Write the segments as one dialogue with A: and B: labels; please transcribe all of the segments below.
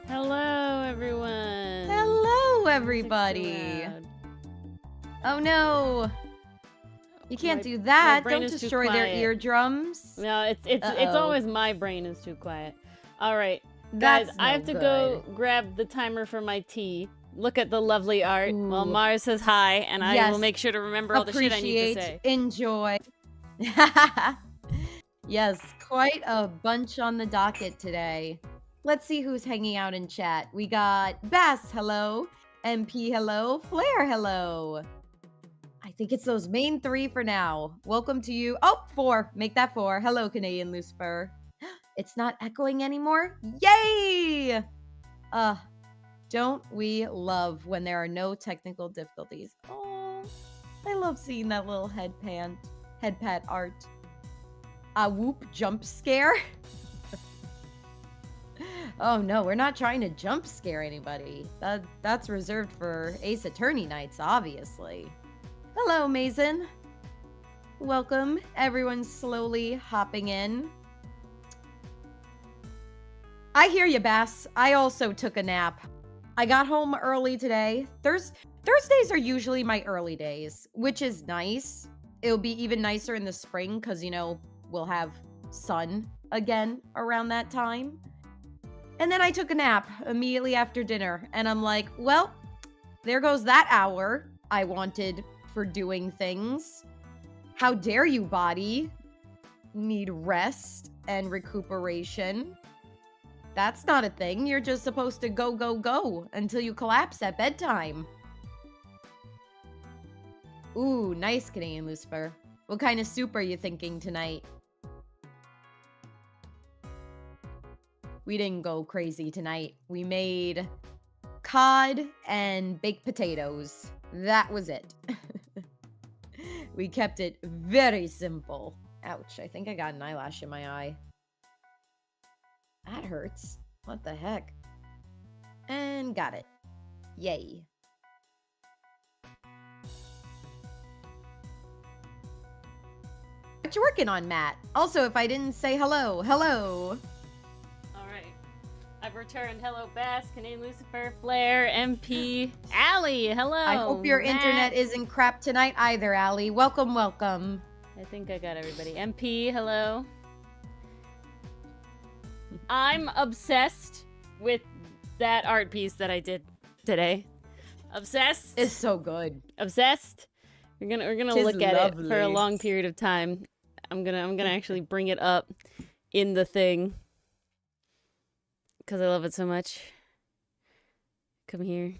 A: Hello, everyone.
B: Hello,
A: Music's
B: everybody.
A: too loud.
B: Oh no, you can't
A: My-
B: do
A: my
B: that.
A: brain
B: Don't
A: is too
B: destroy their
A: quiet.
B: eardrums.
A: No, it's
B: Uh-oh.
A: always my brain is too quiet. All right,
B: That's
A: guys, I have to go grab the timer for my tea. Look at the lovely art. Well,
B: Ooh.
A: Mars says hi, and I
B: Yes.
A: will make sure to remember all the shit I need to say.
B: Enjoy. Yes, quite a bunch on the docket today. Let's see who's hanging out in chat. We got Bass, hello. MP, hello. Flair, hello. I think it's those main three for now. Welcome to you. Oh, 4. Make that 4. Hello, Canadian Lucifer. It's not echoing anymore. Yay! Don't we love when there are no technical difficulties? Oh, I love seeing that little head pat art. Whoop, jump scare. Oh no, we're not trying to jump scare anybody. That's reserved for Ace Attorney nights, obviously. Hello, Mason. Welcome. Everyone's slowly hopping in. I hear you, Bass. I also took a nap. I got home early today. Thursdays are usually my early days, which is nice. It'll be even nicer in the spring because, you know, we'll have sun again around that time. And then I took a nap immediately after dinner, and I'm like, well, there goes that hour I wanted for doing things. How dare you, body? Need rest and recuperation. That's not a thing. You're just supposed to go, go, go until you collapse at bedtime. Ooh, nice, Canadian Lucifer. What kind of soup are you thinking tonight? We didn't go crazy tonight. We made cod and baked potatoes. That was it. We kept it very simple. Ouch, I think I got an eyelash in my eye. That hurts. What the heck? And got it. Yay. What you working on, Matt? Also, if I didn't say hello, hello.
A: All right, I've returned. Hello, Bass, Canadian Lucifer, Flair, MP, Allie. Hello.
B: I hope your
A: Matt.
B: internet isn't crap tonight either, Allie. Welcome, welcome.
A: I think I got everybody. MP, hello. I'm obsessed with that art piece that I did today. Obsessed.
B: It's so good.
A: Obsessed. We're gonna
B: Tis
A: look at it for a
B: lovely.
A: long period of time. I'm gonna actually bring it up in the thing because I love it so much. Come here.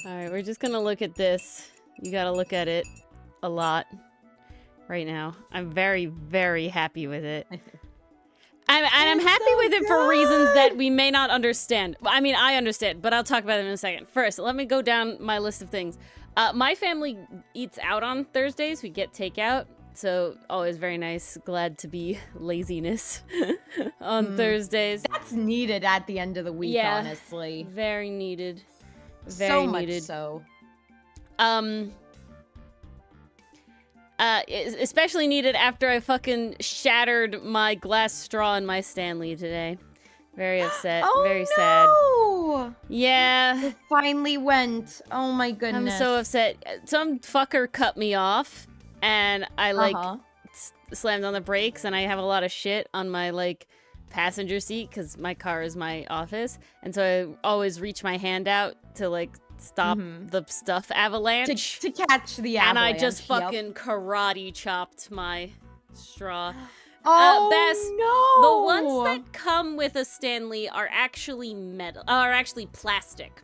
A: All right, we're just gonna look at this. You gotta look at it a lot right now. I'm very, very happy with it. I'm happy
B: so
A: with it for reasons that we may not understand. I mean, I understand, but I'll talk about them in a second. First, let me go down my list of things. My family eats out on Thursdays. We get takeout, so always very nice. Glad to be laziness on Thursdays.
B: That's needed at the end of the week,
A: Yeah.
B: honestly.
A: Very needed. Very
B: So much
A: needed.
B: so.
A: Especially needed after I fucking shattered my glass straw in my Stanley today. Very upset.
B: Oh,
A: very sad.
B: no!
A: Yeah.
B: It finally went. Oh my goodness.
A: I'm so upset. Some fucker cut me off, and I like slammed on the brakes, and I have a lot of shit on my like passenger seat because my car is my office, and so I always reach my hand out to like stop the stuff avalanche
B: to catch the
A: and
B: avalanche.
A: I just
B: yep.
A: fucking karate chopped my straw.
B: Oh
A: Bess, the
B: no!
A: ones that come with a Stanley are actually plastic.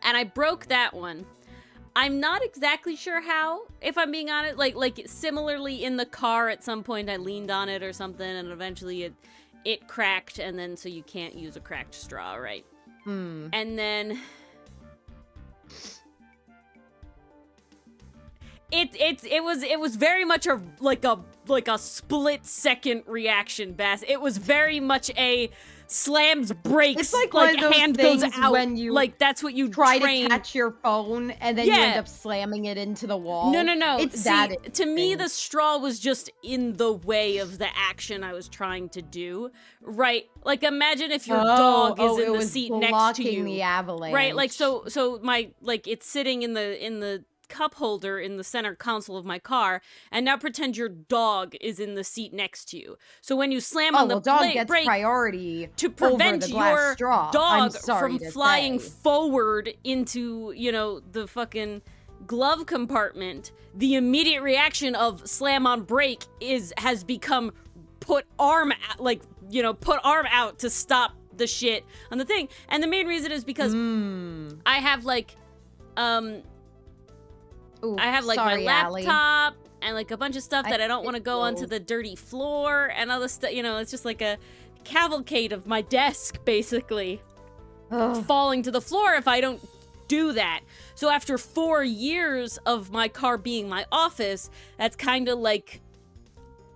A: And I broke that one. I'm not exactly sure how, if I'm being honest. Like similarly in the car at some point I leaned on it or something and eventually it cracked, and then so you can't use a cracked straw, right? And then It was very much a split second reaction, Bass. It was very much a slams brakes.
B: It's like one of those
A: hand goes
B: things
A: out.
B: when you
A: like that's what you
B: try
A: train.
B: to catch your phone and then you end up slamming it into the wall.
A: No.
B: It's
A: See,
B: that
A: to me, the straw was just in the way of the action I was trying to do. Right? Like, imagine if your dog is in the seat next to you.
B: The avalanche.
A: Right? Like, so my it's sitting in the cup holder in the center console of my car, and now pretend your dog is in the seat next to you. So when you slam on the
B: dog gets
A: brake
B: priority
A: to prevent your
B: straw.
A: dog from flying forward into, the fucking glove compartment, the immediate reaction of slam on brake has become put arm out to stop the shit on the thing. And the main reason is because I have my laptop and like a bunch of stuff that I don't want to go onto the dirty floor and all this stuff. It's just like a cavalcade of my desk basically falling to the floor if I don't do that. So after 4 years of my car being my office, that's kind of like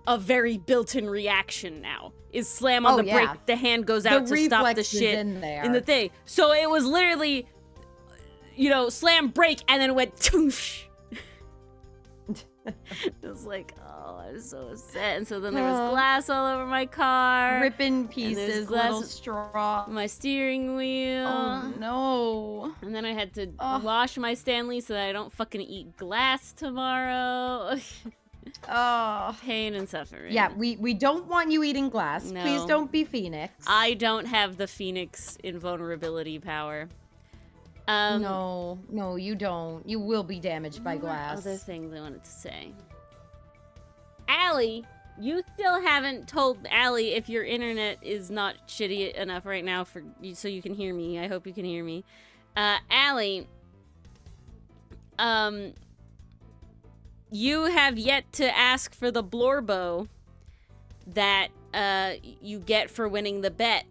A: a very built-in reaction now. Is slam on the brake, the hand goes out to stop the shit in the thing. So it was literally, slam brake and then it went toosh. It was like, oh, I was so upset. And so then there was glass all over my car.
B: Ripping pieces, little straw.
A: My steering wheel.
B: Oh, no.
A: And then I had to wash my Stanley so that I don't fucking eat glass tomorrow. Pain and suffering.
B: Yeah, we don't want you eating glass.
A: No.
B: Please don't be Phoenix.
A: I don't have the Phoenix invulnerability power.
B: No, you don't. You will be damaged by glass.
A: Other things I wanted to say. Allie, you still haven't told Allie if your internet is not shitty enough right now for you, so you can hear me. I hope you can hear me. Allie, you have yet to ask for the Blorbo that you get for winning the bet.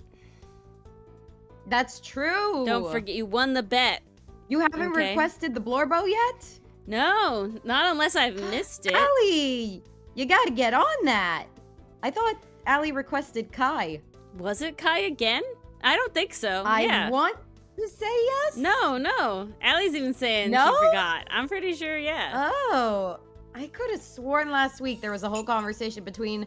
B: That's true.
A: Don't forget, you won the bet.
B: You haven't requested the Blorbo yet?
A: No, not unless I've missed it.
B: Allie, you gotta get on that. I thought Allie requested Kai.
A: Was it Kai again? I don't think so.
B: I want to say yes.
A: No. Allie's even saying she forgot. I'm pretty sure, yeah.
B: Oh, I could have sworn last week there was a whole conversation between,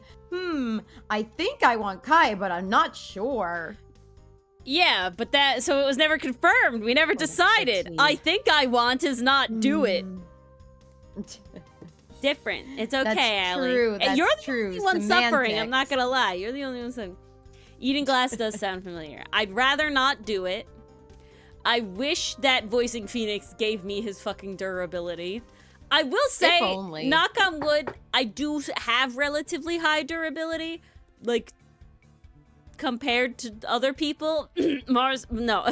B: I think I want Kai, but I'm not sure.
A: Yeah, but so it was never confirmed. We never decided. I think I want is not do it. Different. It's okay, Allie.
B: True. That's
A: you're the
B: true.
A: only one suffering. I'm not gonna lie. You're the only one suffering. Eating glass does sound familiar. I'd rather not do it. I wish that voicing Phoenix gave me his fucking durability. I will say, knock on wood, I do have relatively high durability. Like, compared to other people. Mars, no.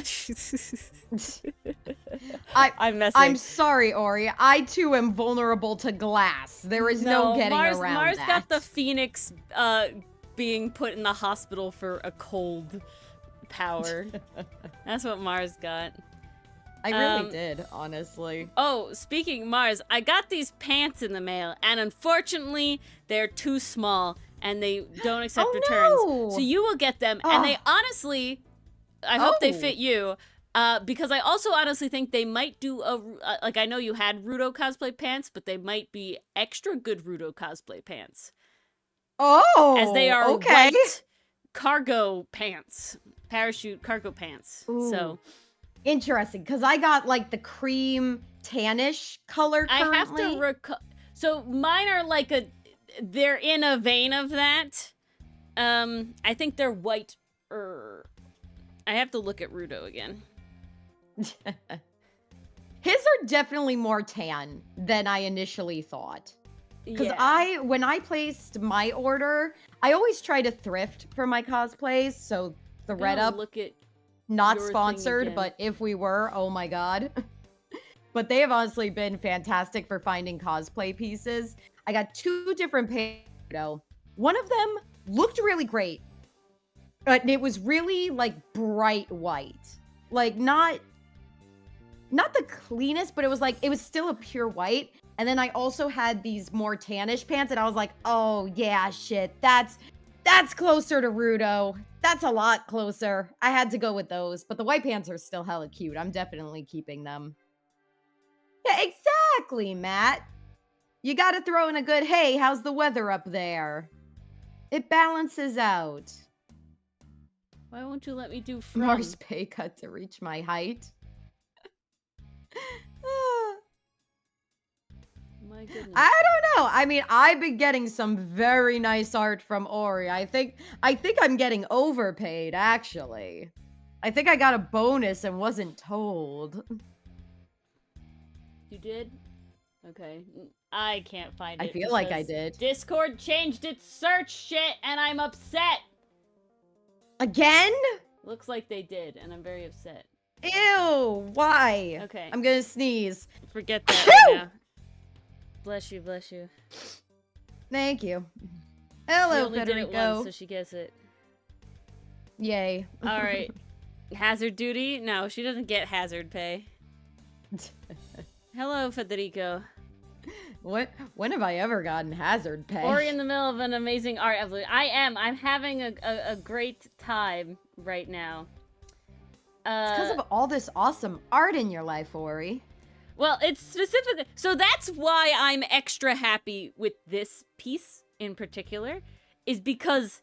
A: I'm messing.
B: I'm sorry, Ori. I too am vulnerable to glass. There is no getting around
A: Mars
B: that.
A: got the Phoenix being put in the hospital for a cold power. That's what Mars got.
B: I really did, honestly.
A: Oh, speaking Mars, I got these pants in the mail, and unfortunately, they're too small. And they don't accept returns.
B: No.
A: So you will get them. And they honestly, I hope they fit you. Because I also honestly think they might do like, I know you had Rudo cosplay pants, but they might be extra good Rudo cosplay pants.
B: Oh,
A: as they are white cargo pants. Parachute cargo pants.
B: Ooh.
A: So.
B: Interesting, because I got like the cream tannish color currently.
A: I have to so mine are like they're in a vein of that. I think they're white. I have to look at Rudo again.
B: His are definitely more tan than I initially thought. Because when I placed my order, I always try to thrift for my cosplays. So the Red Up,
A: look at
B: not sponsored, but if we were, oh my god. But they have honestly been fantastic for finding cosplay pieces. I got 2 different pants. One of them looked really great. But it was really like bright white. Like not the cleanest, but it was still a pure white. And then I also had these more tannish pants, and I was like, oh yeah, shit, that's closer to Rudo. That's a lot closer. I had to go with those, but the white pants are still hella cute. I'm definitely keeping them. Yeah, exactly, Matt. You gotta throw in a good, hey, how's the weather up there? It balances out.
A: Why won't you let me do from?
B: Mars pay cut to reach my height.
A: My goodness.
B: I don't know. I mean, I've been getting some very nice art from Ori. I think I'm getting overpaid, actually. I think I got a bonus and wasn't told.
A: You did? Okay. I can't find it.
B: I feel like I did.
A: Discord changed its search shit, and I'm upset.
B: Again?
A: Looks like they did, and I'm very upset.
B: Ew, why?
A: Okay.
B: I'm gonna sneeze.
A: Forget that right now. Bless you, bless you.
B: Thank you.
A: She
B: Hello,
A: only did it
B: Federico.
A: once, so she gets it.
B: Yay.
A: All right. Hazard duty? No, she doesn't get hazard pay. Hello, Federico.
B: When have I ever gotten hazard pay?
A: Or in the middle of an amazing art evolution. I'm having a great time right now.
B: It's because of all this awesome art in your life, Ori.
A: Well, it's specifically... So that's why I'm extra happy with this piece in particular, is because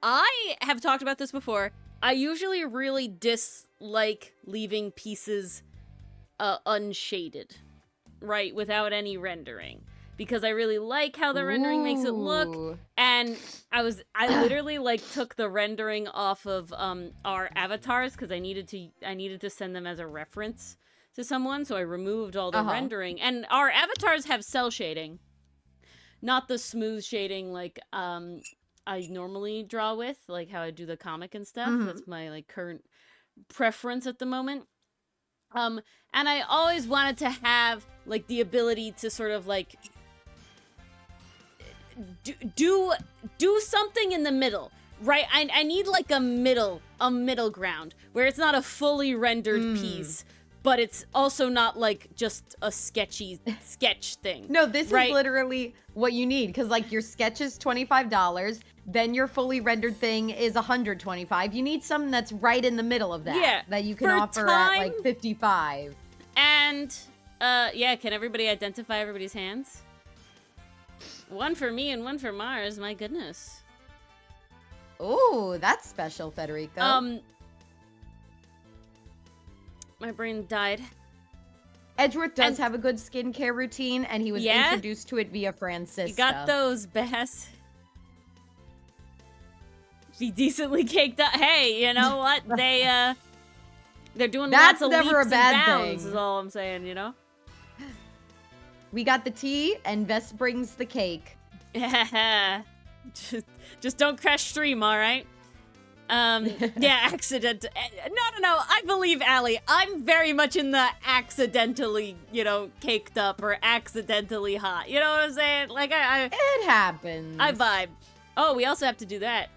A: I have talked about this before. I usually really dislike leaving pieces unshaded, right, without any rendering, because I really like how the rendering makes it look. And I literally like took the rendering off of our avatars because I needed to send them as a reference to someone, so I removed all the rendering. And our avatars have cell shading, not the smooth shading like I normally draw with, like how I do the comic and stuff. That's my like current preference at the moment. And I always wanted to have like the ability to sort of like do something in the middle, right? I need like a middle ground where it's not a fully rendered piece, but it's also not like just a sketch thing.
B: No, this
A: right?
B: is literally what you need, because like your sketch is $25, then your fully rendered thing is $125. You need something that's right in the middle of that.
A: Yeah,
B: That you can
A: for
B: offer at like $55.
A: And yeah, can everybody identify everybody's hands? One for me and one for Mars. My goodness.
B: Oh, that's special, Federico.
A: My brain died.
B: Edgeworth does have a good skincare routine, and he was introduced to it via Francisca.
A: You got those, Bass. Be decently caked up. Hey, you know what? They're doing
B: That's
A: lots of
B: never
A: leaps
B: a bad
A: and bounds,
B: thing.
A: is all I'm saying, you know?
B: We got the tea, and Vess brings the cake.
A: just don't crash stream, all right? Yeah, accident. No, I believe Allie. I'm very much in the accidentally, caked up or accidentally hot. You know what I'm saying? Like,
B: It happens.
A: I vibe. Oh, we also have to do that.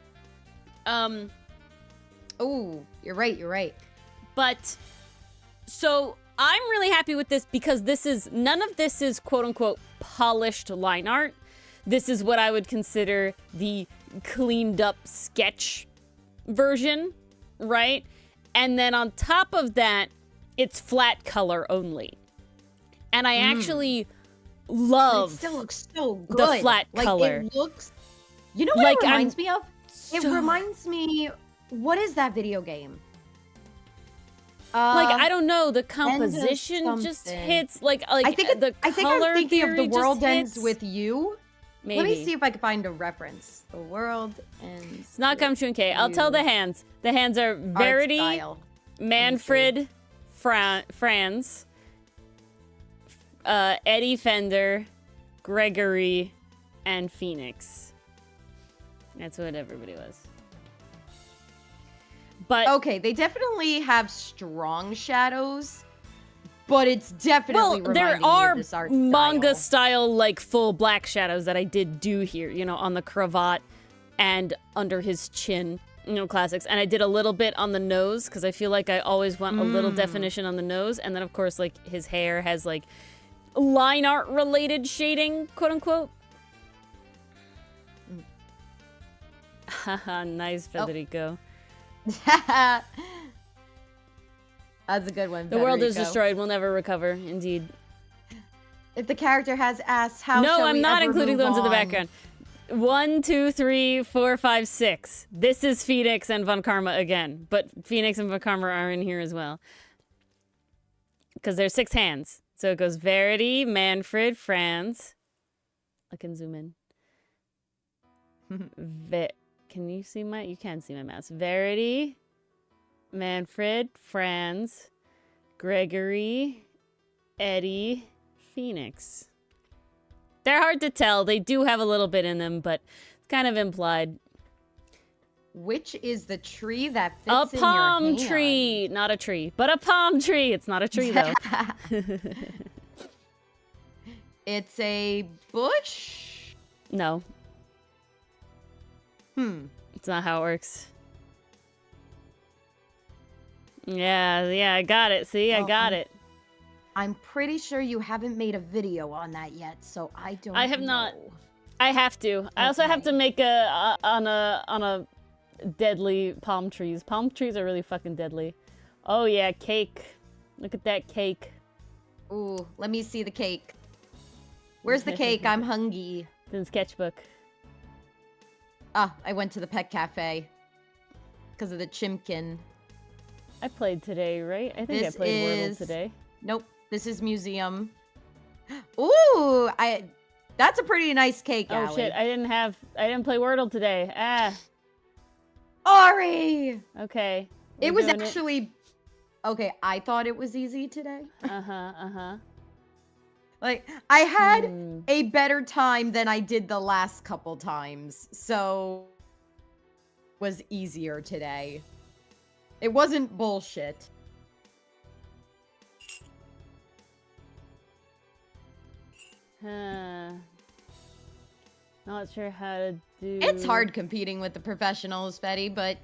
B: Oh, you're right.
A: But, so, I'm really happy with this because none of this is quote-unquote polished line art. This is what I would consider the cleaned up sketch version, right? And then on top of that, it's flat color only. And I actually love
B: it still looks so good.
A: the flat color.
B: It looks... You know what it reminds me of? It reminds me... What is that video game?
A: Like, I don't know, the composition just hits, like
B: I think
A: the
B: I'm thinking of The World Ends
A: hits.
B: With You.
A: Maybe.
B: Let me see if I can find a reference. The World Ends.
A: It's not come true, okay. I'll tell the hands. The hands are Verity, Manfred, Franz, Eddie Fender, Gregory, and Phoenix. That's what everybody was. But
B: okay, they definitely have strong shadows, but it's definitely
A: there
B: reminding me
A: are
B: of this art
A: manga style like full black shadows that I did do here, on the cravat and under his chin, classics. And I did a little bit on the nose because I feel like I always want a little definition on the nose. And then of course like his hair has like line art related shading, quote unquote. Haha, nice, Federico.
B: That's a good one,
A: The world is
B: Federico.
A: destroyed. We'll never recover. Indeed.
B: If the character has asked, how
A: No,
B: shall
A: I'm
B: we
A: not
B: ever
A: including the
B: move
A: ones in the
B: on?
A: background. 1, 2, 3, 4, 5, 6. This is Phoenix and Von Karma again, but Phoenix and Von Karma are in here as well. Because there's 6 hands. So it goes Verity, Manfred, Franz. I can zoom in. Can you see my... You can see my mouse. Verity, Manfred, Franz, Gregory, Eddie, Phoenix. They're hard to tell. They do have a little bit in them, but it's kind of implied.
B: Which is the tree that fits
A: A
B: in your
A: palm
B: hand?
A: tree. Not a tree, but a palm tree. It's not a tree, though.
B: It's a bush?
A: No, it's not how it works. Yeah, I got it. See, I got it.
B: I'm pretty sure you haven't made a video on that yet, so I don't
A: I have
B: know.
A: not. I have to. I also have to make on a deadly palm trees. Palm trees are really fucking deadly. Oh yeah, cake. Look at that cake.
B: Ooh, let me see the cake. Where's the cake? I'm hungry.
A: It's in sketchbook.
B: Ah, I went to the pet cafe. Because of the chimkin.
A: I played today, right? I think I played Wordle today.
B: Nope, this is museum. Ooh, that's a pretty nice cake,
A: Oh
B: Allie.
A: shit, I didn't play Wordle today. Ah.
B: Ari!
A: Okay.
B: It
A: we're
B: was
A: doing
B: actually... Okay, I thought it was easy today.
A: Uh-huh.
B: Like, I had a better time than I did the last couple times, so was easier today. It wasn't bullshit.
A: Not sure how to do...
B: It's hard competing with the professionals, Betty, but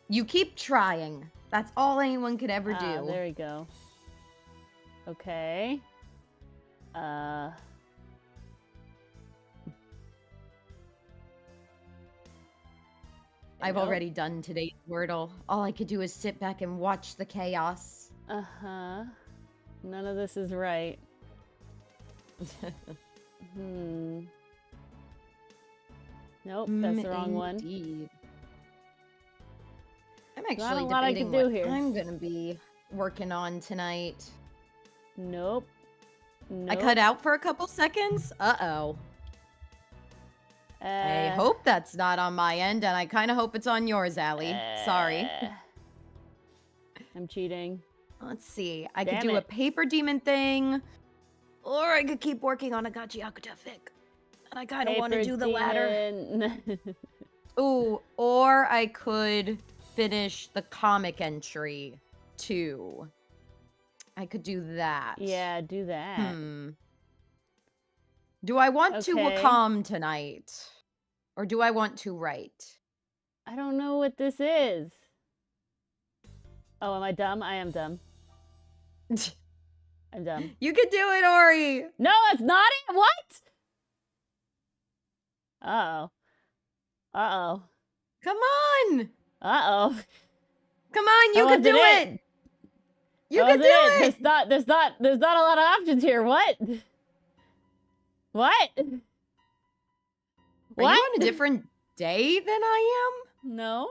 B: you keep trying. That's all anyone could ever do.
A: There we go. Okay.
B: I've already done today's Wordle. All I could do is sit back and watch the chaos.
A: Uh-huh. None of this is right. Nope, that's the wrong one.
B: Indeed. I'm
A: Not a
B: actually
A: lot I
B: debating
A: can do
B: what
A: here.
B: I'm gonna be working on tonight.
A: Nope.
B: I cut out for a couple seconds. Uh-oh. I hope that's not on my end, and I kind of hope it's on yours, Allie. Sorry.
A: I'm cheating.
B: Let's see. I could
A: Damn
B: do a
A: it.
B: paper demon thing, or I could keep working on a Gachiakuta fic. And I kind of want to do the latter. Ooh, or I could finish the comic entry, too. I could do that.
A: Yeah, do that.
B: Do I want to
A: Okay.
B: Wakam tonight? Or do I want to write?
A: I don't know what this is. Oh, am I dumb? I am dumb. I'm dumb.
B: You could do it, Ori!
A: No, it's not it. What? Uh-oh. Uh-oh.
B: Come on!
A: Uh-oh.
B: Come on, you
A: That
B: can do
A: wasn't
B: it! You
A: That
B: can do
A: wasn't
B: it!
A: There's not a lot of options here. What? What?
B: Are
A: What?
B: you on a different day than I am?
A: No.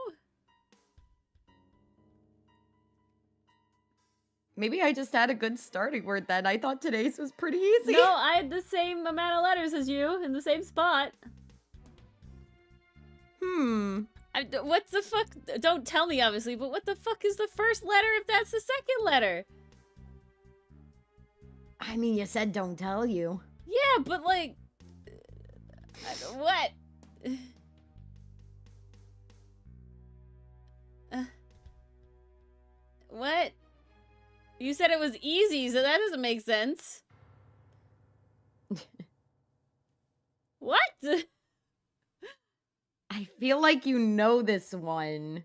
B: Maybe I just had a good starting word then. I thought today's was pretty easy.
A: No, I had the same amount of letters as you in the same spot. What the fuck? Don't tell me, obviously, but what the fuck is the first letter if that's the second letter?
B: I mean, you said don't tell you.
A: Yeah, but like... what? What? You said it was easy, so that doesn't make sense. What?
B: I feel like you know this one.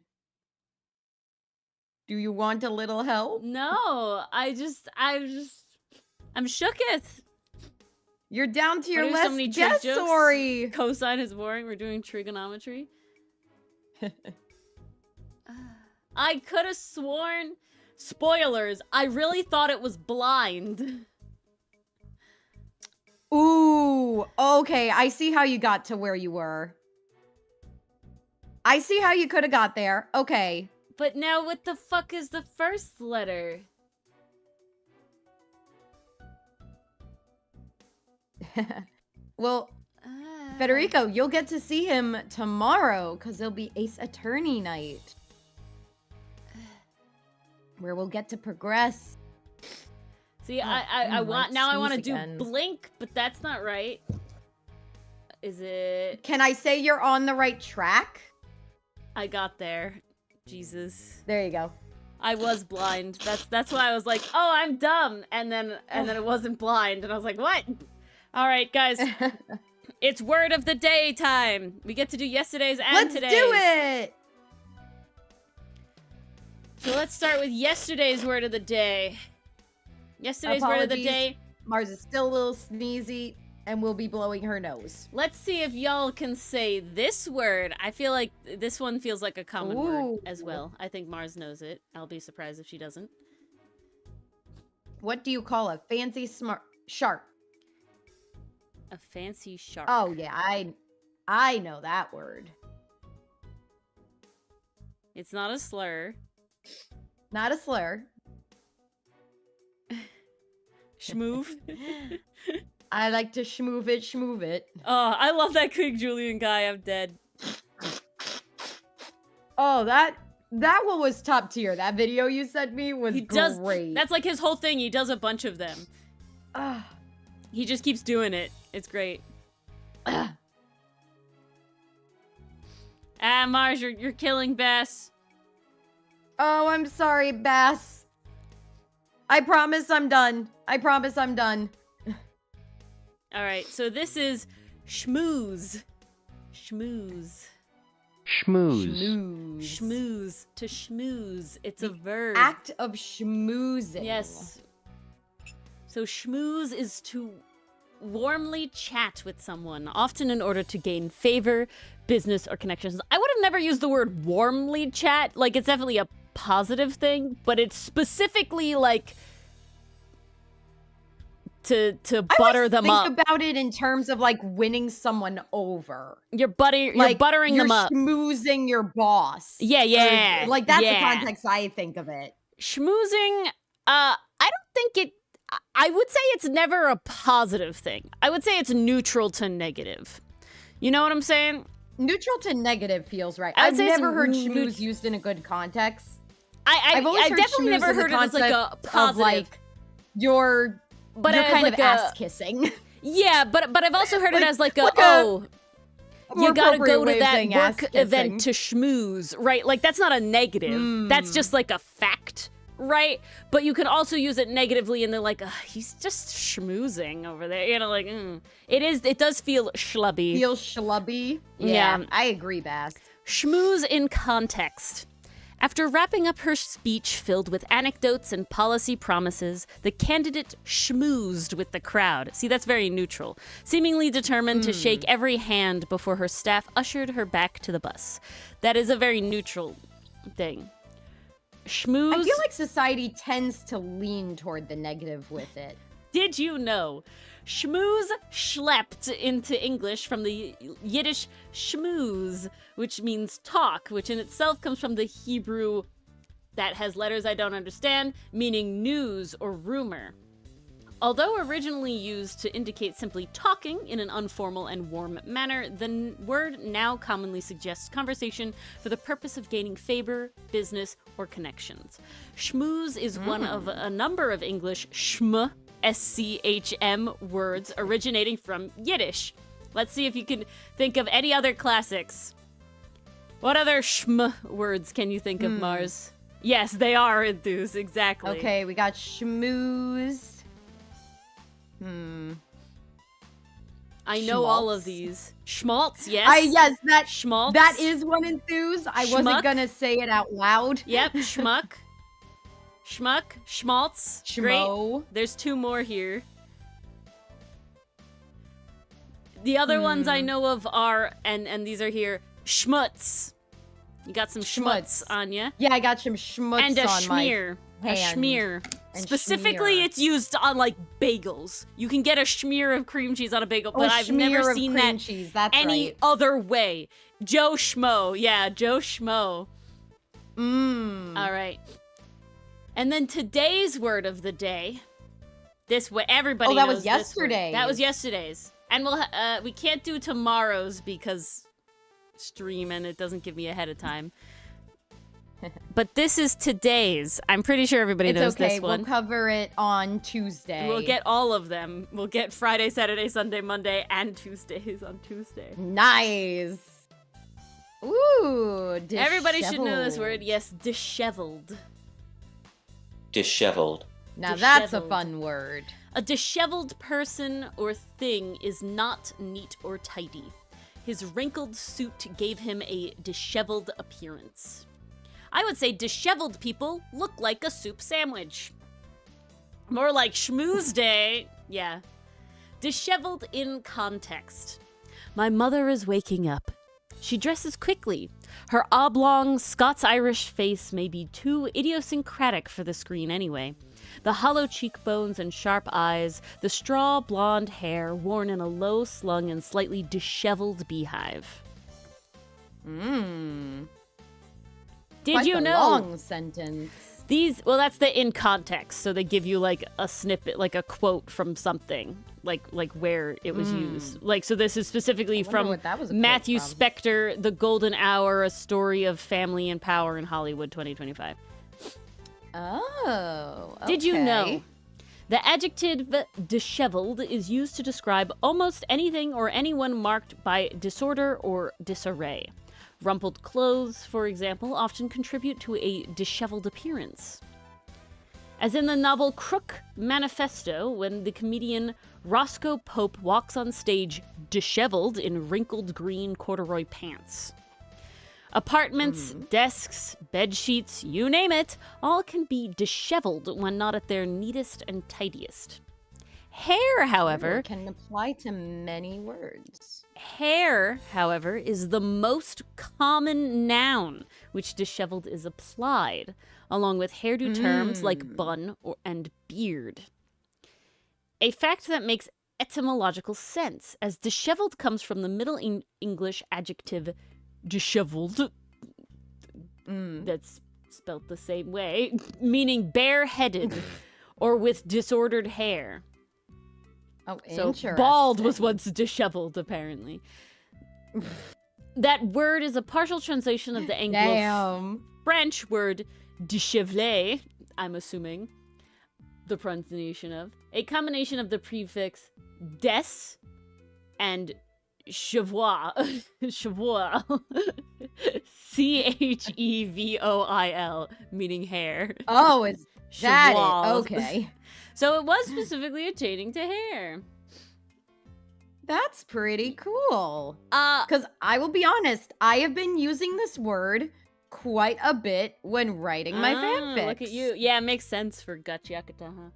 B: Do you want a little help?
A: No, I'm shooketh.
B: You're down to your
A: What are so many
B: last
A: trig
B: guess,
A: jokes?
B: sorry.
A: Cosine is boring. We're doing trigonometry. I could have sworn. Spoilers. I really thought it was blind.
B: Ooh, okay. I see how you got to where you were. I see how you could have got there. Okay.
A: But now what the fuck is the first letter?
B: Well, Federico, you'll get to see him tomorrow because it'll be Ace Attorney night. Where we'll get to progress.
A: See,
B: Oh,
A: I want now. I want to do
B: again.
A: blink, but that's not right. Is it?
B: Can I say you're on the right track?
A: I got there. Jesus,
B: There you go.
A: I was blind. That's why I was like, oh, I'm dumb, and then it wasn't blind, and I was like, what? All right, guys, it's word of the day time. We get to do yesterday's and
B: Let's
A: today's.
B: do it!
A: So let's start with yesterday's word of the day. Yesterday's word of the
B: Apologies.
A: day.
B: Mars is still a little sneezy, and we'll be blowing her nose.
A: Let's see if y'all can say this word. I feel like this one feels like a common word
B: Ooh.
A: as well. I think Mars knows it. I'll be surprised if she doesn't.
B: What do you call a fancy smart shark?
A: A fancy shark.
B: Oh yeah, I know that word.
A: It's not a slur.
B: Not a slur.
A: Schmoove.
B: I like to schmoove it.
A: Oh, I love that Quick Julian guy. I'm dead.
B: Oh, that one was top tier. That video you sent me was
A: He does.
B: great.
A: That's like his whole thing. He does a bunch of them.
B: Ah,
A: He just keeps doing it. It's great.
B: ah.
A: Ah, Mars, you're killing Bess.
B: Oh, I'm sorry, Bass. I promise I'm done.
A: All right, so this is schmooze. Schmooze.
C: Schmooze.
A: Schmooze. To schmooze. It's a verb.
B: Act of schmoozing.
A: Yes. So schmooze is to warmly chat with someone, often in order to gain favor, business, or connections. I would have never used the word warmly chat. Like, it's definitely a positive thing, but it's specifically like to butter them up.
B: Think about it in terms of like winning someone over.
A: You're buttering them up.
B: You're schmoozing your boss.
A: Yeah.
B: Like that's
A: yeah.
B: the context I think of it.
A: Schmoozing, I don't think it. I would say it's never a positive thing. I would say it's neutral to negative. You know what I'm saying?
B: Neutral to negative feels right.
A: I would
B: I've
A: say it's
B: never heard
A: neut-
B: schmooze used in a good context.
A: I've
B: always heard
A: definitely
B: schmooze
A: never
B: in the
A: heard it as like a
B: concept of,
A: positive.
B: like you're
A: as
B: kind
A: like
B: of ass kissing.
A: Yeah, but I've also heard it as like a
B: like a
A: oh.
B: more
A: You gotta
B: appropriate
A: go
B: way
A: to
B: of
A: that
B: saying
A: work
B: ass-kissing.
A: event to schmooze, right? Like, that's not a negative. That's just like a fact, right? But you can also use it negatively in the like, he's just schmoozing over there. You know, like, it does feel schlubby.
B: Feel schlubby.
A: Yeah.
B: I agree, Bass.
A: Schmooze in context. After wrapping up her speech filled with anecdotes and policy promises, the candidate schmoozed with the crowd. See, that's very neutral. Seemingly determined to shake every hand before her staff ushered her back to the bus. That is a very neutral thing. Schmooze.
B: I feel like society tends to lean toward the negative with it.
A: Did you know? Schmooze schlepped into English from the Yiddish schmooze, which means talk, which in itself comes from the Hebrew that has letters I don't understand, meaning news or rumor. Although originally used to indicate simply talking in an informal and warm manner, the word now commonly suggests conversation for the purpose of gaining favor, business, or connections. Schmooze is one of a number of English schm, S-C-H-M words originating from Yiddish. Let's see if you can think of any other classics. What other schm words can you think of, Mars? Yes, they are enthused, exactly.
B: Okay, we got schmooze.
A: I know all of
B: Schmaltz.
A: these. Schmaltz, yes.
B: Yes, that
A: Schmaltz.
B: that is one enthuse. I
A: Schmuck.
B: wasn't gonna say it out loud.
A: Yep, schmuck. Schmuck, schmaltz. Great.
B: Schmo.
A: There's two more here. The other ones I know of are, and these are here, schmutz. You got some schmutz on you.
B: Yeah, I got some schmutz
A: and a
B: on
A: schmear.
B: my
A: A
B: hand.
A: schmear.
B: And
A: Specifically,
B: schmear.
A: it's used on like bagels. You can get a schmear of cream cheese on a bagel, but I've never seen
B: cream
A: that
B: cheese. That's
A: any
B: right.
A: other way. Joe Schmo. Yeah, Joe Schmo. All right. And then today's word of the day. This way, everybody.
B: Oh, that
A: knows
B: was
A: this word.
B: yesterday's.
A: That was yesterday's, and we can't do tomorrow's because stream and it doesn't give me ahead of time. But this is today's. I'm pretty sure everybody knows this one.
B: We'll cover it on Tuesday.
A: We'll get all of them. We'll get Friday, Saturday, Sunday, Monday, and Tuesdays on Tuesday.
B: Nice. Ooh, disheveled.
A: Everybody should know this word. Yes, disheveled.
C: Disheveled.
B: Now that's a
A: Disheveled.
B: fun word.
A: A disheveled person or thing is not neat or tidy. His wrinkled suit gave him a disheveled appearance. I would say disheveled people look like a soup sandwich. More like schmooze day. Yeah. Disheveled in context. My mother is waking up. She dresses quickly. Her oblong Scots-Irish face may be too idiosyncratic for the screen anyway. The hollow cheekbones and sharp eyes, the straw blonde hair worn in a low-slung and slightly disheveled beehive. Did
B: Quite
A: you
B: the
A: know?
B: long sentence.
A: These, well, that's the in context, so they give you like a snippet, like a quote from something, like where it was used. Like, so this is specifically
B: wonder
A: from
B: what that was a quote
A: Matthew
B: from.
A: Spector, The Golden Hour, A Story of Family and Power in Hollywood 2025.
B: Oh, okay.
A: Did you know? The adjective disheveled is used to describe almost anything or anyone marked by disorder or disarray. Rumpled clothes, for example, often contribute to a disheveled appearance. As in the novel Crook Manifesto, when the comedian Roscoe Pope walks on stage disheveled in wrinkled green corduroy pants. Apartments, desks, bed sheets, you name it, all can be disheveled when not at their neatest and tidiest. Hair, however,
B: Can apply to many words.
A: Hair, however, is the most common noun which disheveled is applied, along with hairdo terms like bun and beard. A fact that makes etymological sense, as disheveled comes from the Middle English adjective disheveled, that's spelt the same way, meaning bareheaded or with disordered hair.
B: Oh,
A: So
B: interesting.
A: bald was once disheveled, apparently. That word is a partial translation of the Anglo-French word déchevelé, I'm assuming the pronunciation of, a combination of the prefix des and chevoil, chevoil, chevoil, meaning hair.
B: Oh, is that
A: Chevoil.
B: it? Okay.
A: So it was specifically attaining to hair.
B: That's pretty cool.
A: Uh,
B: Because I will be honest, I have been using this word quite a bit when writing my fanfics.
A: Look at you. Yeah, it makes sense for Gachiakata, huh?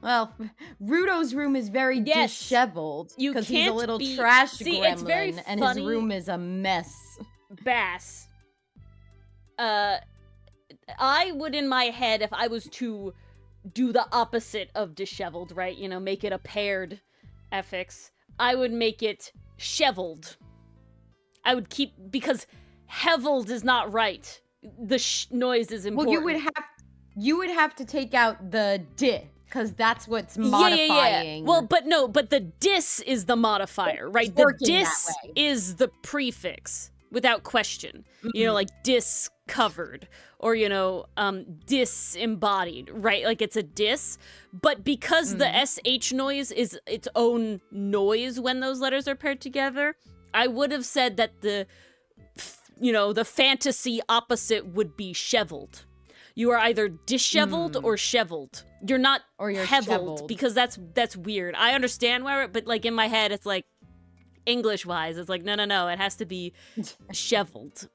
B: Well, Rudo's room is very
A: Yes.
B: disheveled
A: You
B: because he's a
A: can't
B: little
A: be-
B: trash
A: See,
B: gremlin,
A: it's very
B: and
A: funny-
B: his room is a mess.
A: Bass. I would in my head, if I was to do the opposite of disheveled, right? You know, make it a paired affix. I would make it cheveled. I would keep, because heveled is not right. The noise is important.
B: Well, you would have to take out the di, because that's what's modifying.
A: Well, but the dis is the modifier, right?
B: It's
A: The
B: working that
A: dis
B: way.
A: is the prefix, without question. You know, like discovered, or, you know, disembodied, right? Like it's a dis, but because the sh noise is its own noise when those letters are paired together, I would have said that the fantasy opposite would be cheveled. You are either disheveled or cheveled. You're not
B: Or you're
A: heveled,
B: cheveled.
A: because that's weird. I understand where, but like in my head, it's like English wise, it's like no, it has to be cheveled.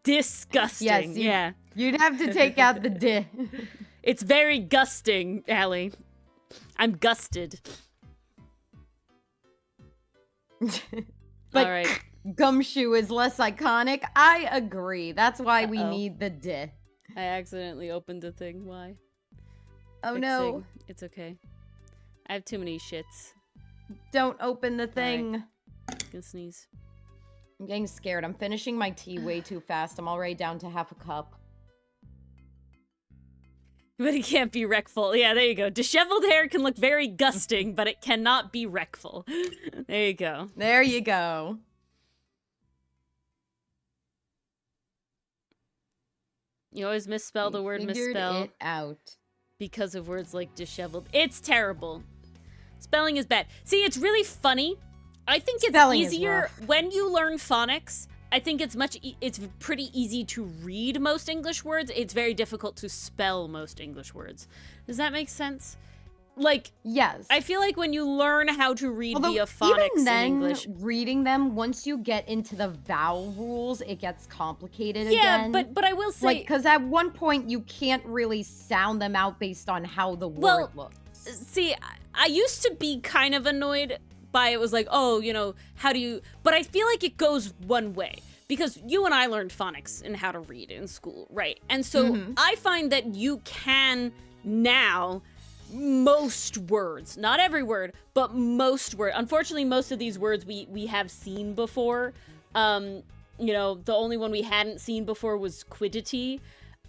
A: Disgusting.
B: Yes,
A: yeah.
B: You'd have to take out the di.
A: It's very gusting, Allie. I'm gusted.
B: But
A: All right.
B: gumshoe is less iconic. I agree. That's why we
A: Uh-oh.
B: need the D.
A: I accidentally opened the thing. Why?
B: Oh no.
A: Fixing. It's okay. I have too many shits.
B: Don't open the thing.
A: I'm gonna sneeze.
B: I'm getting scared. I'm finishing my tea way too fast. I'm already down to half a cup.
A: But it can't be wreckful. Yeah, there you go. Disheveled hair can look very gusting, but it cannot be wreckful. There you go.
B: There you go.
A: You always misspell the word
B: Figured
A: misspell
B: it out.
A: because of words like disheveled. It's terrible. Spelling is bad. See, it's really funny. I think it's
B: Spelling is
A: easier
B: rough.
A: when you learn phonics. I think it's it's pretty easy to read most English words. It's very difficult to spell most English words. Does that make sense? Like,
B: Yes.
A: I feel like when you learn how to read
B: Although,
A: via phonics
B: even then,
A: in English.
B: reading them, once you get into the vowel rules, it gets complicated
A: Yeah,
B: again.
A: but I will say,
B: Like, because at one point, you can't really sound them out based on how the
A: Well,
B: word looks.
A: see, I used to be kind of annoyed by it. Was like, oh, you know, how do you? But I feel like it goes one way because you and I learned phonics and how to read in school, right? And so I find that you can now most words, not every word, but most word. Unfortunately, most of these words we have seen before. You know, the only one we hadn't seen before was quiddity.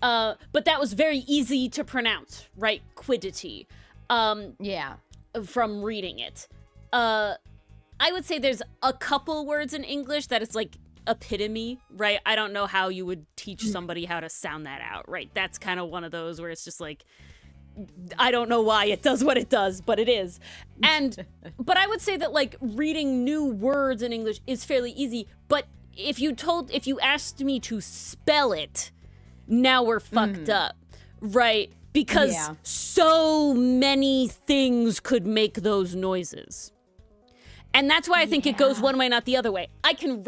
A: But that was very easy to pronounce, right? Quiddity.
B: Yeah.
A: From reading it. I would say there's a couple words in English that is like epitome, right? I don't know how you would teach somebody how to sound that out, right? That's kind of one of those where it's just like, I don't know why it does what it does, but it is. And, but I would say that like reading new words in English is fairly easy, but if you asked me to spell it, now we're fucked up, right? Because so many things could make those noises. And that's why I think it goes one way, not the other way. I can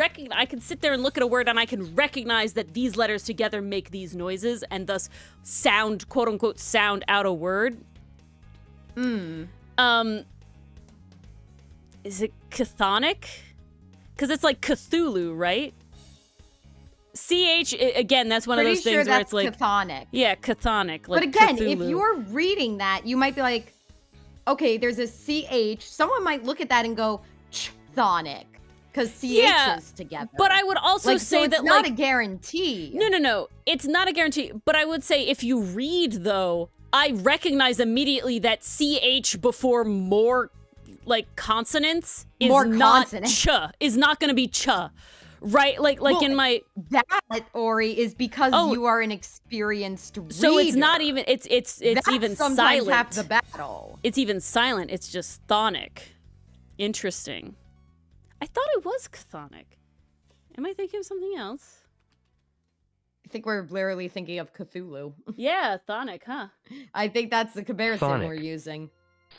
A: sit there and look at a word and I can recognize that these letters together make these noises and thus sound, quote unquote, sound out a word. Is it chthonic? Because it's like Cthulhu, right? CH, again, that's one of those things where it's like
B: chthonic.
A: Yeah, chthonic. Like
B: but again,
A: Cthulhu.
B: if you're reading that, you might be like, okay, there's a CH. Someone might look at that and go, chthonic. Because CHs together.
A: But I would also
B: like,
A: say
B: so it's
A: that
B: not
A: like
B: a guarantee.
A: No. It's not a guarantee. But I would say if you read though, I recognize immediately that CH before more like consonants is not ch. Is not going to be ch. Right, like well, in my
B: that Ori is because you are an experienced reader.
A: So it's not even it's
B: that's
A: even
B: sometimes
A: silent.
B: Half the battle.
A: It's even silent. It's just chthonic. Interesting. I thought it was chthonic. Am I thinking of something else?
B: I think we're literally thinking of Cthulhu.
A: Yeah, chthonic, huh?
B: I think that's the comparison
C: Chthonic.
B: we're using.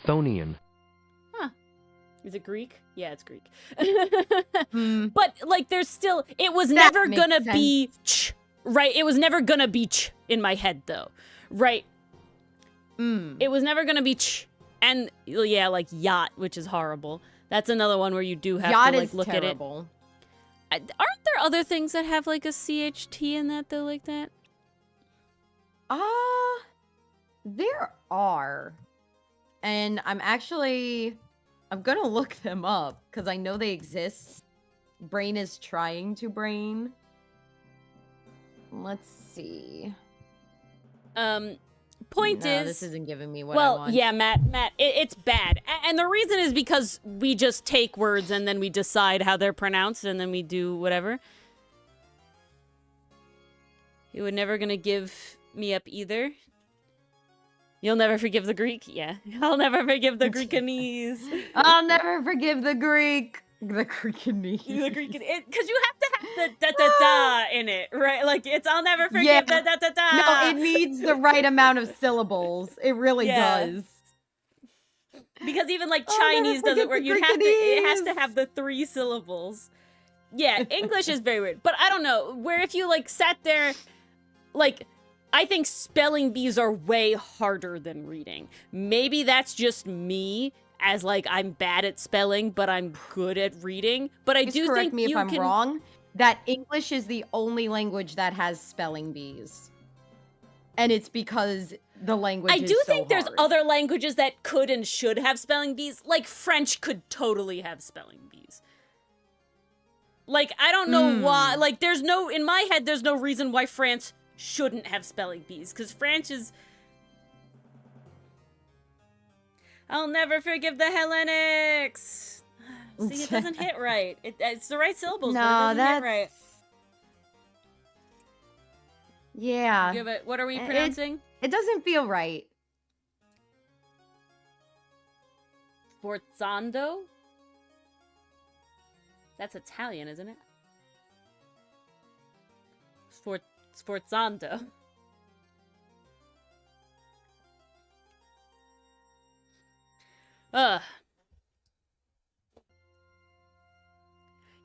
C: Chthonian.
A: Is it Greek? Yeah, it's Greek. But like there's still it was never gonna be ch, right? It was never gonna be ch in my head though. Right? It was never gonna be ch. And yeah, like yacht, which is horrible. That's another one where you do have
B: yacht
A: to like look
B: terrible.
A: at it. Aren't there other things that have like a CHT in that though, like that?
B: There are. And I'm gonna look them up because I know they exist. Brain is trying to brain. Let's see.
A: Point is,
B: this isn't giving me what I want.
A: Well, yeah, Matt, it's bad, and the reason is because we just take words and then we decide how they're pronounced and then we do whatever. You were never gonna give me up either. You'll never forgive the Greek? Yeah. I'll never forgive the Greekanese.
B: I'll never forgive the Greek. The Greekanese.
A: The Greek. Because you have to have the da-da-da in it, right? Like, it's I'll never forgive the da-da-da.
B: No, it needs the right amount of syllables. It really does.
A: Because even, like, Chinese doesn't work. It has to have the 3 syllables. Yeah, English is very weird. But I don't know. Where if you, like, sat there, like... I think spelling bees are way harder than reading. Maybe that's just me, as like I'm bad at spelling, but I'm good at reading. But I do
B: correct
A: think
B: me if
A: you
B: I'm
A: can.
B: wrong, that English is the only language that has spelling bees. And it's because the language
A: I
B: is
A: do
B: so
A: think there's
B: hard.
A: other languages that could and should have spelling bees. Like French could totally have spelling bees. Like, I don't know why. Like, there's no, in my head, there's no reason why France shouldn't have spelling bees. Because France is. I'll never forgive the Hellenics. See, it doesn't hit right. It's the right syllables, but it doesn't hit right.
B: Yeah.
A: Give it. What are we pronouncing?
B: It doesn't feel right.
A: Sforzando? That's Italian, isn't it? Sforzando. Ugh.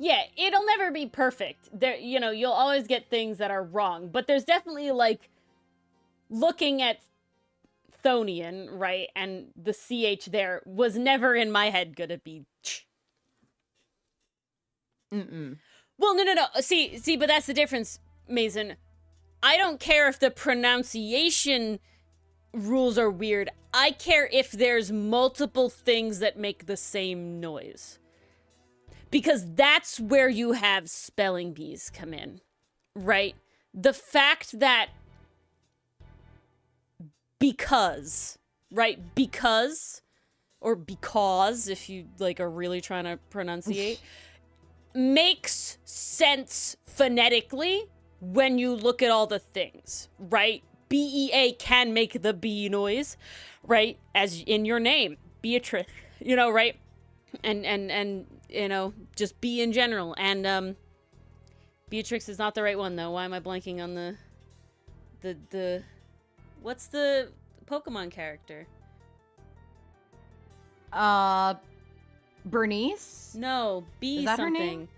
A: Yeah, it'll never be perfect. There, you know, you'll always get things that are wrong, but there's definitely like looking at Thonian, right, and the CH there was never in my head gonna be ch. Well, no. See, but that's the difference, Mason. I don't care if the pronunciation rules are weird. I care if there's multiple things that make the same noise. Because that's where you have spelling bees come in, right? The fact that because, right? Because, or because, if you like are really trying to pronunciate, makes sense phonetically when you look at all the things, right? BEA can make the B noise, right? As in your name, Beatrice, you know, right? And you know, just B in general. And Beatrix is not the right one though. Why am I blanking on the what's the Pokemon character?
B: Bernice?
A: No, B
B: Is that her
A: something.
B: name?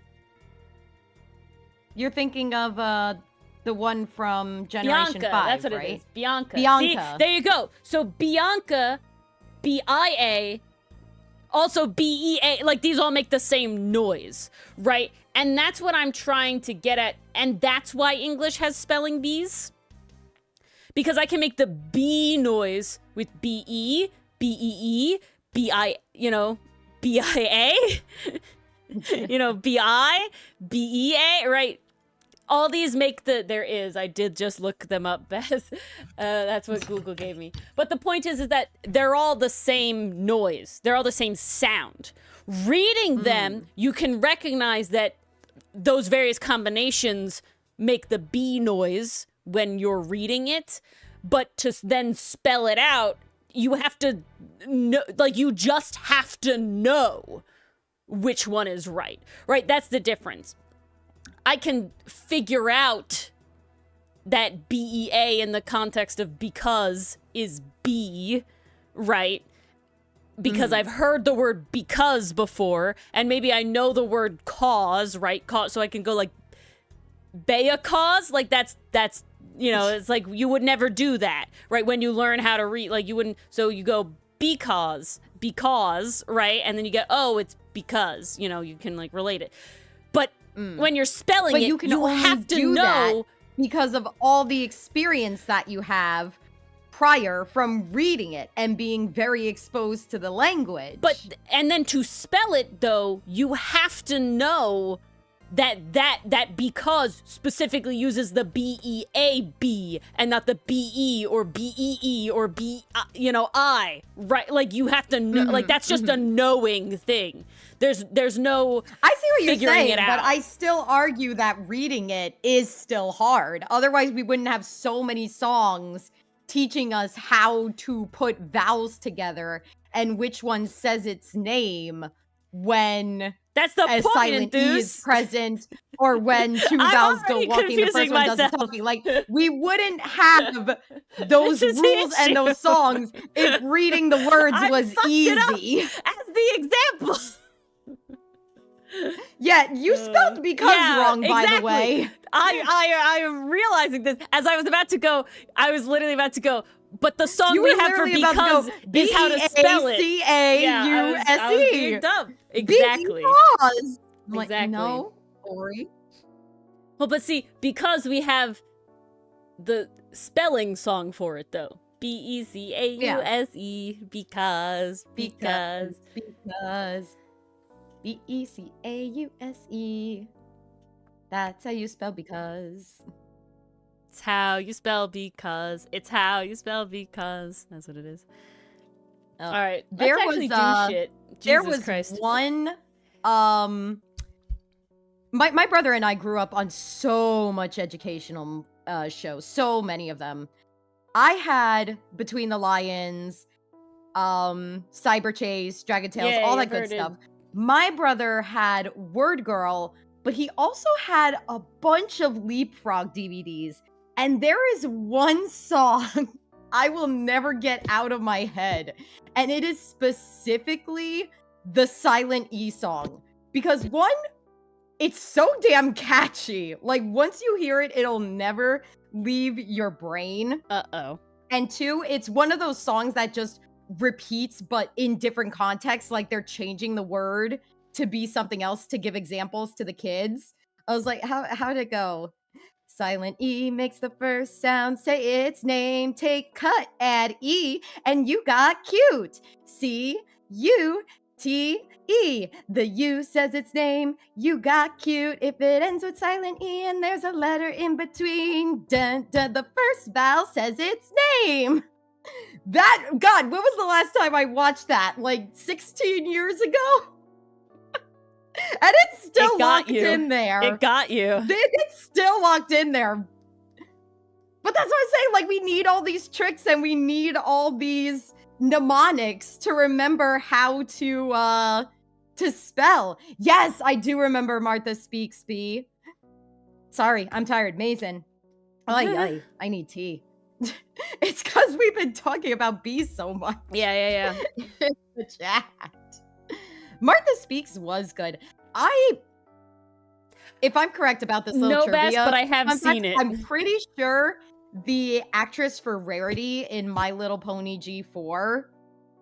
B: You're thinking of the one from Generation
A: Bianca,
B: 5,
A: that's what
B: right?
A: it is. Bianca.
B: Bianca.
A: See, there you go. So Bianca, BIA, also BEA, like these all make the same noise, right? And that's what I'm trying to get at. And that's why English has spelling bees. Because I can make the B noise with BE, BEE, BI, you know, BIA, you know, BI, BEA, right? All these make I did just look them up, Bess. That's what Google gave me. But the point is that they're all the same noise. They're all the same sound. Reading them, you can recognize that those various combinations make the B noise when you're reading it. But to then spell it out, you have to know, like, you just have to know which one is right. Right? That's the difference. I can figure out that BEA in the context of because is B, right? Because I've heard the word because before, and maybe I know the word cause, right? Cause, so I can go like Bea cause, like that's you know, it's like you would never do that, right? When you learn how to read, like you wouldn't. So you go because, right? And then you get, oh, it's because, you know, you can like relate it. But when you're spelling it, you have to know
B: because of all the experience that you have prior from reading it and being very exposed to the language.
A: But and then to spell it though, you have to know that because specifically uses the BEAB and not the BE or BEE or B, you know, I, right? Like you have to know, like that's just a knowing thing. There's no
B: I see what you're saying,
A: it out.
B: but I still argue that reading it is still hard. Otherwise, we wouldn't have so many songs teaching us how to put vowels together and which one says its name when
A: that's the
B: a
A: point,
B: silent E is present, or when two vowels go walking, the first one doesn't talking. Like, we wouldn't have those rules and those songs if reading the words was easy.
A: As the example.
B: Yeah, you spelled because wrong, by the way.
A: I am realizing this. As I was about to go, I was literally about to go, But the song
B: You
A: we
B: were
A: have for
B: literally about to
A: because
B: go
A: is how to spell it.
B: B-E-A-C-A-U-S-E.
A: I was being dumb. Exactly.
B: Because. I'm like,
A: Exactly.
B: no, Ori.
A: Well, but see, because we have the spelling song for it, though. B-E-C-A-U-S-E. Because.
B: B-E-C-A-U-S-E. That's how you spell because.
A: It's how you spell because. It's how you spell because. That's what it is. All right, let's actually do shit.
B: There
A: Jesus
B: was
A: Christ.
B: one. My brother and I grew up on so much educational shows, so many of them. I had Between the Lions, Cyber Chase, Dragon Tales,
A: Yeah,
B: all
A: you've
B: that good
A: heard it.
B: stuff. My brother had Word Girl, but he also had a bunch of Leapfrog DVDs. And there is one song I will never get out of my head. And it is specifically the Silent E song. Because one, it's so damn catchy. Like, once you hear it, it'll never leave your brain.
A: Uh-oh.
B: And two, it's one of those songs that just repeats, but in different contexts. Like, they're changing the word to be something else to give examples to the kids. I was like, how'd it go? Silent E makes the first sound, say its name, take cut, add E, and you got cute. C-U-T-E. The U says its name, you got cute. If it ends with silent E and there's a letter in between, dun dun, the first vowel says its name. God, when was the last time I watched that? Like 16 years ago? And it's still locked in there.
A: It got you.
B: It's still locked in there. But that's what I'm saying. Like, we need all these tricks and we need all these mnemonics to remember how to spell. Yes, I do remember Martha Speaks B. Sorry, I'm tired. Mason. I need tea. It's because we've been talking about bees so much.
A: Yeah.
B: In the chat. Martha Speaks was good. If I'm correct about this little trivia,
A: but I have seen it.
B: I'm pretty sure the actress for Rarity in My Little Pony G4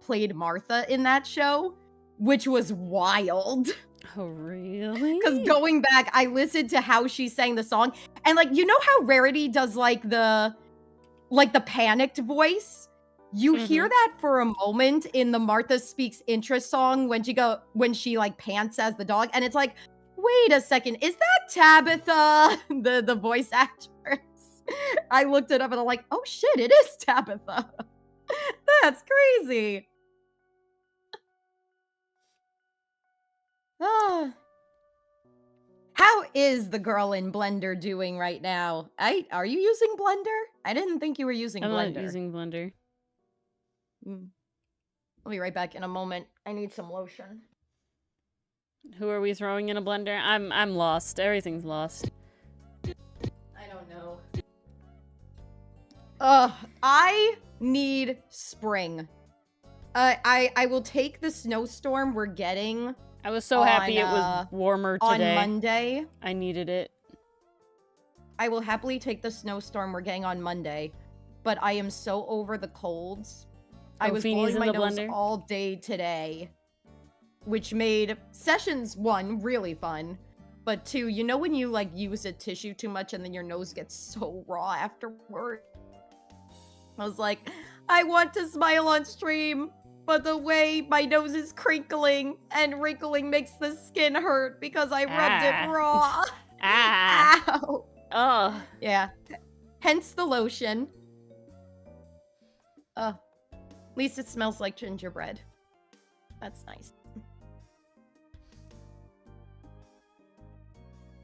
B: played Martha in that show, which was wild.
A: Oh, really?
B: Because going back, I listened to how she sang the song, and like, you know how Rarity does like the panicked voice? You hear that for a moment in the Martha Speaks intro song when she like pants as the dog, and it's like, wait a second, is that Tabitha, the voice actress? I looked it up and I'm like, oh shit, it is Tabitha. That's crazy. Ah. How is the girl in Blender doing right now? Are you using Blender? I didn't think you were using Blender.
A: I'm not using Blender.
B: I'll be right back in a moment. I need some lotion.
A: Who are we throwing in a blender? I'm lost. Everything's lost.
B: I don't know. I need spring. I will take the snowstorm we're getting.
A: I was so happy it was warmer today.
B: On Monday.
A: I needed it.
B: I will happily take the snowstorm we're getting on Monday, but I am so over the colds. I was blowing my nose all day today, which made sessions 1 really fun, but 2, you know when you like use a tissue too much and then your nose gets so raw afterward? I was like, I want to smile on stream, but the way my nose is crinkling and wrinkling makes the skin hurt because I rubbed it raw. Ow.
A: Oh.
B: Yeah. Hence the lotion. At least it smells like gingerbread. That's nice.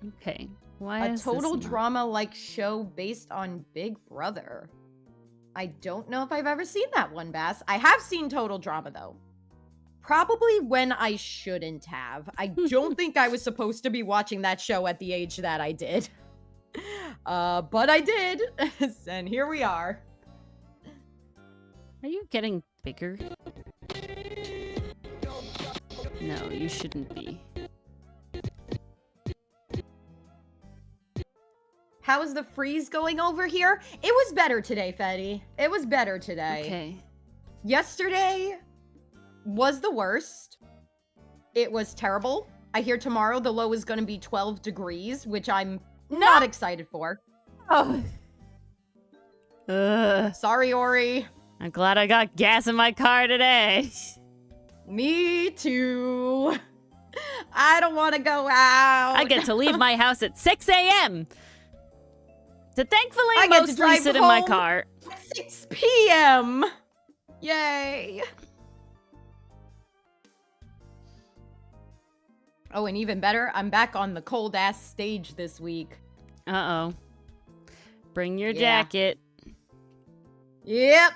A: Okay. Why
B: a
A: is
B: total
A: this
B: drama-like show based on Big Brother. I don't know if I've ever seen that one, Bass. I have seen Total Drama, though. Probably when I shouldn't have. I don't think I was supposed to be watching that show at the age that I did. But I did. And here we are.
A: Are you getting bigger? No, you shouldn't be.
B: How's the freeze going over here? It was better today, Fetty. It was better today.
A: Okay.
B: Yesterday was the worst. It was terrible. I hear tomorrow the low is going to be 12 degrees, which I'm not excited for.
A: Oh.
B: Sorry, Ori.
A: I'm glad I got gas in my car today.
B: Me too. I don't want to go out.
A: I get to leave my house at 6 a.m. So thankfully,
B: I get to
A: mostly
B: drive
A: sit in my
B: home
A: car.
B: at 6 p.m. Yay. Oh, and even better, I'm back on the cold-ass stage this week.
A: Uh-oh. Bring your
B: Yeah.
A: jacket.
B: Yep.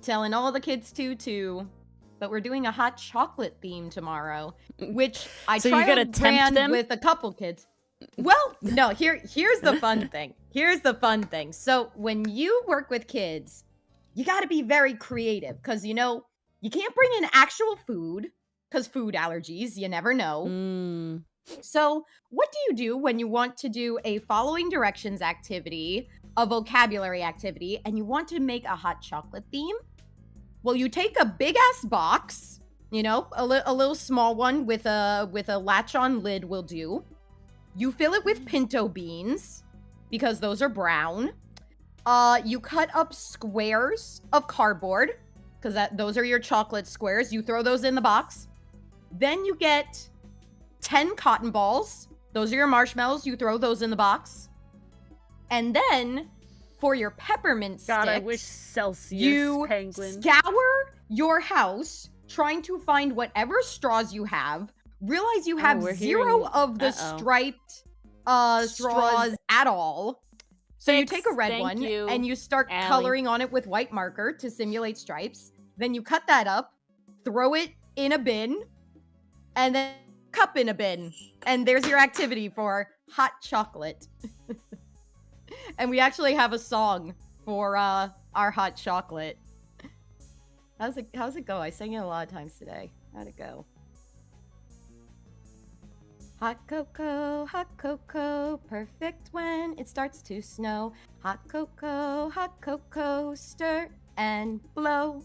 B: Telling all the kids too. But we're doing a hot chocolate theme tomorrow, which I
A: So you're gonna
B: trialed
A: tempt
B: ran
A: them?
B: with a couple kids. Well, no, here's the fun thing. Here's the fun thing. So when you work with kids, you got to be very creative because, you know, you can't bring in actual food because food allergies, you never know.
A: Mm.
B: So what do you do when you want to do a following directions activity, a vocabulary activity, and you want to make a hot chocolate theme? Well, you take a big ass box, you know, a little small one with a latch on lid will do. You fill it with pinto beans because those are brown. You cut up squares of cardboard because those are your chocolate squares. You throw those in the box. Then you get 10 cotton balls. Those are your marshmallows. You throw those in the box. And then for your peppermint sticks,
A: God, I wish Celsius
B: you
A: penguin.
B: scour your house trying to find whatever straws you have. Realize you have
A: we're
B: zero
A: hearing-
B: of the
A: uh-oh.
B: striped straws at all. So you take a red
A: Thank
B: one
A: you,
B: and you start
A: Allie.
B: coloring on it with white marker to simulate stripes. Then you cut that up, throw it in a bin, and then cup in a bin. And there's your activity for hot chocolate. And we actually have a song for our hot chocolate. How's it go? I sang it a lot of times today. How'd it go? Hot cocoa, perfect when it starts to snow. Hot cocoa, stir and blow.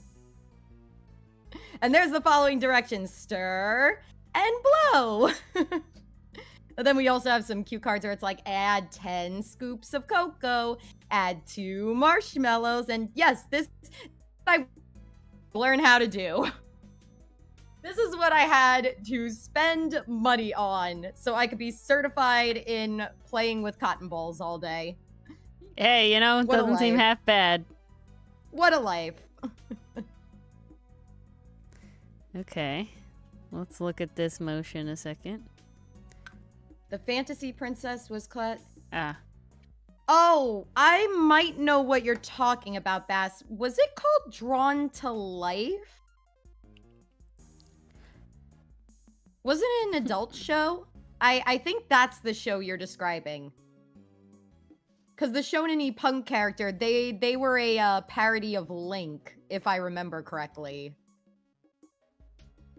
B: And there's the following directions: stir and blow. And then we also have some cue cards where it's like, add 10 scoops of cocoa, add 2 marshmallows, and yes, this I learn how to do. This is what I had to spend money on so I could be certified in playing with cotton balls all day.
A: Hey, you know, it
B: What a
A: doesn't seem
B: life.
A: half bad.
B: What a life.
A: Okay. Let's look at this motion a second.
B: The fantasy princess was cut.
A: Ah.
B: Oh, I might know what you're talking about, Bass. Was it called Drawn to Life? Wasn't it an adult show? I think that's the show you're describing. Because the Shonen punk character, they were a parody of Link, if I remember correctly.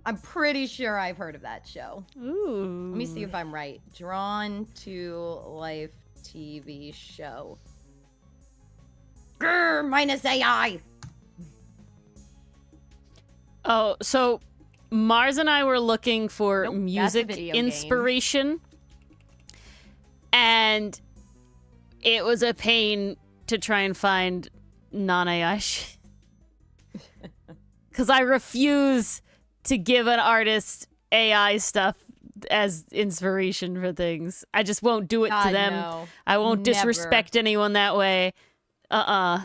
B: I'm pretty sure I've heard of that show.
A: Ooh.
B: Let me see if I'm right. Drawn to Life TV show. Grr, minus AI.
A: Oh, so Mars and I were looking for
B: Nope, that's a
A: music
B: video game.
A: inspiration. And it was a pain to try and find non-AI shit. Because I refuse to give an artist AI stuff as inspiration for things. I just won't do it
B: God,
A: to them.
B: no.
A: I won't
B: Never.
A: disrespect anyone that way. I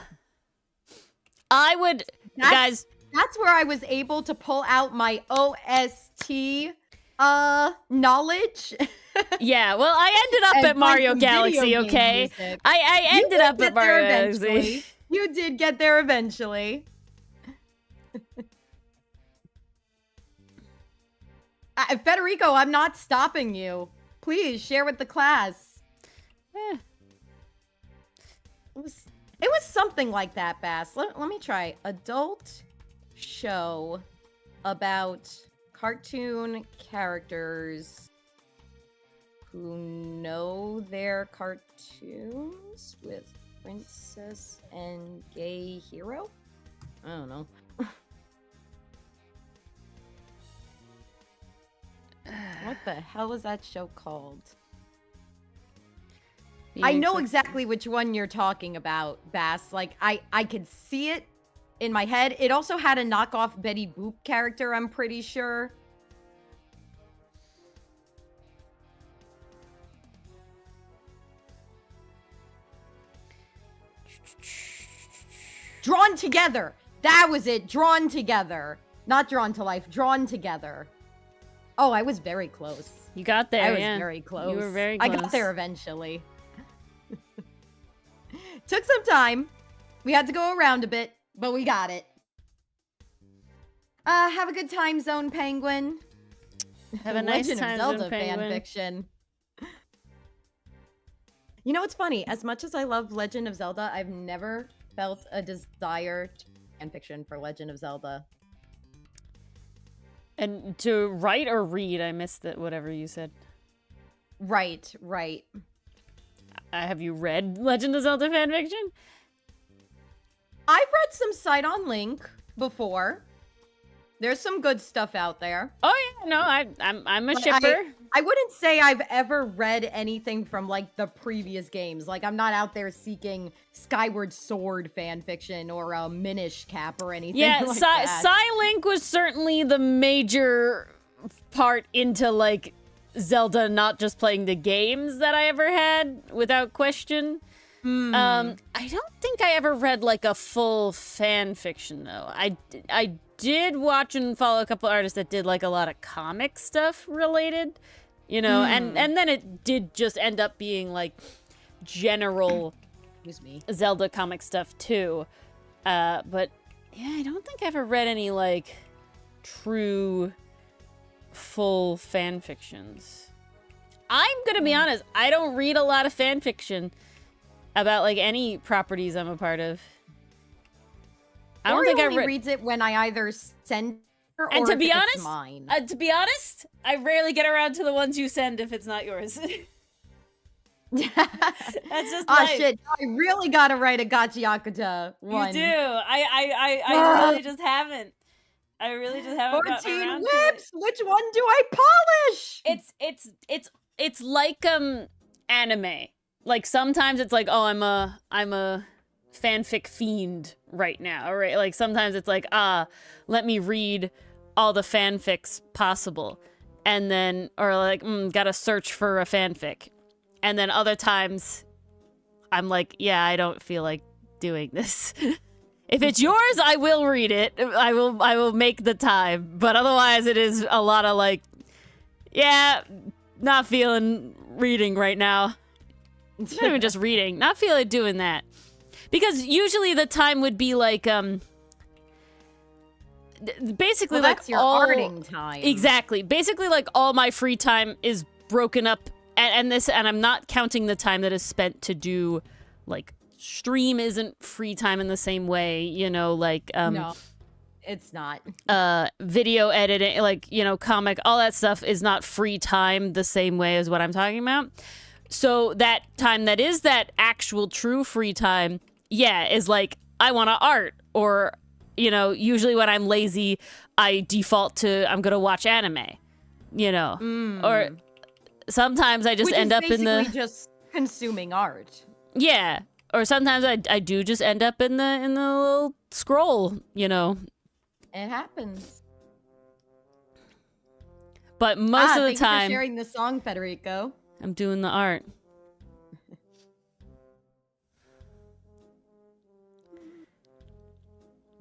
A: would, guys.
B: That's where I was able to pull out my OST knowledge.
A: Yeah, well, I ended up
B: and
A: at
B: find
A: Mario
B: some video
A: Galaxy,
B: game
A: okay?
B: music.
A: I
B: You
A: ended
B: did
A: up
B: get
A: at
B: there
A: Mario Galaxy.
B: eventually. You did get there eventually. Federico, I'm not stopping you. Please share with the class.
A: Eh.
B: It was something like that, Bass. Let me try. Adult show about cartoon characters who know their cartoons with princess and gay hero? I don't know. What the hell is that show called? I know exactly which one you're talking about, Bass. Like, I could see it in my head. It also had a knockoff Betty Boop character, I'm pretty sure. Drawn Together. That was it. Drawn Together. Not Drawn to Life. Drawn Together. Oh, I was very close.
A: You got there,
B: I was
A: yeah.
B: very close.
A: You were very close.
B: I got there eventually. Took some time. We had to go around a bit, but we got it. Have a good time, Zone Penguin.
A: Have a nice
B: Legend
A: time,
B: of Zelda
A: Zone Penguin.
B: fan fiction. You know what's funny? As much as I love Legend of Zelda, I've never felt a desire to fan fiction for Legend of Zelda.
A: And to write or read, I missed that. Whatever you said.
B: Right.
A: Have you read Legend of Zelda fanfiction?
B: I've read some Sight on Link before. There's some good stuff out there.
A: Oh yeah, no, I'm a shipper.
B: I wouldn't say I've ever read anything from like the previous games. Like I'm not out there seeking Skyward Sword fan fiction or a Minish Cap or anything.
A: Yeah,
B: like that.
A: Link was certainly the major part into like Zelda not just playing the games that I ever had, without question. I don't think I ever read like a full fan fiction though. I did watch and follow a couple artists that did like a lot of comic stuff related, you know, and then it did just end up being like general Zelda comic stuff too. But yeah, I don't think I ever read any like true full fan fictions. I'm gonna be honest, I don't read a lot of fan fiction about like any properties I'm a part of. I don't think I
B: reads it when I either send her or
A: and to
B: if
A: be
B: it's
A: honest,
B: mine.
A: To be honest, I rarely get around to the ones you send if it's not yours. That's just life.
B: Shit! I really gotta write a Gachiakuta one.
A: You do. I really just haven't. I really just haven't.
B: 14 whips. Which one do I polish?
A: It's like anime. Like sometimes it's like, oh, I'm a fanfic fiend right now, right? Like sometimes it's like, let me read all the fanfics possible, and then or like gotta search for a fanfic, and then other times I'm like, yeah, I don't feel like doing this. If it's yours, I will read it. I will make the time, but otherwise it is a lot of like, yeah, not feeling reading right now. Not even just reading, not feeling doing that. Because usually the time would be like, basically like
B: that's your
A: all
B: arting time.
A: Exactly. Basically like all my free time is broken up, and I'm not counting the time that is spent to do like stream isn't free time in the same way, you know, like
B: no, it's not.
A: Video editing, like, you know, comic, all that stuff is not free time the same way as what I'm talking about. So that time that is that actual true free time, yeah, is like, I want to art, or, you know, usually when I'm lazy, I default to, I'm going to watch anime, you know, or sometimes I just end up in the...
B: just consuming art.
A: Yeah, or sometimes I do just end up in the little scroll, you know.
B: It happens.
A: But most of the
B: thank you
A: time...
B: for sharing the song, Federico.
A: I'm doing the art.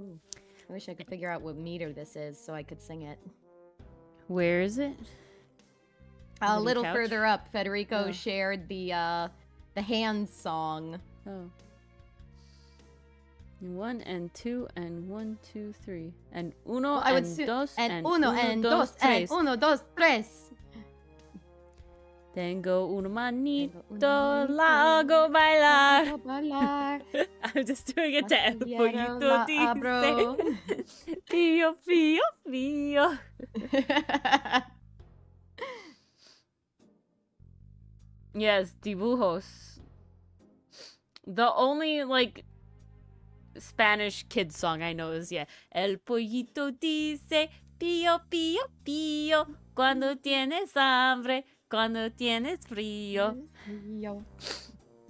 B: I wish I could figure out what meter this is so I could sing it.
A: Where is it?
B: A little further up, Federico shared the hands song.
A: Oh. 1 and 2 and 1, 2, 3 and uno and dos and uno, dos, tres.
B: Uno, dos, tres.
A: Tengo un manito, la hago bailar. I'm just doing it to El Pollito dice. Fío, fío, fío. Yes, dibujos. The only, like, Spanish kids song I know is, El pollito dice, pío, pío, pío, cuando tienes hambre, cuando tienes frío.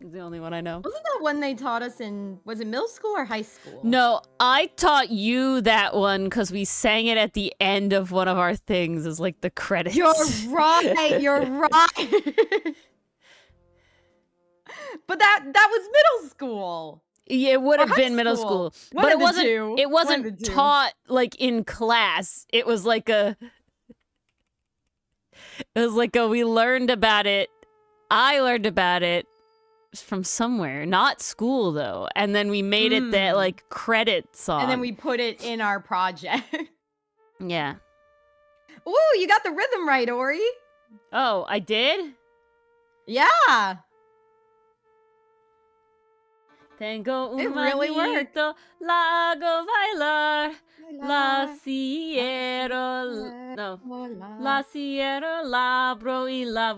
A: It's the only one I know.
B: Wasn't that one they taught us in, was it middle school or high school?
A: No, I taught you that one because we sang it at the end of one of our things as, like, the credits.
B: You're right, you're right. But that was middle school.
A: Yeah, it would have been middle school. But it wasn't taught, like, in class. It was like we learned about it. I learned about it from somewhere, not school though. And then we made it that, like, credit song.
B: And then we put it in our project.
A: Yeah.
B: Ooh, you got the rhythm right, Ori.
A: Oh, I did?
B: Yeah.
A: Tengo un
B: It really worked.
A: manito, la hago bailar, la cierro, no, la cierro, la abro y la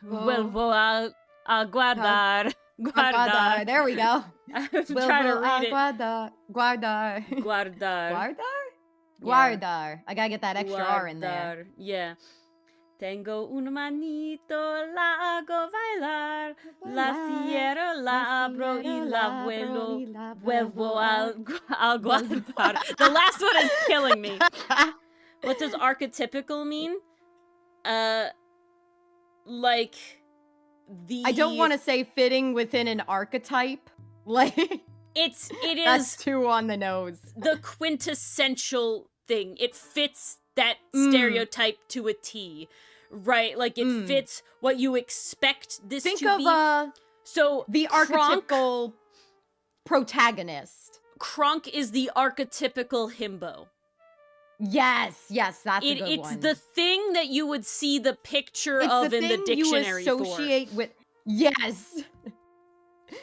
A: vuelvo a guardar. Guardar.
B: There we go.
A: I'm trying to read it.
B: Guardar.
A: Guardar.
B: Guardar. I gotta get that extra R in there.
A: Yeah. Tengo un manito, la hago bailar, la cierro, la abro y la vuelvo al guardar. The last one is killing me. What does archetypical mean? Like the...
B: I don't want to say fitting within an archetype. Like
A: it is
B: that's too on the nose.
A: The quintessential thing. It fits that stereotype to a T. Right? Like it fits what you expect this to be.
B: Think of
A: so
B: the archetypical protagonist.
A: Kronk is the archetypical himbo.
B: Yes, that's a good one.
A: It's the thing that you would see the picture of in the dictionary
B: you associate with. Yes.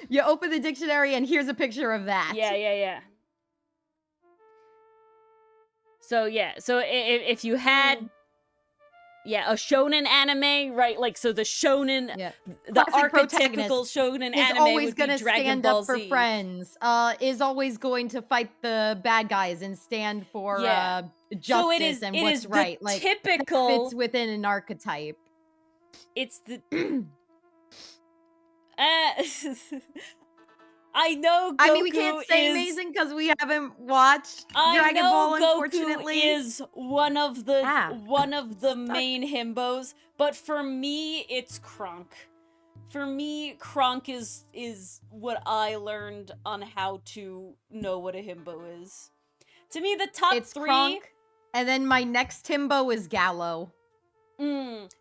B: You open the dictionary and here's a picture of that.
A: Yeah. So if you had a shonen anime, right? Like, so the shonen, the archetypical shonen
B: is
A: anime
B: always
A: would be
B: gonna
A: Dragon
B: stand
A: Ball
B: up for
A: Z.
B: friends. Is always going to fight the bad guys and stand for justice
A: so it is,
B: and
A: it
B: what's
A: is
B: right.
A: The
B: like
A: typical.
B: It's within an archetype.
A: It's the. I know Goku
B: I mean, we can't say amazing because we haven't watched Dragon Ball, unfortunately.
A: Goku is one of the main himbos, but for me, it's Kronk. For me, Kronk is what I learned on how to know what a himbo is. To me, the top
B: it's
A: three...
B: Kronk, and then my next himbo is Gallo.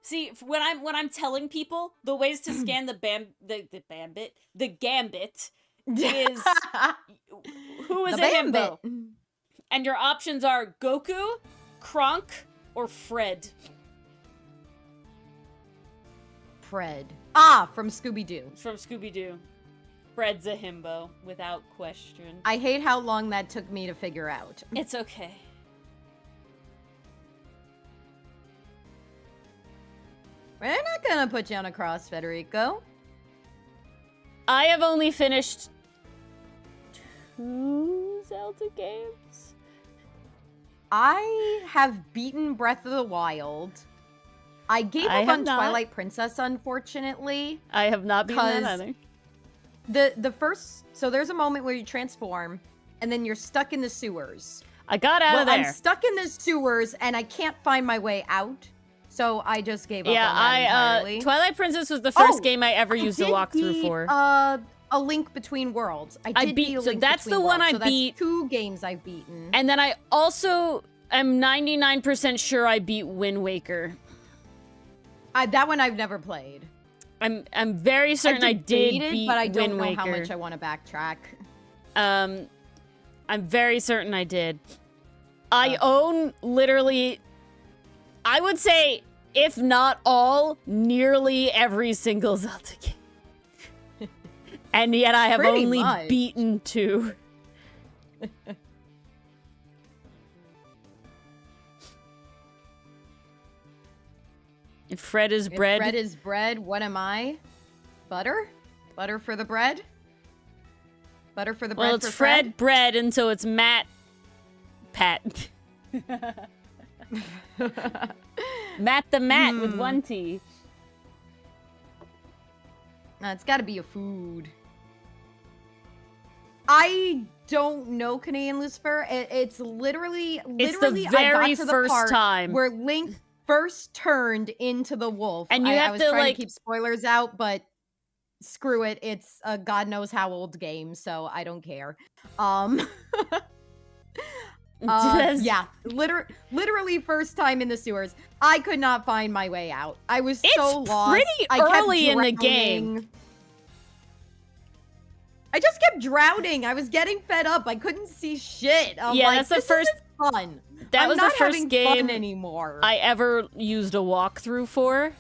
A: See, when I'm telling people the ways to scan the gambit is who is a himbo, and your options are Goku, Kronk, or Fred.
B: From Scooby-Doo.
A: From Scooby-Doo. Fred's a himbo, without question.
B: I hate how long that took me to figure out.
A: It's okay.
B: We're not gonna put you on a cross, Federico.
A: I have only finished 2 Zelda games.
B: I have beaten Breath of the Wild. I gave up on Twilight Princess, unfortunately.
A: I have not beaten that either.
B: The first... So there's a moment where you transform, and then you're stuck in the sewers.
A: I got out of there.
B: I'm stuck in the sewers, and I can't find my way out. So I just gave up on that entirely.
A: Twilight Princess was the first game I ever used a walkthrough for.
B: A Link Between Worlds. I did beat a Link
A: that's
B: Between
A: the one
B: Worlds,
A: I beat.
B: That's 2 games I've beaten.
A: And then I also am 99% sure I beat Wind Waker.
B: That one I've never played.
A: I'm very certain I did beat
B: but I don't
A: Wind
B: know
A: Waker.
B: how much I want to backtrack.
A: I'm very certain I did. I own literally, I would say, if not all, nearly every single Zelda game. And yet I have only beaten 2. If Fred is
B: If
A: bread.
B: bread is bread, what am I? Butter? Butter for the bread? Butter for the bread
A: Well, it's
B: for
A: Fred bread, and so it's Matt Pat. Matt the Mat with one T.
B: It's got to be a food. I don't know Canadian Lucifer. It's literally
A: It's the
B: I
A: very
B: got to the
A: first
B: part
A: time
B: where Link first turned into the wolf.
A: And you
B: I
A: have
B: was
A: to,
B: trying
A: like-
B: to keep spoilers out, but screw it. It's a God knows how old game, so I don't care. Yeah, literally first time in the sewers. I could not find my way out. I was so lost.
A: Pretty
B: I kept
A: early in the
B: drowning.
A: game.
B: I just kept drowning. I was getting fed up. I couldn't see shit. I'm
A: Yeah,
B: like,
A: that's the
B: this
A: first-
B: isn't fun.
A: That
B: I'm
A: was
B: not
A: the first
B: having
A: game
B: fun anymore.
A: I ever used a walkthrough for.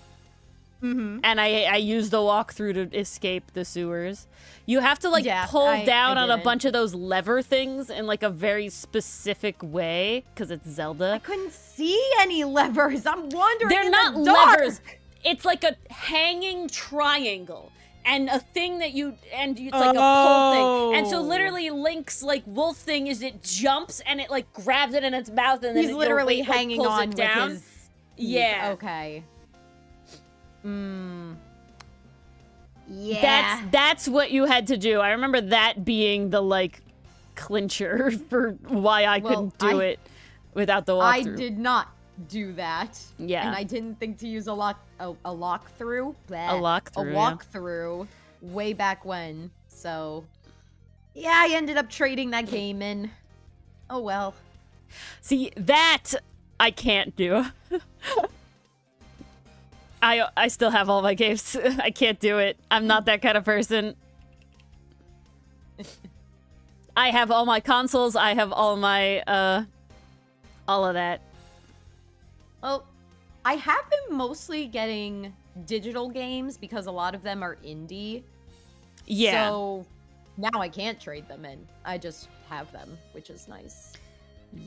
A: And I used the walkthrough to escape the sewers. You have to, like,
B: Yeah,
A: pull
B: I
A: down on a
B: didn't.
A: bunch of those lever things in, like, a very specific way, because it's
B: I
A: Zelda.
B: couldn't see any levers. I'm wandering
A: They're
B: in
A: not
B: the dark.
A: levers. It's like a hanging triangle. And a thing that it's like a pull thing. And so
B: Oh.
A: literally Link's, like, wolf thing is it jumps and it, like, grabs it in its mouth and then
B: He's
A: it,
B: literally
A: like,
B: hanging
A: pulls
B: on
A: it down.
B: with his...
A: Yeah.
B: Okay. Yeah.
A: That's what you had to do. I remember that being the, like, clincher for why I couldn't do it without the
B: I
A: walkthrough.
B: did not do that.
A: Yeah.
B: And I didn't think to use a lock through.
A: A walkthrough,
B: A
A: yeah.
B: walkthrough way back when. So yeah, I ended up trading that game in. Oh well.
A: See, that I can't do. I still have all my games. I can't do it. I'm not that kind of person. I have all my consoles. I have all my, all of that.
B: Well, I have been mostly getting digital games because a lot of them are indie.
A: Yeah.
B: So now I can't trade them in. I just have them, which is nice.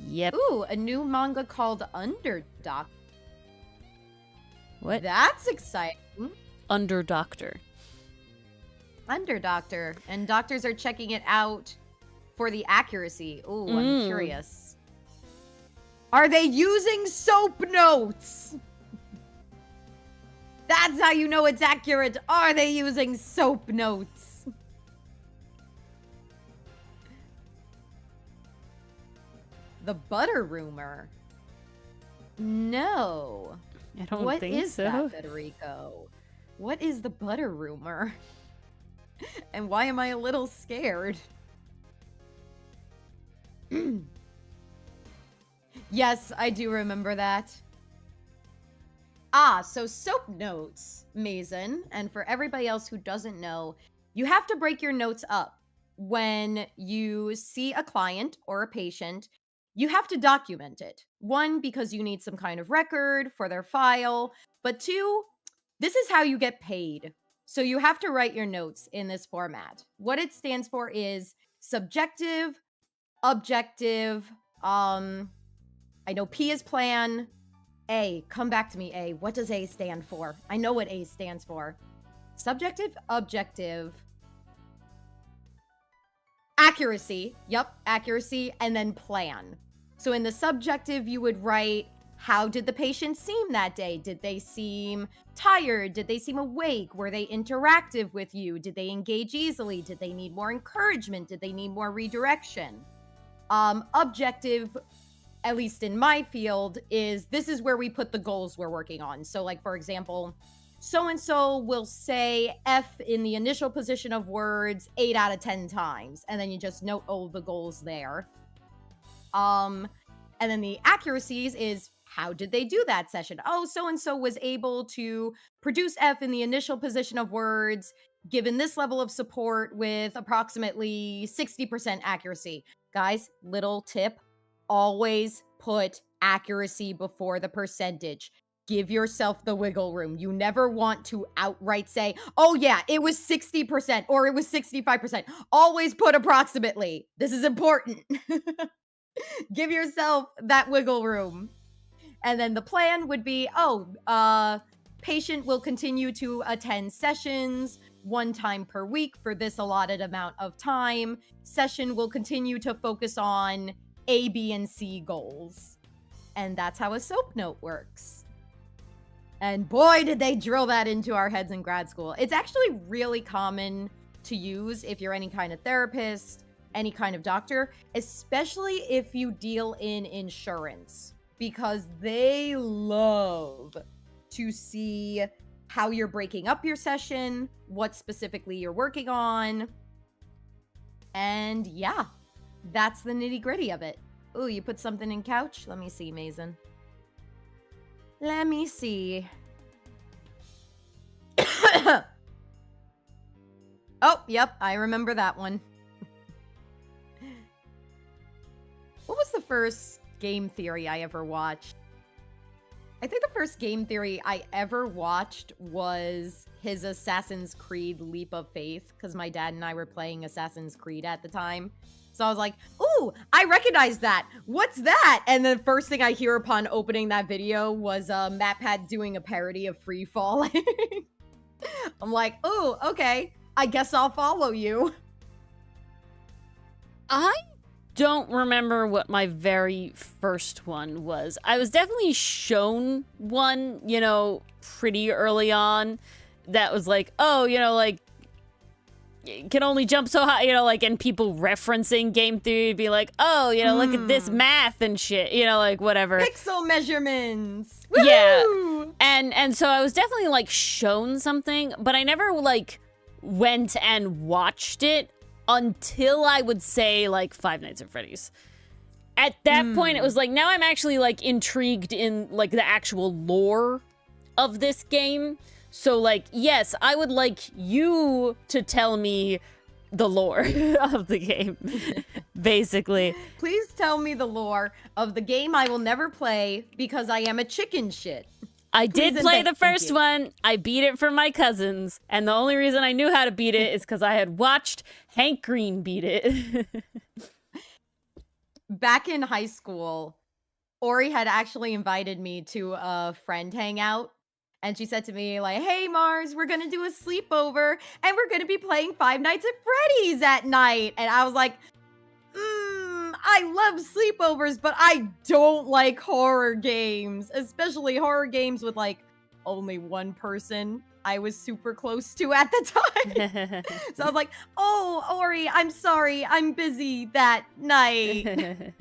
A: Yep.
B: Ooh, a new manga called Underdog.
A: What?
B: That's exciting.
A: Under Doctor.
B: Underdoctor. And doctors are checking it out for the accuracy. Ooh, I'm curious. Are they using soap notes? That's how you know it's accurate. Are they using soap notes? The butter rumor. No.
A: I don't
B: What
A: think
B: is
A: so.
B: that, Federico? What is the butter rumor? And why am I a little scared? Yes, I do remember that. Ah, so soap notes, Mason, and for everybody else who doesn't know, you have to break your notes up. When you see a client or a patient, you have to document it. One, because you need some kind of record for their file, but two, this is how you get paid. So you have to write your notes in this format. What it stands for is subjective, objective, I know P is plan. A, come back to me, A. What does A stand for? I know what A stands for. Subjective, objective, accuracy. Yep, accuracy, and then plan. So in the subjective, you would write, how did the patient seem that day? Did they seem tired? Did they seem awake? Were they interactive with you? Did they engage easily? Did they need more encouragement? Did they need more redirection? Objective, at least in my field, is this is where we put the goals we're working on. So like, for example, so-and-so will say F in the initial position of words 8 out of 10 times. And then you just note all the goals there. And then the accuracies is, how did they do that session? Oh, so-and-so was able to produce F in the initial position of words, given this level of support with approximately 60% accuracy. Guys, little tip, always put accuracy before the percentage. Give yourself the wiggle room. You never want to outright say, oh yeah, it was 60% or it was 65%. Always put approximately. This is important. Give yourself that wiggle room. And then the plan would be, patient will continue to attend sessions 1 time per week for this allotted amount of time. Session will continue to focus on A, B, and C goals. And that's how a SOAP note works. And boy, did they drill that into our heads in grad school. It's actually really common to use if you're any kind of therapist, any kind of doctor, especially if you deal in insurance, because they love to see how you're breaking up your session, what specifically you're working on. And yeah, that's the nitty-gritty of it. Ooh, you put something in couch? Let me see, Mason. Let me see. Oh, yep, I remember that one. What was the first game theory I ever watched? I think the first game theory I ever watched was his Assassin's Creed Leap of Faith, because my dad and I were playing Assassin's Creed at the time. So I was like, ooh, I recognize that. What's that? And the first thing I hear upon opening that video was MatPat doing a parody of Free Falling. I'm like, oh, okay. I guess I'll follow you.
A: I don't remember what my very first one was. I was definitely shown one, you know, pretty early on that was like, oh, you know, like, can only jump so high, you know, like, and people referencing game theory be like, oh, you know, look at this math and shit, you know, like, whatever.
B: Pixel measurements.
A: Yeah.
B: Woo!
A: And so I was definitely, like, shown something, but I never, like, went and watched it until I would say, like, Five Nights at Freddy's. At that point, it was like, now I'm actually, like, intrigued in, like, the actual lore of this game. So, like, yes, I would like you to tell me the lore of the game, basically.
B: Please tell me the lore of the game I will never play because I am a chicken shit.
A: I did play the first one. I beat it for my cousins. And the only reason I knew how to beat it is because I had watched Hank Green beat it.
B: Back in high school, Ori had actually invited me to a friend hangout. And she said to me, like, hey, Mars, we're going to do a sleepover. And we're going to be playing Five Nights at Freddy's at night. And I was like, I love sleepovers, but I don't like horror games, especially horror games with like only one person I was super close to at the time. So I was like, oh, Ori, I'm sorry. I'm busy that night.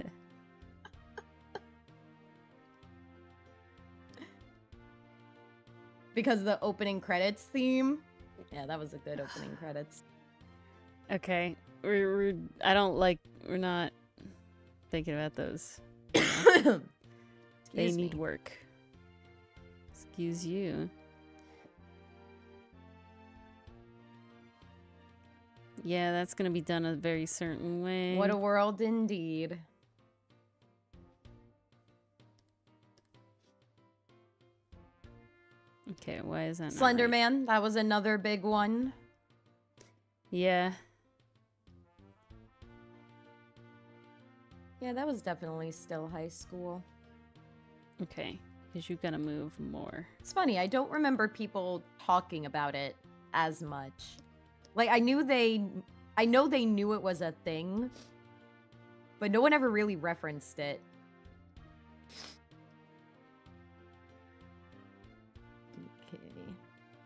B: Because of the opening credits theme. Yeah, that was a good opening credits.
A: Okay. We're not thinking about those. They need work. Excuse you. Yeah, that's gonna be done a very certain way.
B: What a world indeed.
A: Okay, why is that not
B: Slender
A: right?
B: Man, that was another big one.
A: Yeah.
B: Yeah, that was definitely still high school.
A: Okay, because you gotta move more.
B: It's funny, I don't remember people talking about it as much. Like, I know they knew it was a thing, but no one ever really referenced it. Okay.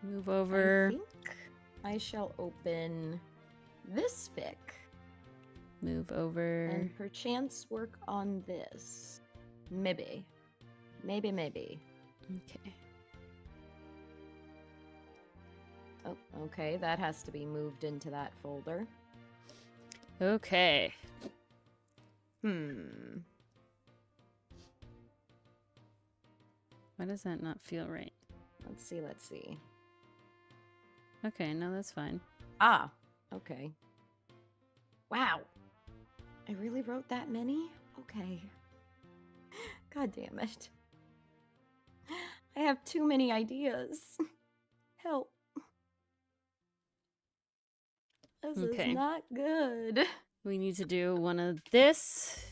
A: Move over.
B: I think I shall open this fic.
A: Move over.
B: And perchance work on this. Maybe. Maybe.
A: Okay.
B: Oh, okay. That has to be moved into that folder.
A: Okay.
B: Hmm.
A: Why does that not feel right?
B: Let's see.
A: Okay, no, that's fine.
B: Ah, okay. Wow. I really wrote that many? Okay. God damn it. I have too many ideas. Help. This
A: Okay.
B: is not good.
A: We need to do one of this.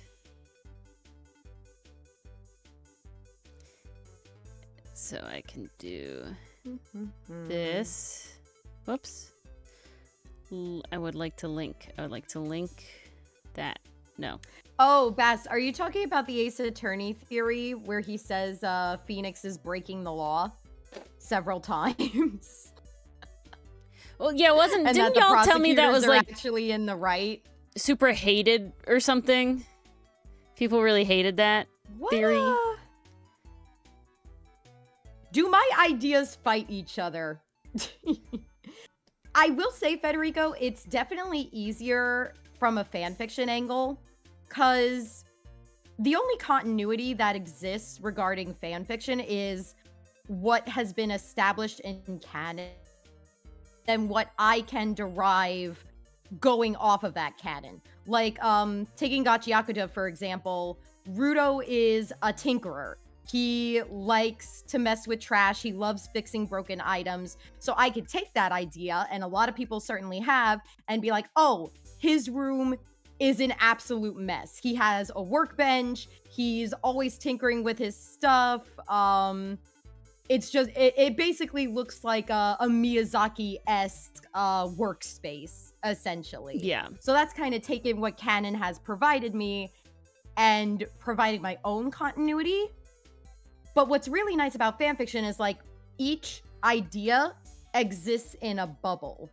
A: So I can do this. Whoops. I would like to link. I would like to link that. No.
B: Oh, Bass, are you talking about the Ace Attorney theory where he says Phoenix is breaking the law several times?
A: Well, yeah,
B: And
A: didn't y'all tell me that was like
B: actually in the right?
A: super hated or something? People really hated that theory.
B: Do my ideas fight each other? I will say, Federico, it's definitely easier from a fanfiction angle, because the only continuity that exists regarding fanfiction is what has been established in canon and what I can derive going off of that canon. Like, taking Gachiakuta, for example, Rudo is a tinkerer. He likes to mess with trash. He loves fixing broken items. So I could take that idea, and a lot of people certainly have, and be like, oh, his room is an absolute mess. He has a workbench. He's always tinkering with his stuff. It's just, it basically looks like a Miyazaki-esque workspace, essentially.
A: Yeah.
B: So that's kind of taking what canon has provided me and providing my own continuity. But what's really nice about fanfiction is, like, each idea exists in a bubble.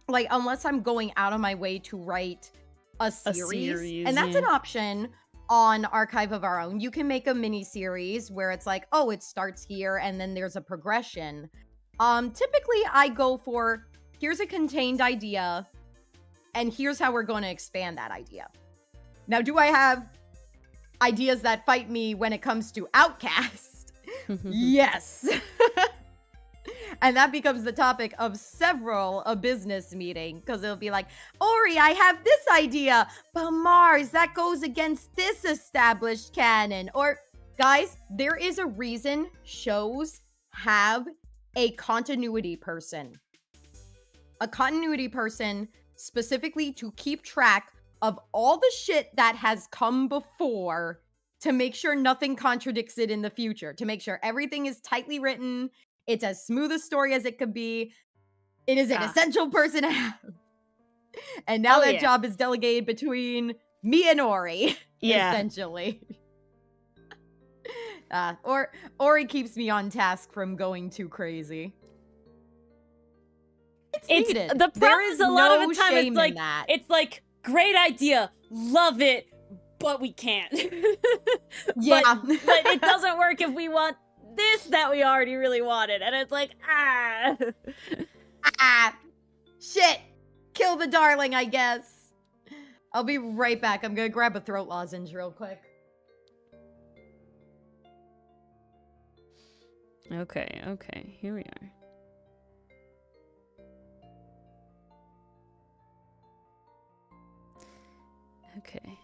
B: Like, unless I'm going out of my way to write a series, and that's an option on Archive of Our Own. You can make a mini series where it's like, oh, it starts here and then there's a progression. Typically I go for, here's a contained idea and here's how we're going to expand that idea. Now, do I have ideas that fight me when it comes to Outcast? Yes. And that becomes the topic of a business meeting, because it'll be like, Ori, I have this idea, but Mars, that goes against this established canon. Or, guys, there is a reason shows have a continuity person. A continuity person specifically to keep track of all the shit that has come before, to make sure nothing contradicts it in the future, to make sure everything is tightly written. It's as smooth a story as it could be. It is an essential person to have. And now that job is delegated between me and Ori, essentially. Or Ori keeps me on task from going too crazy. It's needed.
A: The problem is a lot of the time it's like, great idea, love it, but we can't.
B: Yeah.
A: but it doesn't work if we want this that we already really wanted, and it's like,
B: shit, kill the darling, I guess. I'll be right back. I'm gonna grab a throat lozenge real quick.
A: Okay, here we are. Okay.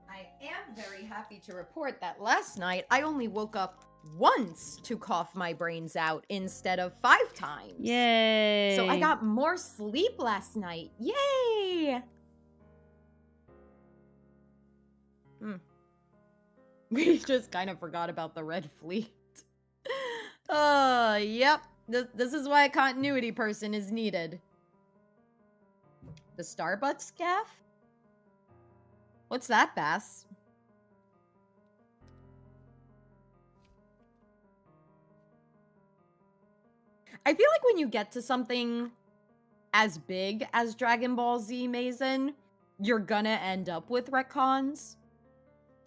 B: I am very happy to report that last night I only woke up once to cough my brains out instead of 5 times.
A: Yay!
B: So I got more sleep last night. Yay! We just kind of forgot about the Red Fleet. Yep. This is why a continuity person is needed. The Starbucks gaff? What's that, Bass? I feel like when you get to something as big as Dragon Ball Z, Mason, you're gonna end up with retcons.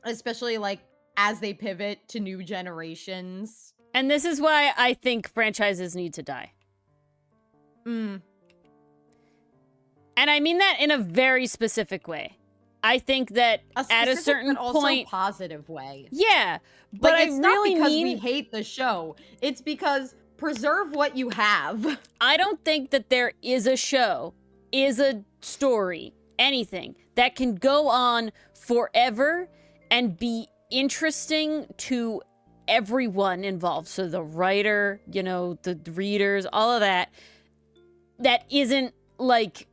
B: Especially, like, as they pivot to new generations.
A: And this is why I think franchises need to die. And I mean that in a very specific way. I think that at a certain
B: but also
A: point,
B: positive way.
A: Yeah, but
B: like, it's
A: I
B: not
A: really
B: because
A: mean
B: we hate the show. It's because preserve what you have.
A: I don't think that there is a show, is a story, anything that can go on forever and be interesting to everyone involved. So the writer, you know, the readers, all of that, that isn't like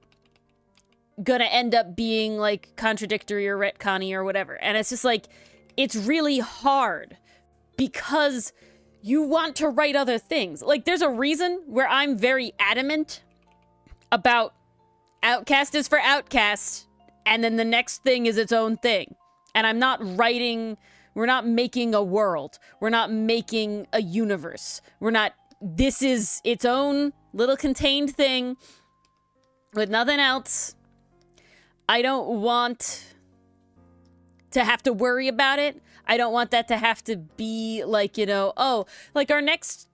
A: gonna end up being like contradictory or retconny or whatever. And it's just like, it's really hard because you want to write other things. Like, there's a reason where I'm very adamant about Outcast is for Outcast, and then the next thing is its own thing. And I'm not writing, we're not making a world. We're not making a universe. This is its own little contained thing with nothing else. I don't want to have to worry about it. I don't want that to have to be like, like our next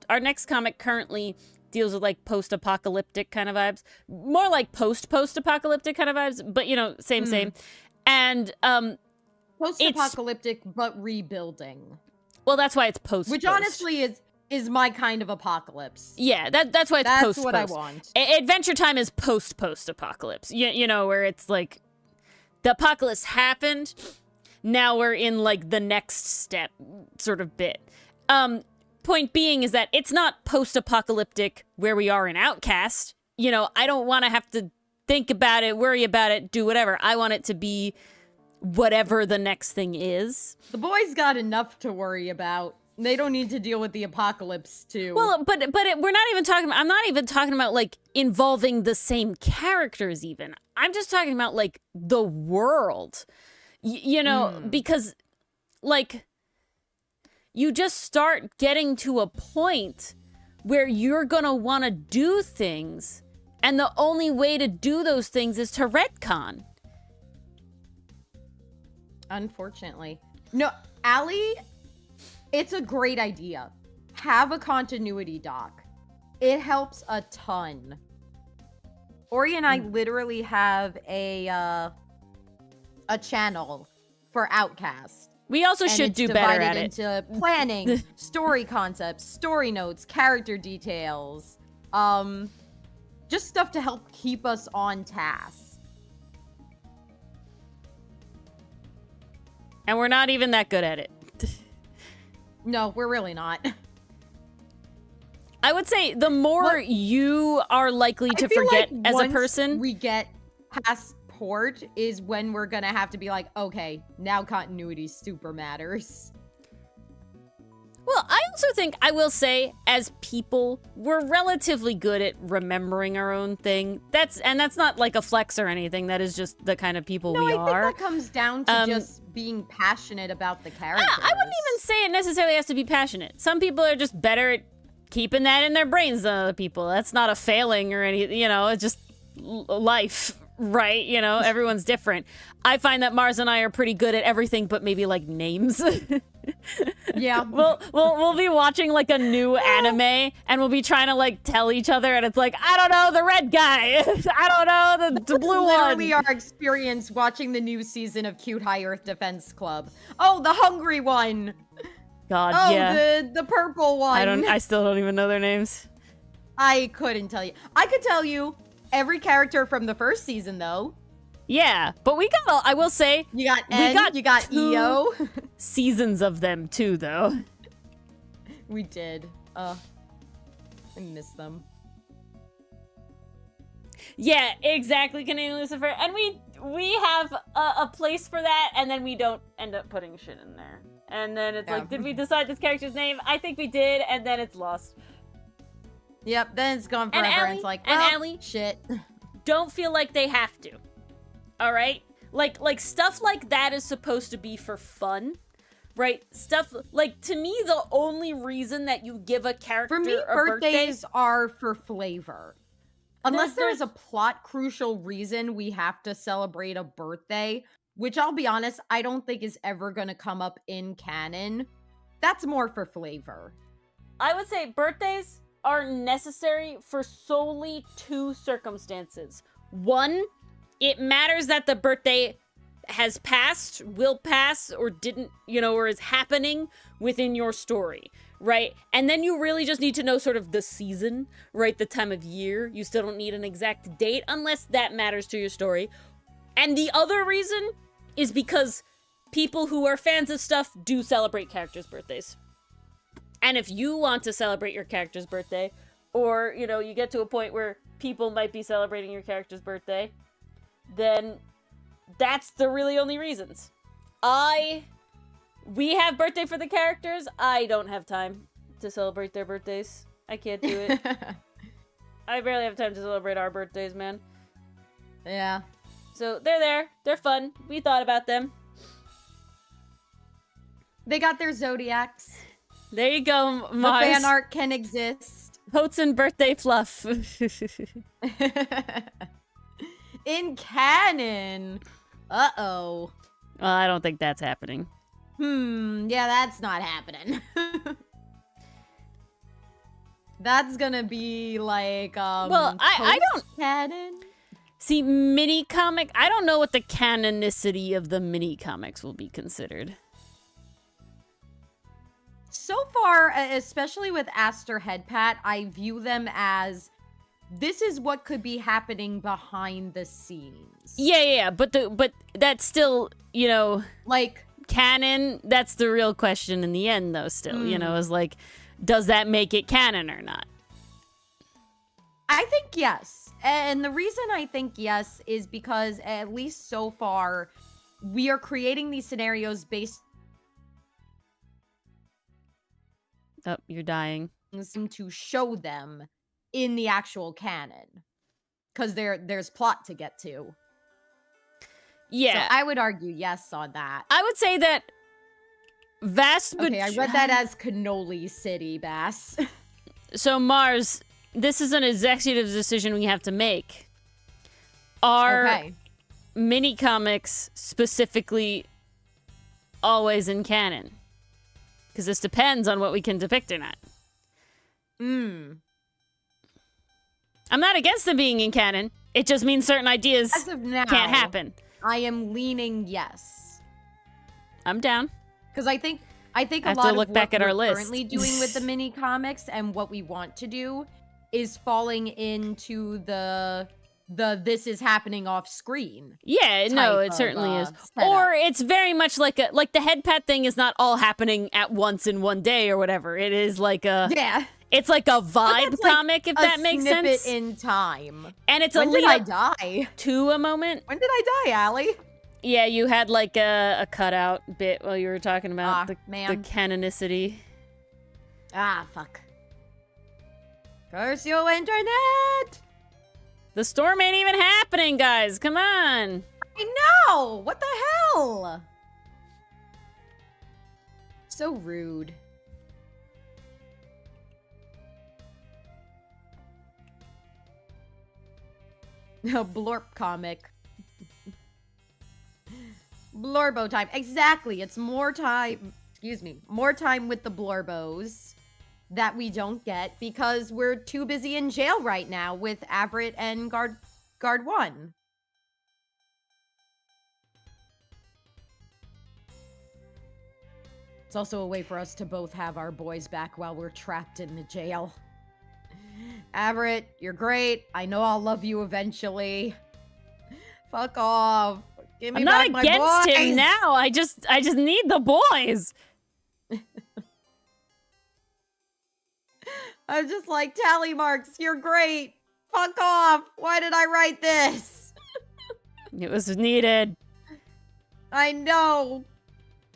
A: comic currently deals with like post-apocalyptic kind of vibes. More like post-apocalyptic kind of vibes, but same. And
B: post-apocalyptic but rebuilding.
A: Well, that's why it's post.
B: Which honestly is my kind of apocalypse.
A: Yeah, that's why it's post.
B: That's what I want.
A: Adventure Time is post-apocalypse. Where it's like the apocalypse happened. Now we're in like the next step sort of bit. Point being is that it's not post-apocalyptic where we are in Outcast. I don't want to have to think about it, worry about it, do whatever. I want it to be whatever the next thing is.
B: The boys got enough to worry about. They don't need to deal with the apocalypse too.
A: Well, but we're not even talking about, I'm not even talking about like involving the same characters even. I'm just talking about like the world. Because like you just start getting to a point where you're gonna want to do things, and the only way to do those things is to retcon.
B: Unfortunately. No, Allie, it's a great idea. Have a continuity doc. It helps a ton. Ori and I literally have a channel for Outcast.
A: We also should do better at it.
B: Into planning, story concepts, story notes, character details, just stuff to help keep us on task.
A: And we're not even that good at it.
B: No, we're really not.
A: I would say the more you are likely to forget
B: like
A: as a
B: once
A: person.
B: We get past port is when we're gonna have to be like, okay, now continuity super matters.
A: Well, I also think, I will say, as people, we're relatively good at remembering our own thing. That's not like a flex or anything. That is just the kind of people we are.
B: I think that comes down to just being passionate about the characters.
A: I wouldn't even say it necessarily has to be passionate. Some people are just better at keeping that in their brains than other people. That's not a failing or anything, it's just life, right? Everyone's different. I find that Mars and I are pretty good at everything but maybe like names.
B: Yeah.
A: We'll be watching like a new anime and we'll be trying to like tell each other, and it's like, I don't know, the red guy. I don't know, the blue one.
B: Literally our experience watching the new season of Cute High Earth Defense Club. Oh, the hungry one.
A: God, yeah.
B: The purple one.
A: I still don't even know their names.
B: I couldn't tell you. I could tell you every character from the first season though.
A: Yeah, but we got, I will say,
B: you got N, you got EO.
A: Seasons of them too, though.
B: We did. I miss them.
A: Yeah, exactly, Canadian Lucifer. And we have a place for that, and then we don't end up putting shit in there. And then it's like, did we decide this character's name? I think we did, and then it's lost.
B: Yep, then it's gone forever, and it's like, well,
A: Allie,
B: shit.
A: Don't feel like they have to. All right? Like stuff like that is supposed to be for fun, right? Stuff, like, to me, the only reason that you give a character
B: for me,
A: a
B: birthdays are for flavor. Unless there's a plot crucial reason we have to celebrate a birthday, which I'll be honest, I don't think is ever going to come up in canon. That's more for flavor.
A: I would say birthdays are necessary for solely two circumstances. One, it matters that the birthday has passed, will pass, or didn't, or is happening within your story, right? And then you really just need to know sort of the season, right? The time of year. You still don't need an exact date unless that matters to your story. And the other reason is because people who are fans of stuff do celebrate characters' birthdays. And if you want to celebrate your character's birthday, or, you get to a point where people might be celebrating your character's birthday, then that's the really only reasons. I We have birthday for the characters. I don't have time to celebrate their birthdays. I can't do it. I barely have time to celebrate our birthdays, man.
B: Yeah.
A: So they're there. They're fun. We thought about them.
B: They got their zodiacs.
A: There you go,
B: The
A: Mars.
B: fan art can exist.
A: Potes and birthday fluff.
B: In canon. Uh-oh.
A: Well, I don't think that's happening.
B: Yeah, that's not happening. That's gonna be like,
A: Well, I don't...
B: canon?
A: See, mini comic... I don't know what the canonicity of the mini comics will be considered.
B: So far, especially with Aster Headpat, I view them as this is what could be happening behind the scenes.
A: Yeah, but that's still, you know,
B: Like,
A: canon. That's the real question in the end, though. Still, you know, is like, does that make it canon or not?
B: I think yes. And the reason I think yes is because, at least so far, we are creating these scenarios based
A: Oh, you're dying.
B: to show them in the actual canon. Because there's plot to get to.
A: Yeah,
B: So I would argue yes on that.
A: I would say that
B: Okay, I read that as Cannoli City, Bass.
A: So Mars, this is an executive decision we have to make. Are
B: Okay.
A: mini comics specifically always in canon? Because this depends on what we can depict or not. I'm not against them being in canon. It just means certain ideas
B: As of now,
A: can't happen.
B: I am leaning yes.
A: I'm down.
B: Because I think
A: I
B: a
A: have
B: lot
A: to look
B: of
A: back
B: what
A: at our
B: we're
A: list.
B: currently doing with the mini comics and what we want to do is falling into the this is happening off screen.
A: Yeah, no,
B: type
A: it certainly
B: of,
A: is.
B: setup.
A: Or it's very much like the head pat thing is not all happening at once in one day or whatever. It is like a
B: Yeah.
A: it's like a vibe
B: that's like
A: comic, if
B: a
A: that makes
B: snippet
A: sense.
B: in time.
A: And it's
B: When
A: a
B: did
A: lead
B: I
A: up
B: die?
A: to a moment.
B: When did I die, Allie?
A: Yeah, you had like a cutout bit while you were talking about the
B: man.
A: canonicity.
B: Ah, fuck. Curse you, internet!
A: The storm ain't even happening, guys. Come on.
B: I know! What the hell? So rude. A blorp comic. Blorbo time. Exactly. It's more time. Excuse me. More time with the Blorbos that we don't get because we're too busy in jail right now with Everett and Guard 1. It's also a way for us to both have our boys back while we're trapped in the jail. Everett, you're great. I know I'll love you eventually. Fuck off. Give me
A: I'm not
B: back my
A: against
B: boys.
A: him now. I just need the boys.
B: I'm just like, tally marks, you're great. Fuck off. Why did I write this?
A: It was needed.
B: I know.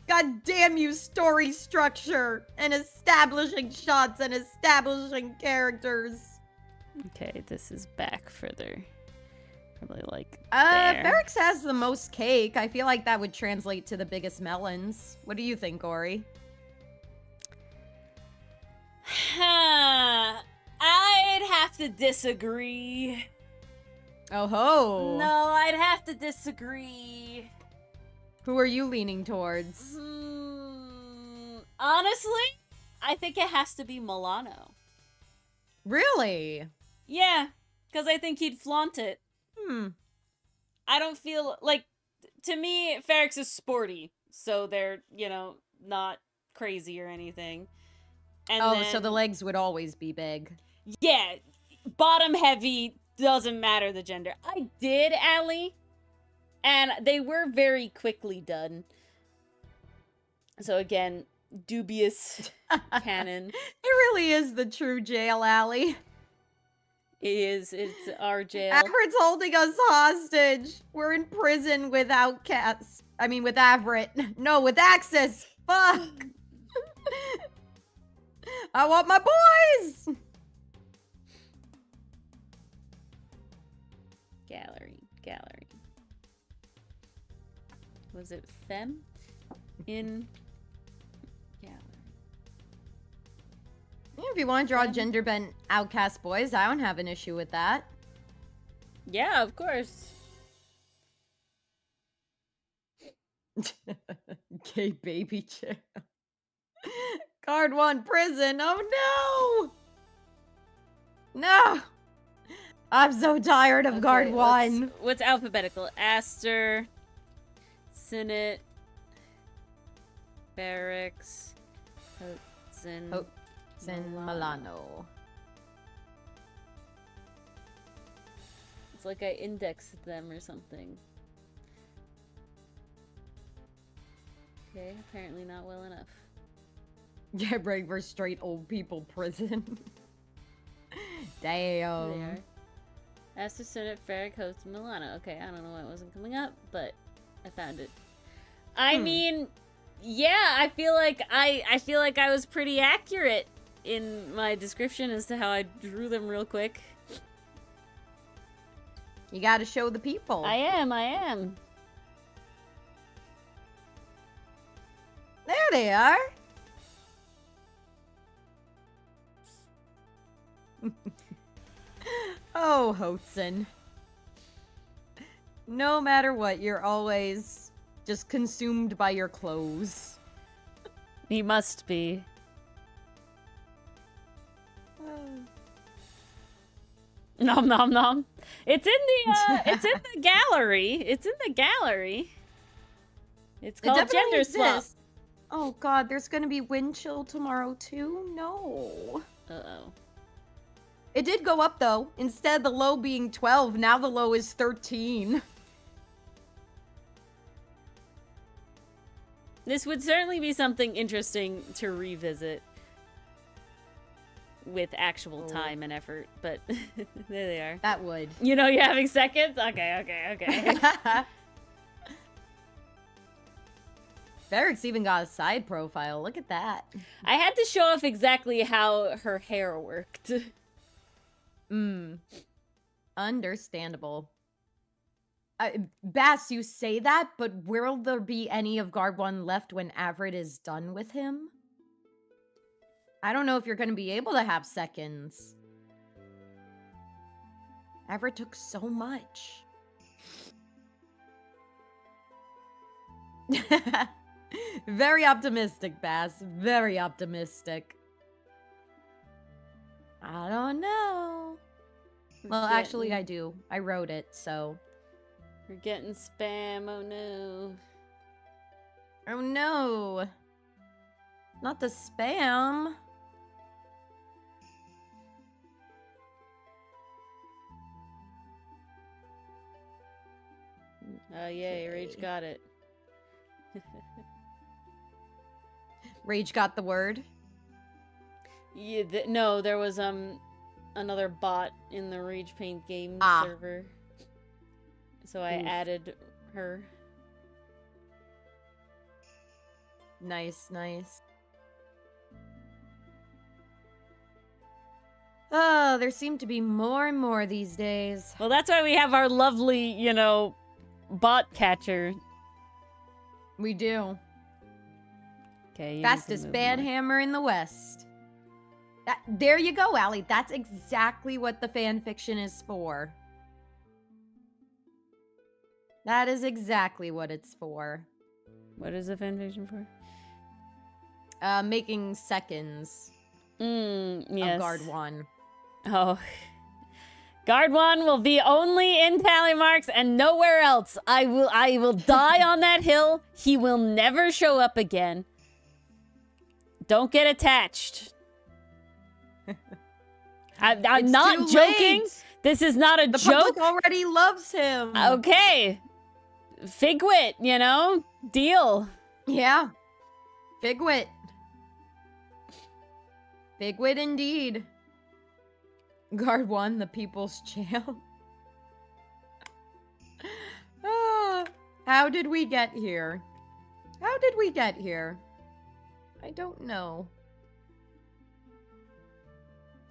B: God damn you, story structure and establishing shots and establishing characters.
A: Okay, this is back further. Probably like
B: Ferrex
A: there.
B: has the most cake. I feel like that would translate to the biggest melons. What do you think, Ori?
A: I'd have to disagree.
B: Oh ho.
A: No, I'd have to disagree.
B: Who are you leaning towards?
A: Honestly, I think it has to be Milano.
B: Really?
A: Yeah, because I think he'd flaunt it. I don't feel like, to me, Ferrex is sporty, so they're, not crazy or anything. And
B: so the legs would always be big.
A: Yeah, bottom heavy, doesn't matter the gender. I did, Allie, and they were very quickly done. So again, dubious canon.
B: It really is the true jail alley.
A: It's our jail.
B: Everett's holding us hostage. We're in prison with outcasts. I mean, with Everett. No, with Axis. Fuck! I want my boys!
A: Gallery. Was it femme? In gallery.
B: Yeah, if you want to draw gender bent outcast boys, I don't have an issue with that.
A: Yeah, of course.
B: Gay baby chair. Card 1 prison. Oh no! No! I'm so tired of guard 1.
A: What's alphabetical? Aster, Senate, Barracks, Hudson,
B: Milano.
A: It's like I indexed them or something. Okay, apparently not well enough.
B: Yeah, break for straight old people prison. Damn.
A: There they are. Aster, Senate, Ferric, Host, Milano. Okay, I don't know why it wasn't coming up, but I found it. I mean, yeah, I feel like I was pretty accurate in my description as to how I drew them real quick.
B: You gotta show the people.
A: I am.
B: There they are. Oh, Hotson. No matter what, you're always just consumed by your clothes.
A: He must be. Nom nom nom. It's in the gallery. It's in the gallery. It's called Gender Swap.
B: Oh god, there's gonna be wind chill tomorrow too? No.
A: Uh-oh.
B: It did go up though. Instead of the low being 12, now the low is 13.
A: This would certainly be something interesting to revisit with actual time and effort, but there they are.
B: That would.
A: You know you're having seconds? Okay.
B: Ferric's even got a side profile. Look at that.
A: I had to show off exactly how her hair worked.
B: Understandable. Bass, you say that, but will there be any of Guard 1 left when Avrid is done with him? I don't know if you're going to be able to have seconds. Avrid took so much. Very optimistic, Bass. Very optimistic. I don't know. Well, actually, I do. I wrote it, so...
A: We're getting spam, oh no.
B: Oh no. Not the spam.
A: Oh yay, Rage got it.
B: Rage got the word?
A: Yeah, no, there was another bot in the Rage Paint game server. So I added her.
B: Nice, nice. Oh, there seem to be more and more these days.
A: Well, that's why we have our lovely, you know, bot catcher.
B: We do.
A: Okay.
B: Fastest banhammer in the West. There you go, Allie. That's exactly what the fan fiction is for. That is exactly what it's for.
A: What is the fan fiction for?
B: Making seconds.
A: Yes.
B: Of Guard 1.
A: Oh. Guard 1 will be only in tally marks and nowhere else. I will die on that hill. He will never show up again. Don't get attached. I'm not joking. This is not a joke.
B: The public already loves him.
A: Okay. Figwit, you know? Deal.
B: Yeah. Figwit. Figwit indeed. Guard 1, the people's jail. How did we get here? How did we get here? I don't know.